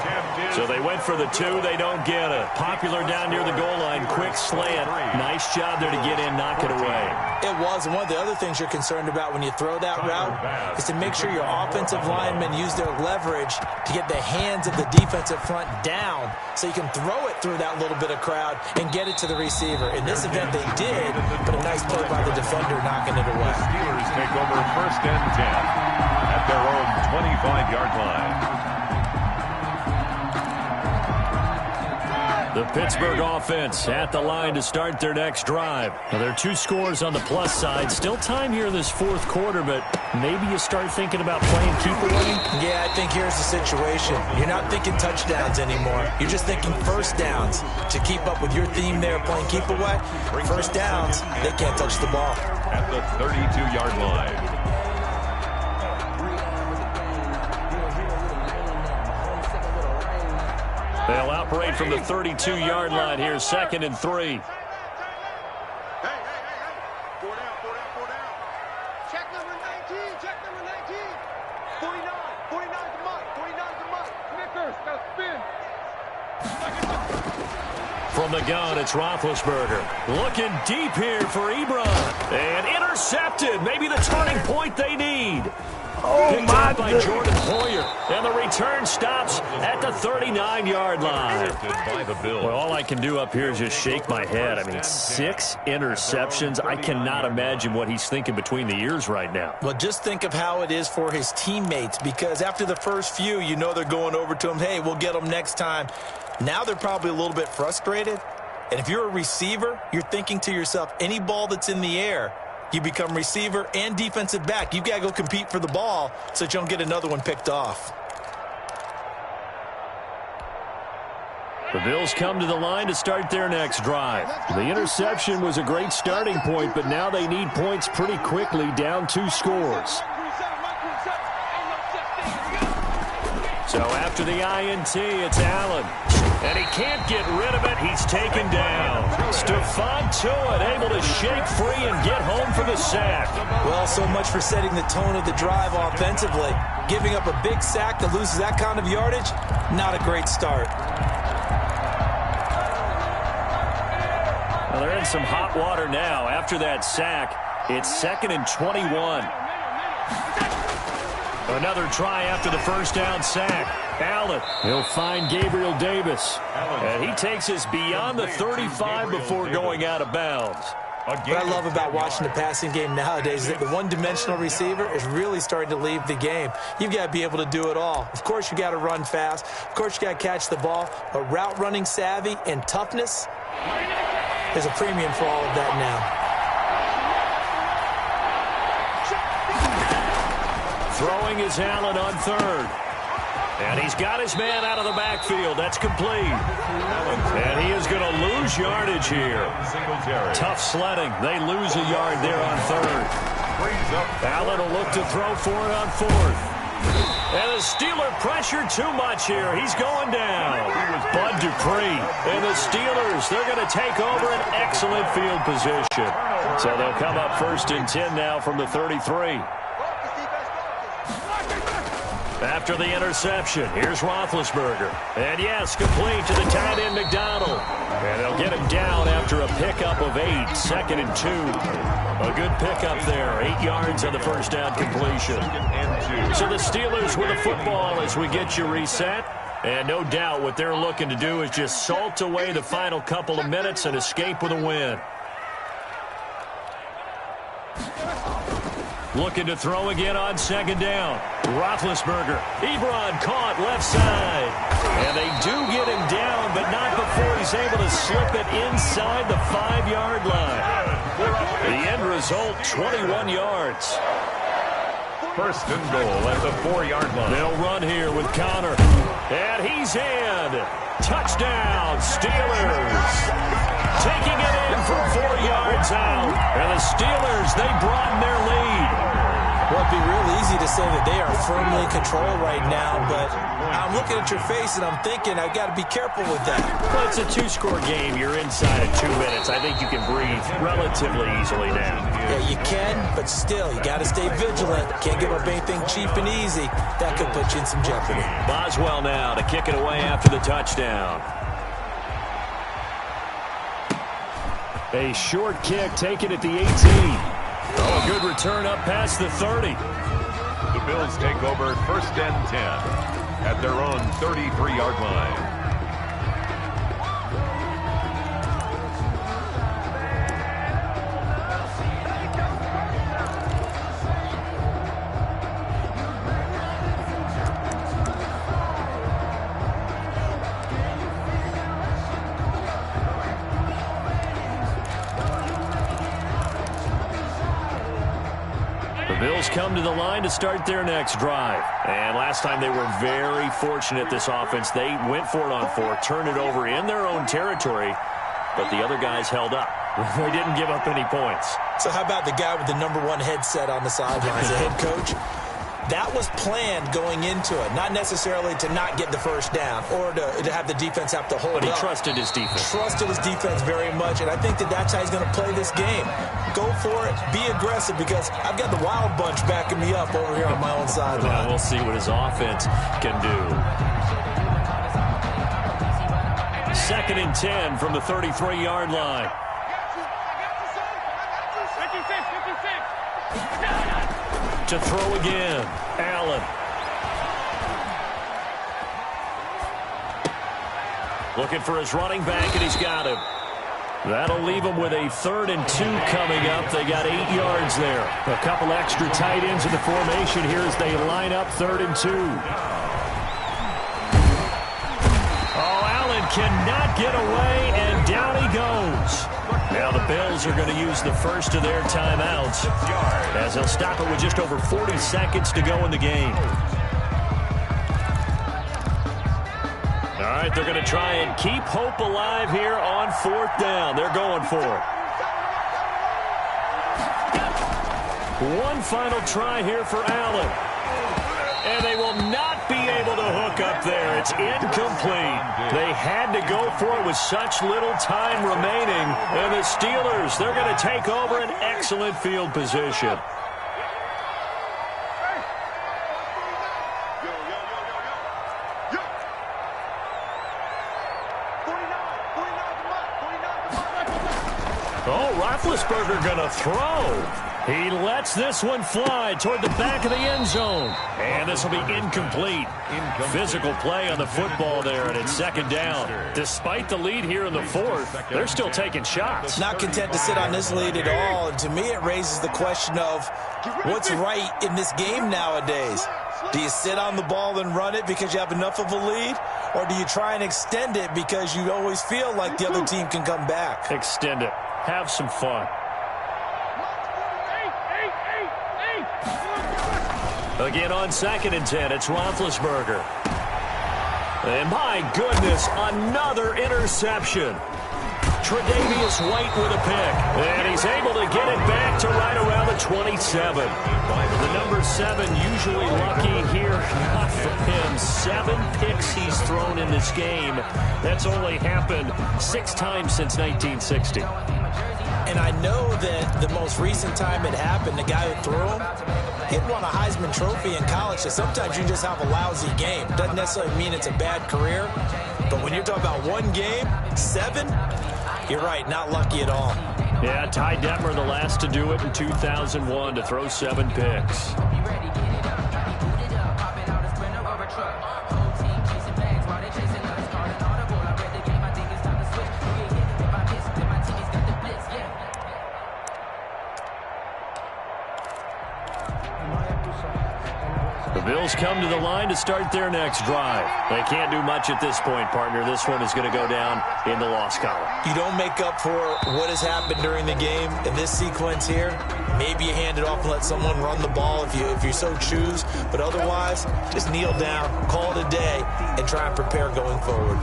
So they went for the two, they don't get it. Popular down near the goal line, quick slant. Nice job there to get in, knock it away. It was, and one of the other things you're concerned about when you throw that route is to make sure your offensive linemen use their leverage to get the hands of the defensive front down so you can throw it through that little bit of crowd and get it to the receiver. In this event, they did, but a nice play by the defender knocking it away. The Steelers take over 1st and 10 at their own 25-yard line. The Pittsburgh offense at the line to start their next drive. Now, there are two scores on the plus side. Still time here in this fourth quarter, but maybe you start thinking about playing keep away? Yeah, I think here's the situation. You're not thinking touchdowns anymore. You're just thinking first downs. To keep up with your theme there, playing keep away, first downs, they can't touch the ball. At the 32-yard line. They'll operate from the 32-yard line here, 2nd and 3. Hey. 4 down. Check number 19. 49 to Mike. Snickers, now spin. From the gun, it's Roethlisberger. Looking deep here for Ebron. And intercepted. Maybe the turning point they need. Picked up by Jordan Poyer. And the return stops at the 39-yard line. Well, all I can do up here is just shake my head. I mean, 6 interceptions. I cannot imagine what he's thinking between the ears right now. Well, just think of how it is for his teammates, because after the first few, you know they're going over to him, hey, we'll get them next time. Now they're probably a little bit frustrated. And if you're a receiver, you're thinking to yourself, any ball that's in the air, you become receiver and defensive back. You've got to go compete for the ball so that you don't get another one picked off. The Bills come to the line to start their next drive. The interception was a great starting point, but now they need points pretty quickly, down 2 scores. So after the INT, it's Allen. And he can't get rid of it. He's taken down. Stephon Tuitt able to shake free and get home for the sack. Well, so much for setting the tone of the drive offensively. Giving up a big sack that loses that kind of yardage, not a great start. Well, they're in some hot water now. After that sack, it's 2nd and 21. Another try after the first down sack. Allen, he'll find Gabriel Davis. And he takes us beyond the 35 before going out of bounds. What I love about watching the passing game nowadays is that the one-dimensional receiver is really starting to leave the game. You've got to be able to do it all. Of course, you got to run fast. Of course, you got to catch the ball. But route running savvy and toughness, there's a premium for all of that now. Throwing is Allen on 3rd. And he's got his man out of the backfield. That's complete. And he is going to lose yardage here. Tough sledding. They lose a yard there on 3rd. Allen will look to throw for it on 4th. And the Steeler pressure too much here. He's going down. Bud Dupree. And the Steelers, they're going to take over an excellent field position. So they'll come up 1st and 10 now from the 33. After the interception, here's Roethlisberger. And yes, complete to the tight end McDonald. And they'll get him down after a pickup of 8, 2nd and 2. A good pickup there, 8 yards on the first down completion. So the Steelers with the football as we get you reset. And no doubt what they're looking to do is just salt away the final couple of minutes and escape with a win. Looking to throw again on 2nd down. Roethlisberger. Ebron caught left side. And they do get him down, but not before he's able to slip it inside the 5-yard line. The end result, 21 yards. First and goal at the 4-yard line. They'll run here with Connor. And he's in. Touchdown, Steelers. Taking it in from 4 yards out. And the Steelers, they broaden their lead. Well, it'd be real easy to say that they are firmly in control right now, but I'm looking at your face and I'm thinking I've got to be careful with that. Well, it's a 2-score game. You're inside of 2 minutes. I think you can breathe relatively easily now. Yeah, you can, but still, you got to stay vigilant. Can't give up anything cheap and easy. That could put you in some jeopardy. Boswell now to kick it away after the touchdown. A short kick taken at the 18. Oh, a good return up past the 30. The Bills take over first and 10 at their own 33-yard line. Bills come to the line to start their next drive. And last time they were very fortunate, this offense. They went for it on 4, turned it over in their own territory, but the other guys held up. They didn't give up any points. So how about the guy with the #1 headset on the sidelines, the head coach? That was planned going into it, not necessarily to not get the first down or to have the defense have to hold up. But he trusted his defense. Trusted his defense very much, and I think that that's how he's going to play this game. Go for it, be aggressive, because I've got the wild bunch backing me up over here on my own sideline. Well, we'll see what his offense can do. 2nd and 10 from the 33-yard line. To throw again, Allen. Looking for his running back, and he's got him. That'll leave him with a 3rd and 2 coming up. They got 8 yards there. A couple extra tight ends in the formation here as they line up 3rd and 2. Oh, Allen cannot get away, and down he goes. Now the Bills are going to use the first of their timeouts as they'll stop it with just over 40 seconds to go in the game. All right, they're going to try and keep hope alive here on 4th down. They're going for it. One final try here for Allen. And they will not be able to hook up there. It's incomplete. They had to go for it with such little time remaining. And the Steelers, they're going to take over an excellent field position. Oh, Roethlisberger going to throw. He lets this one fly toward the back of the end zone. And this will be incomplete. Physical play on the football there, and it's 2nd down. Despite the lead here in the 4th, they're still taking shots. Not content to sit on this lead at all. And to me, it raises the question of what's right in this game nowadays. Do you sit on the ball and run it because you have enough of a lead? Or do you try and extend it because you always feel like the other team can come back? Extend it. Have some fun. Again on 2nd and 10, it's Roethlisberger. And my goodness, another interception. Tre'Davious White with a pick. And he's able to get it back to right around the 27. The number 7 usually lucky here. Not for him. 7 picks he's thrown in this game. That's only happened 6 times since 1960. And I know that the most recent time it happened, the guy who threw him, he'd won a Heisman Trophy in college. So sometimes you just have a lousy game. Doesn't necessarily mean it's a bad career. But when you're talking about one game, 7, you're right, not lucky at all. Yeah, Ty Detmer, the last to do it in 2001, to throw 7 picks. The Bills come to the line to start their next drive. They can't do much at this point, partner. This one is going to go down in the loss column. You don't make up for what has happened during the game in this sequence here Maybe you hand it off and let someone run the ball if you so choose. But otherwise, just kneel down, call it a day, and try and prepare going forward.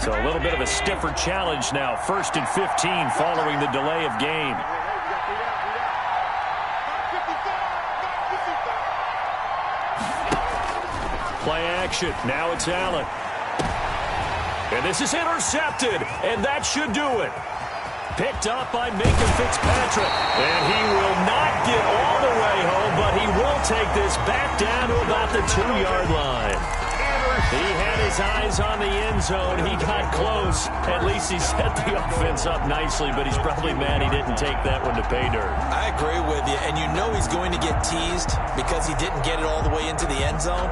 So a little bit of a stiffer challenge now. 1st and 15 following the delay of game. Play action. Now it's Allen. And this is intercepted, and that should do it. Picked up by Minka Fitzpatrick. And he will not get all the way home, but he will take this back down to about the 2-yard line. He had his eyes on the end zone. He got close. At least he set the offense up nicely, but he's probably mad he didn't take that one to pay dirt. I agree with you, and you know he's going to get teased because he didn't get it all the way into the end zone.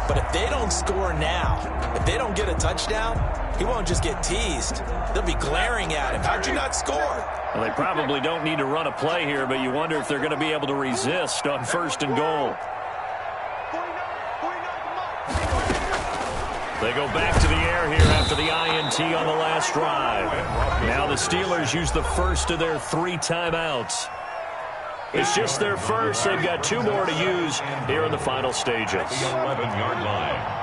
But if they don't score now, if they don't get a touchdown, he won't just get teased. They'll be glaring at him. How'd you not score? Well, they probably don't need to run a play here, but you wonder if they're going to be able to resist on 1st and goal. They go back to the air here after the INT on the last drive. Now the Steelers use the first of their 3 timeouts. It's just their first. They've got 2 more to use here in the final stages. 11-yard line.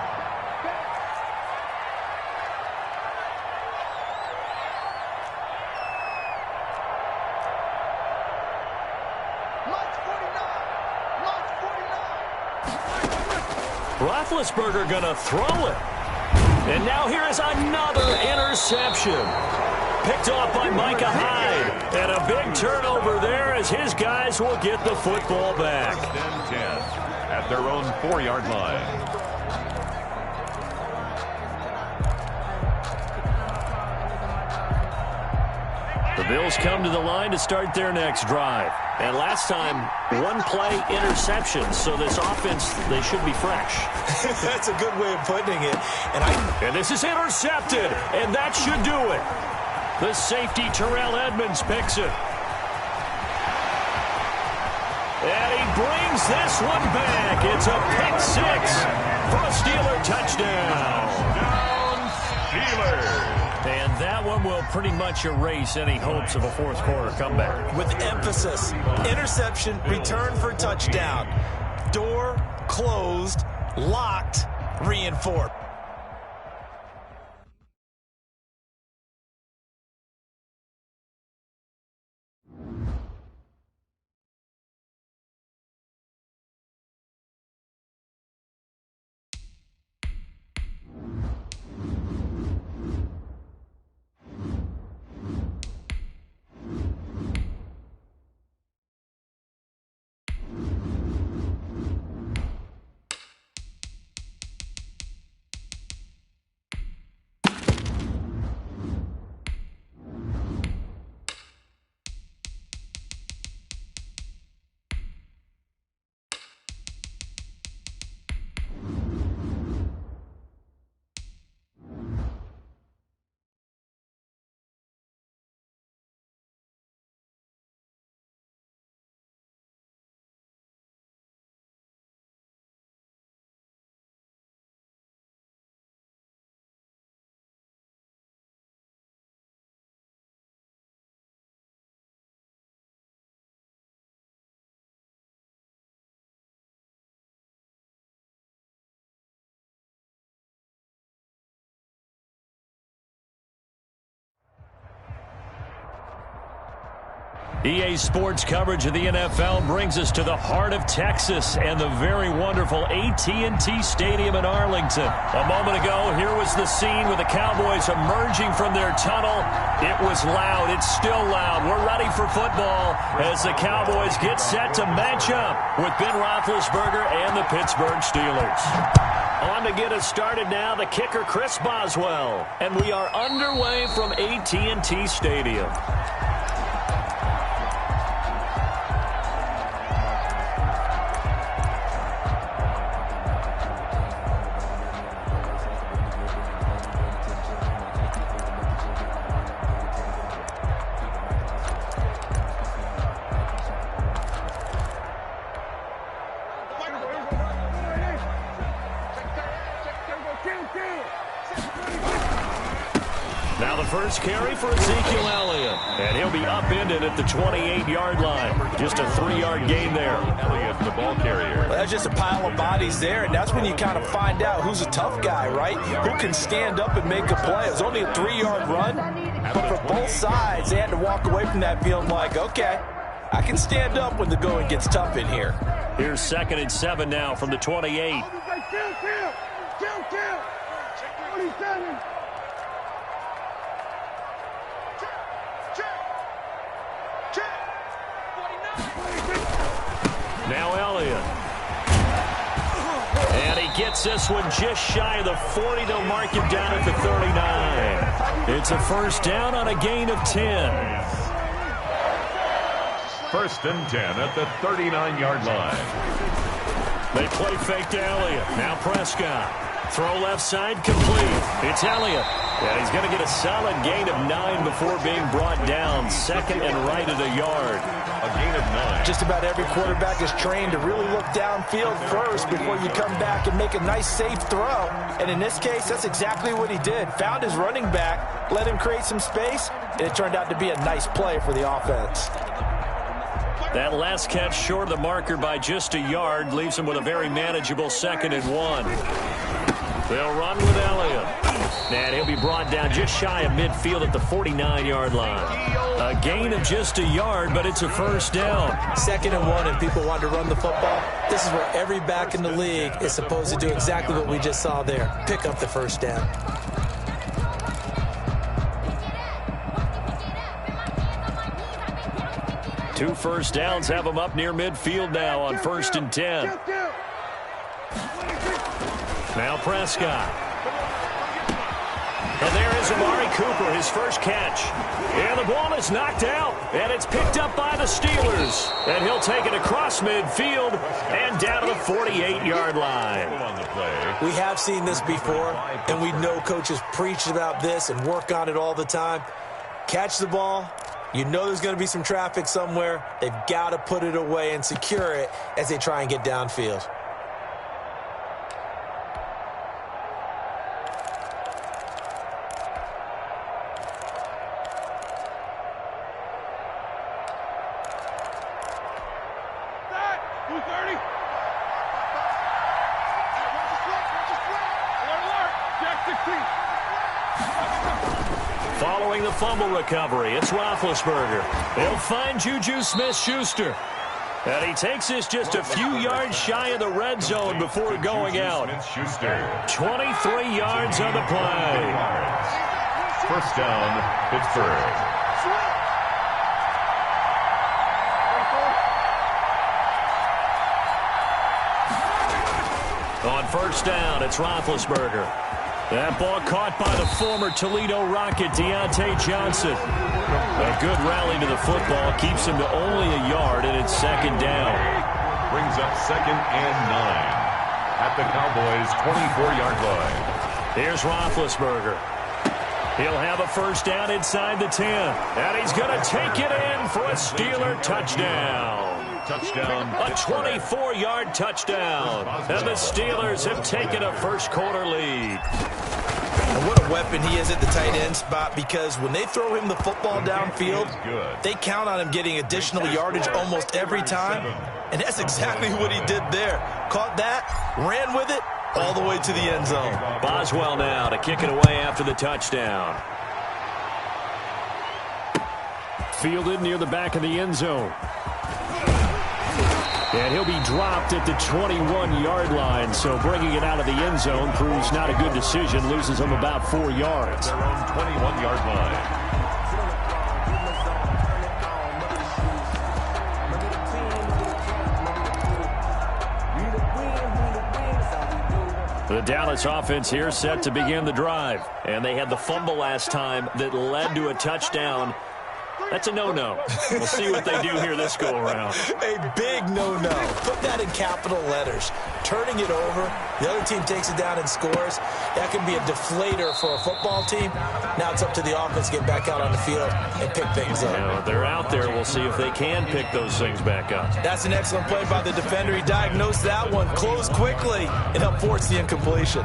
Roethlisberger going to throw it. And now here is another interception. Picked off by Micah Hyde. And a big turnover there as his guys will get the football back. 1st and 10 at their own 4-yard line. The Bills come to the line to start their next drive. And last time, 1-play interception. So this offense, they should be fresh. That's a good way of putting it. And this is intercepted. And that should do it. The safety, Terrell Edmonds, picks it. And he brings this one back. It's a pick 6 for a Steeler touchdown. Touchdown, Steelers. And that one will pretty much erase any hopes of a fourth-quarter comeback. With emphasis, interception, return for touchdown. Door closed, locked, reinforced. EA Sports coverage of the NFL brings us to the heart of Texas and the very wonderful AT&T Stadium in Arlington. A moment ago, here was the scene with the Cowboys emerging from their tunnel. It was loud. It's still loud. We're ready for football as the Cowboys get set to match up with Ben Roethlisberger and the Pittsburgh Steelers. On to get us started now, the kicker, Chris Boswell. And we are underway from AT&T Stadium. first carry for Ezekiel Elliott. And he'll be upended at the 28-yard line. Just a 3-yard gain there. Elliott, the ball carrier. Well, that's just a pile of bodies there, and that's when you kind of find out who's a tough guy, right? Who can stand up and make a play. It was only a 3-yard run, but for both sides, they had to walk away from that feeling like, okay, I can stand up when the going gets tough in here. Here's 2nd and 7 now from the 28. Now Elliott. And he gets this one just shy of the 40. They'll mark him down at the 39. It's a first down on a gain of 10. 1st and 10 at the 39-yard line. They play fake to Elliott. Now Prescott. Throw left side complete. It's Elliott. And he's going to get a solid gain of 9 before being brought down. 2nd and right at a yard. A gain of 9. Just about every quarterback is trained to really look downfield first before you come back and make a nice, safe throw. And in this case, that's exactly what he did. Found his running back, let him create some space, and it turned out to be a nice play for the offense. That last catch short of the marker by just a yard leaves him with a very manageable 2nd and 1. They'll run with Elliott. And he'll be brought down just shy of midfield at the 49-yard line. A gain of just a yard, but it's a first down. 2nd and 1, and people want to run the football. This is where every back in the league is supposed to do exactly what we just saw there. Pick up the first down. Two first downs have them up near midfield now on 1st and 10. Now Prescott. And there is Amari Cooper, his first catch. And the ball is knocked out, and it's picked up by the Steelers. And he'll take it across midfield and down to the 48-yard line. We have seen this before, and we know coaches preach about this and work on it all the time. Catch the ball. You know there's going to be some traffic somewhere. They've got to put it away and secure it as they try and get downfield. Following the fumble recovery, it's Roethlisberger. They'll find Juju Smith-Schuster. And he takes this just a few yards shy of the red zone before going out. 23 yards on the play. First down, Pittsburgh. On first down, it's Roethlisberger. That ball caught by the former Toledo Rocket, Deontay Johnson. A good rally to the football keeps him to only a yard, and it's 2nd down. Brings up 2nd and 9 at the Cowboys' 24-yard line. Here's Roethlisberger. He'll have a first down inside the 10. And he's going to take it in for a Steeler touchdown. Touchdown. A 24-yard touchdown. And the Steelers have taken a first-quarter lead. And what a weapon he is at the tight end spot, because when they throw him the football downfield, they count on him getting additional yardage almost every time. And that's exactly what he did there. Caught that, ran with it, all the way to the end zone. Boswell now to kick it away after the touchdown. Fielded near the back of the end zone. And he'll be dropped at the 21-yard line, so bringing it out of the end zone proves not a good decision. Loses him about 4 yards. Their own 21-yard line. The Dallas offense here set to begin the drive. And they had the fumble last time that led to a touchdown. That's a no-no. We'll see what they do here this go-around. A big no-no. Put that in capital letters. Turning it over, the other team takes it down and scores. That can be a deflator for a football team. Now it's up to the offense to get back out on the field and pick things up. Now, if they're out there, we'll see if they can pick those things back up. That's an excellent play by the defender. He diagnosed that one, closed quickly, and helped force the incompletion.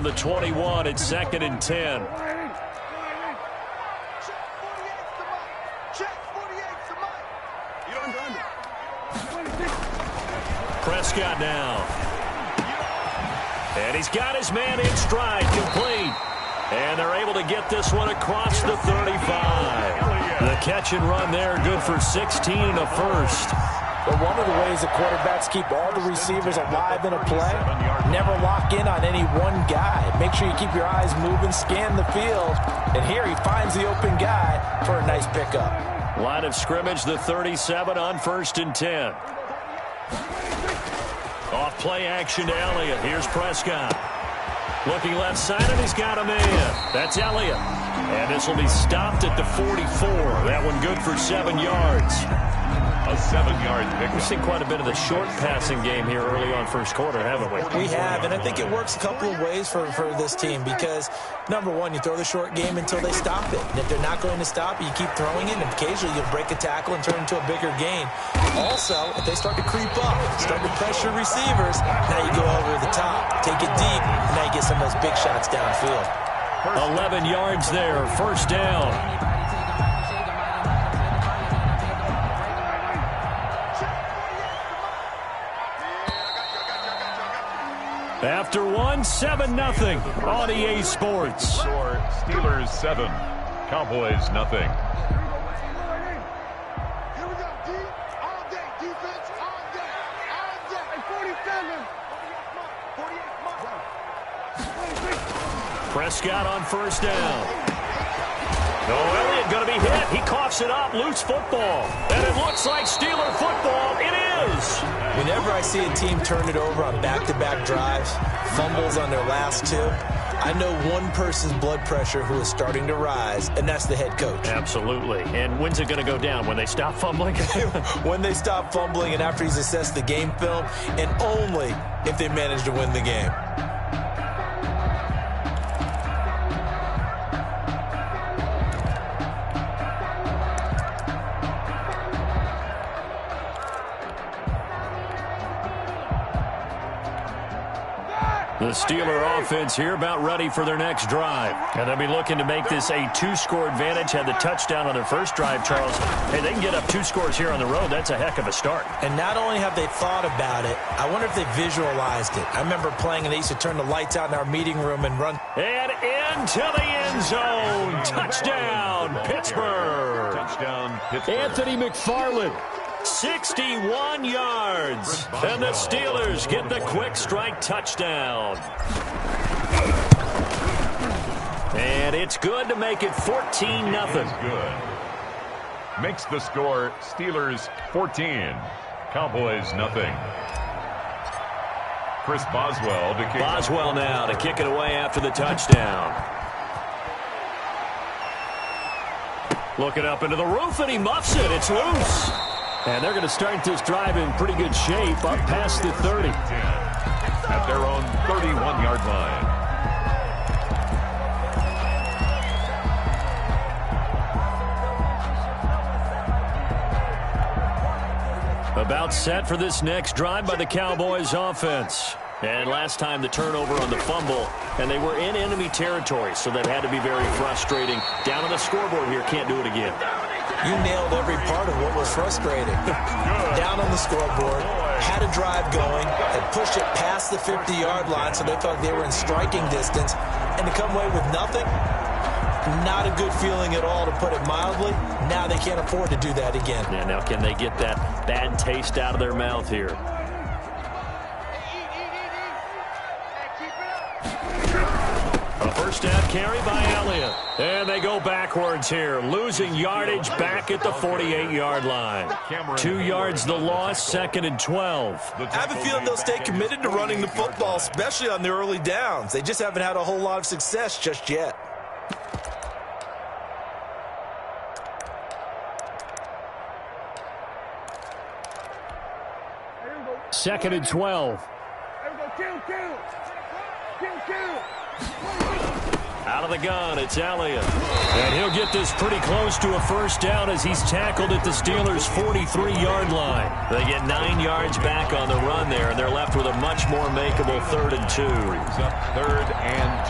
from the 21. It's 2nd and 10. Prescott now. And he's got his man in stride, complete. And they're able to get this one across the 35. The catch and run there, good for 16 and a first. But one of the ways that quarterbacks keep all the receivers alive in a play, never lock in on any one guy. Make sure you keep your eyes moving, scan the field. And here he finds the open guy for a nice pickup. Line of scrimmage, the 37 on 1st and 10. Off play action to Elliott. Here's Prescott. Looking left side, and he's got a man. That's Elliott. And this will be stopped at the 44. That one good for 7 yards. A 7-yard pickup. We've seen quite a bit of the short passing game here early on first quarter, haven't we? We have, and I think it works a couple of ways for this team because, number one, you throw the short game until they stop it. And if they're not going to stop it, you keep throwing it, and occasionally you'll break a tackle and turn it into a bigger gain. Also, if they start to creep up, start to pressure receivers, now you go over the top, take it deep, and now you get some of those big shots downfield. 11 yards there, first down. After one, 7-0 on EA Sports. Score, Steelers 7, Cowboys nothing. Here we go, D. All day. Defense, all day. All day. 47. 48. Prescott on first down. No, Elliott going to be hit. He coughs it up. Loose football. And it looks like Steeler football. It is. Whenever I see a team turn it over on back-to-back drives, fumbles on their last two, I know one person's blood pressure who is starting to rise, and that's the head coach. Absolutely. And when's it going to go down? When they stop fumbling? When they stop fumbling and after he's assessed the game film, and only if they manage to win the game. The Steeler offense here about ready for their next drive. And they'll be looking to make this a 2-score advantage. Had the touchdown on their first drive, Charles. Hey, they can get up 2 scores here on the road. That's a heck of a start. And not only have they thought about it, I wonder if they visualized it. I remember playing and they used to turn the lights out in our meeting room and run. And into the end zone. Touchdown, Pittsburgh. Touchdown, Pittsburgh. Anthony McFarland. 61 yards. And the Steelers get the quick strike touchdown. And it's good to make it 14-0. Good. Makes the score Steelers 14, Cowboys nothing. Chris Boswell to kick. Boswell now to kick it away after the touchdown. Looking up into the roof, and he muffs it. It's loose. And they're going to start this drive in pretty good shape up past the 30. At their own 31-yard line. About set for this next drive by the Cowboys offense. And last time the turnover on the fumble, and they were in enemy territory, so that had to be very frustrating. Down on the scoreboard here, can't do it again. You nailed every part of what was frustrating. Down on the scoreboard, had a drive going, had pushed it past the 50-yard line so they felt they were in striking distance, and to come away with nothing, not a good feeling at all, to put it mildly. Now they can't afford to do that again. Yeah, now can they get that bad taste out of their mouth here? A first down carry by Elliott. And they go backwards here, losing yardage back at the 48-yard line. 2 yards the loss, 2nd and 12. I have a feeling they'll stay committed to running the football, especially on the early downs. They just haven't had a whole lot of success just yet. Second and 12. Out of the gun, it's Elliott. And he'll get this pretty close to a first down as he's tackled at the Steelers' 43-yard line. They get 9 yards back on the run there, and they're left with a much more makeable 3rd and 2. Brings up 3rd and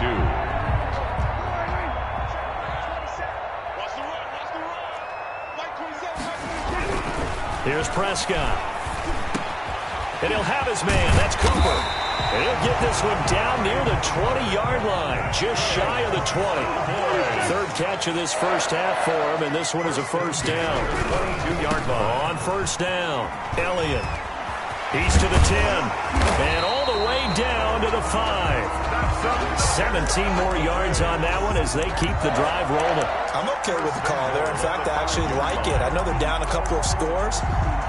2. Here's Prescott. And he'll have his man. That's Cooper. And he'll get this one down near the 20-yard line, just shy of the 20. 3rd catch of this first half for him, and this one is a first down. 22-yard line. On first down, Elliott. He's to the 10, and all the way down to the 5. 17 more yards on that one as they keep the drive rolling. I'm okay with the call there. In fact, I actually like it. I know they're down a couple of scores,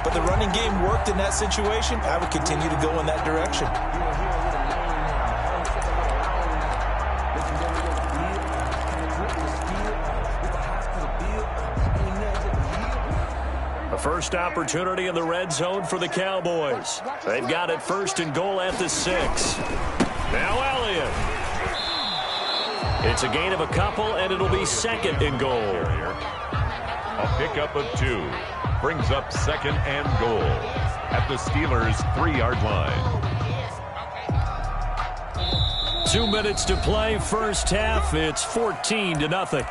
but the running game worked in that situation. I would continue to go in that direction. A first opportunity in the red zone for the Cowboys. They've got it 1st and goal at the 6. Now Elliott. It's a gain of a couple, and it'll be 2nd and goal. A pickup of 2. Brings up 2nd and goal at the Steelers' 3-yard line. 2 minutes to play, first half. It's 14-0.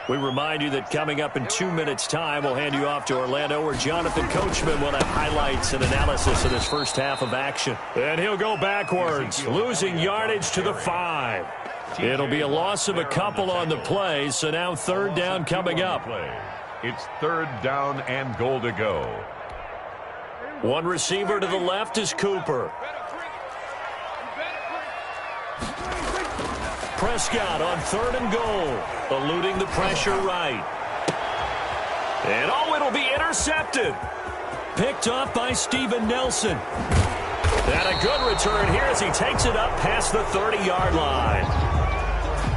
We remind you that coming up in 2 minutes' time, we'll hand you off to Orlando, where Jonathan Coachman will have highlights and analysis of this first half of action. And he'll go backwards, losing yardage to the 5. It'll be a loss of a couple on the play, so now 3rd down coming up. It's 3rd down and goal to go. One receiver to the left is Cooper. Prescott on 3rd and goal, eluding the pressure right. And it'll be intercepted. Picked off by Steven Nelson. And a good return here as he takes it up past the 30-yard line.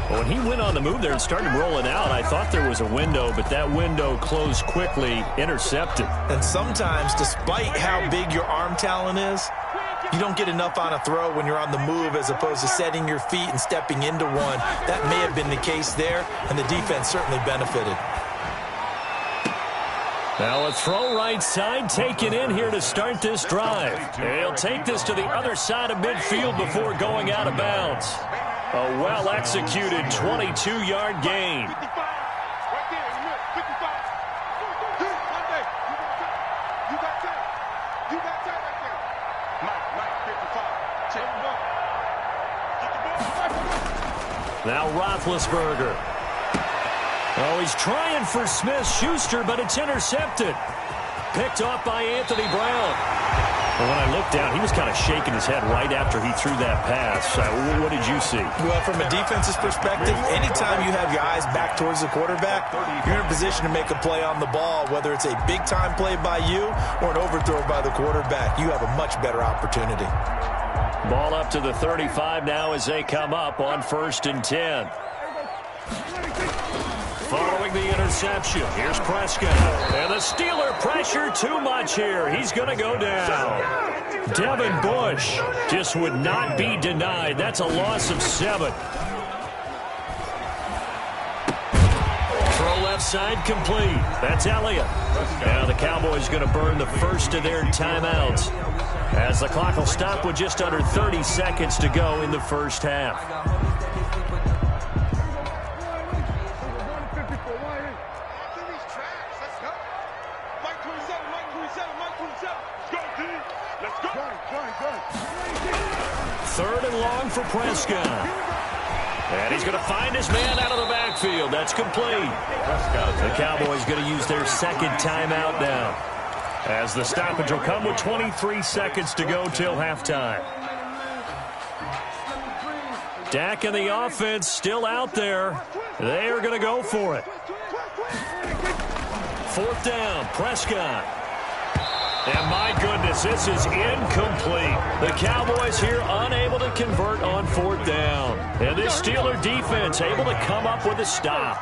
When he went on the move there and started rolling out, I thought there was a window, but that window closed quickly, intercepted. And sometimes, despite how big your arm talent is, you don't get enough on a throw when you're on the move as opposed to setting your feet and stepping into one. That may have been the case there, and the defense certainly benefited. Now a throw right side taken in here to start this drive. And he'll take this to the other side of midfield before going out of bounds. A well-executed 22-yard gain. Now Roethlisberger. Oh, he's trying for Smith-Schuster, but it's intercepted. Picked off by Anthony Brown. Well, when I looked down, he was kind of shaking his head right after he threw that pass. What did you see? Well, from a defense's perspective, anytime you have your eyes back towards the quarterback, you're in a position to make a play on the ball, whether it's a big-time play by you or an overthrow by the quarterback. You have a much better opportunity. Ball up to the 35 now as they come up on 1st and 10. Following the interception, here's Prescott. And the Steeler pressure too much here. He's going to go down. Devin Bush just would not be denied. That's a loss of 7. Throw left side complete. That's Elliott. Now the Cowboys going to burn the first of their timeouts, as the clock will stop with just under 30 seconds to go in the first half. Third and long for Prescott. And he's going to find his man out of the backfield. That's complete. The Cowboys going to use their 2nd timeout now, as the stoppage will come with 23 seconds to go till halftime. Dak and the offense still out there. They are going to go for it. 4th down, Prescott. And my goodness, this is incomplete. The Cowboys here unable to convert on 4th down. And this Steeler defense able to come up with a stop.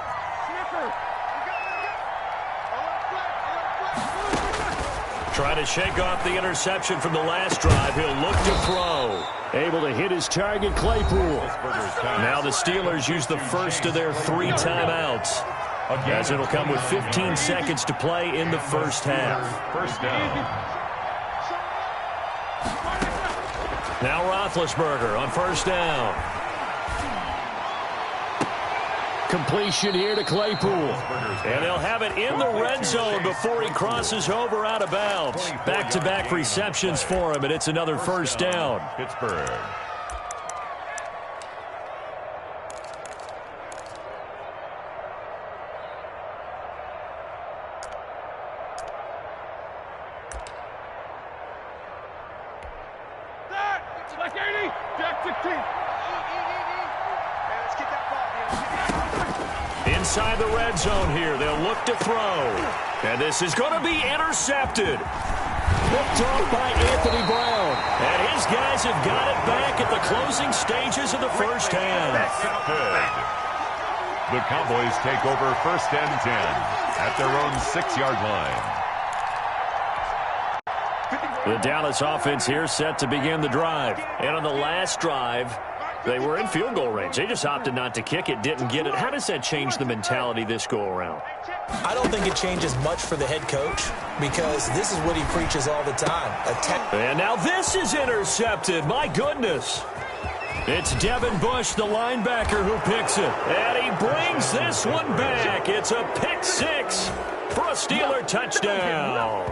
Trying to shake off the interception from the last drive. He'll look to throw. Able to hit his target, Claypool. Now the Steelers use the first of their 3 timeouts, as it'll come with 15 seconds to play in the first half. First down. Now Roethlisberger on first down. Completion here to Claypool. And they'll have it in the red zone before he crosses over out of bounds. Back-to-back receptions for him, and it's another first down. Pittsburgh. Like 80. Jack 16. Let's get that ball. Inside the red zone here, they'll look to throw. And this is going to be intercepted. Picked off by Anthony Brown. And his guys have got it back at the closing stages of the first half. Good. The Cowboys take over first and 10 at their own 6-yard line. The Dallas offense here set to begin the drive. And on the last drive, they were in field goal range. They just opted not to kick it, didn't get it. How does that change the mentality this go-around? I don't think it changes much for the head coach because this is what he preaches all the time. And now this is intercepted. My goodness. It's Devin Bush, the linebacker, who picks it. And he brings this one back. It's a pick 6 for a Steeler touchdown.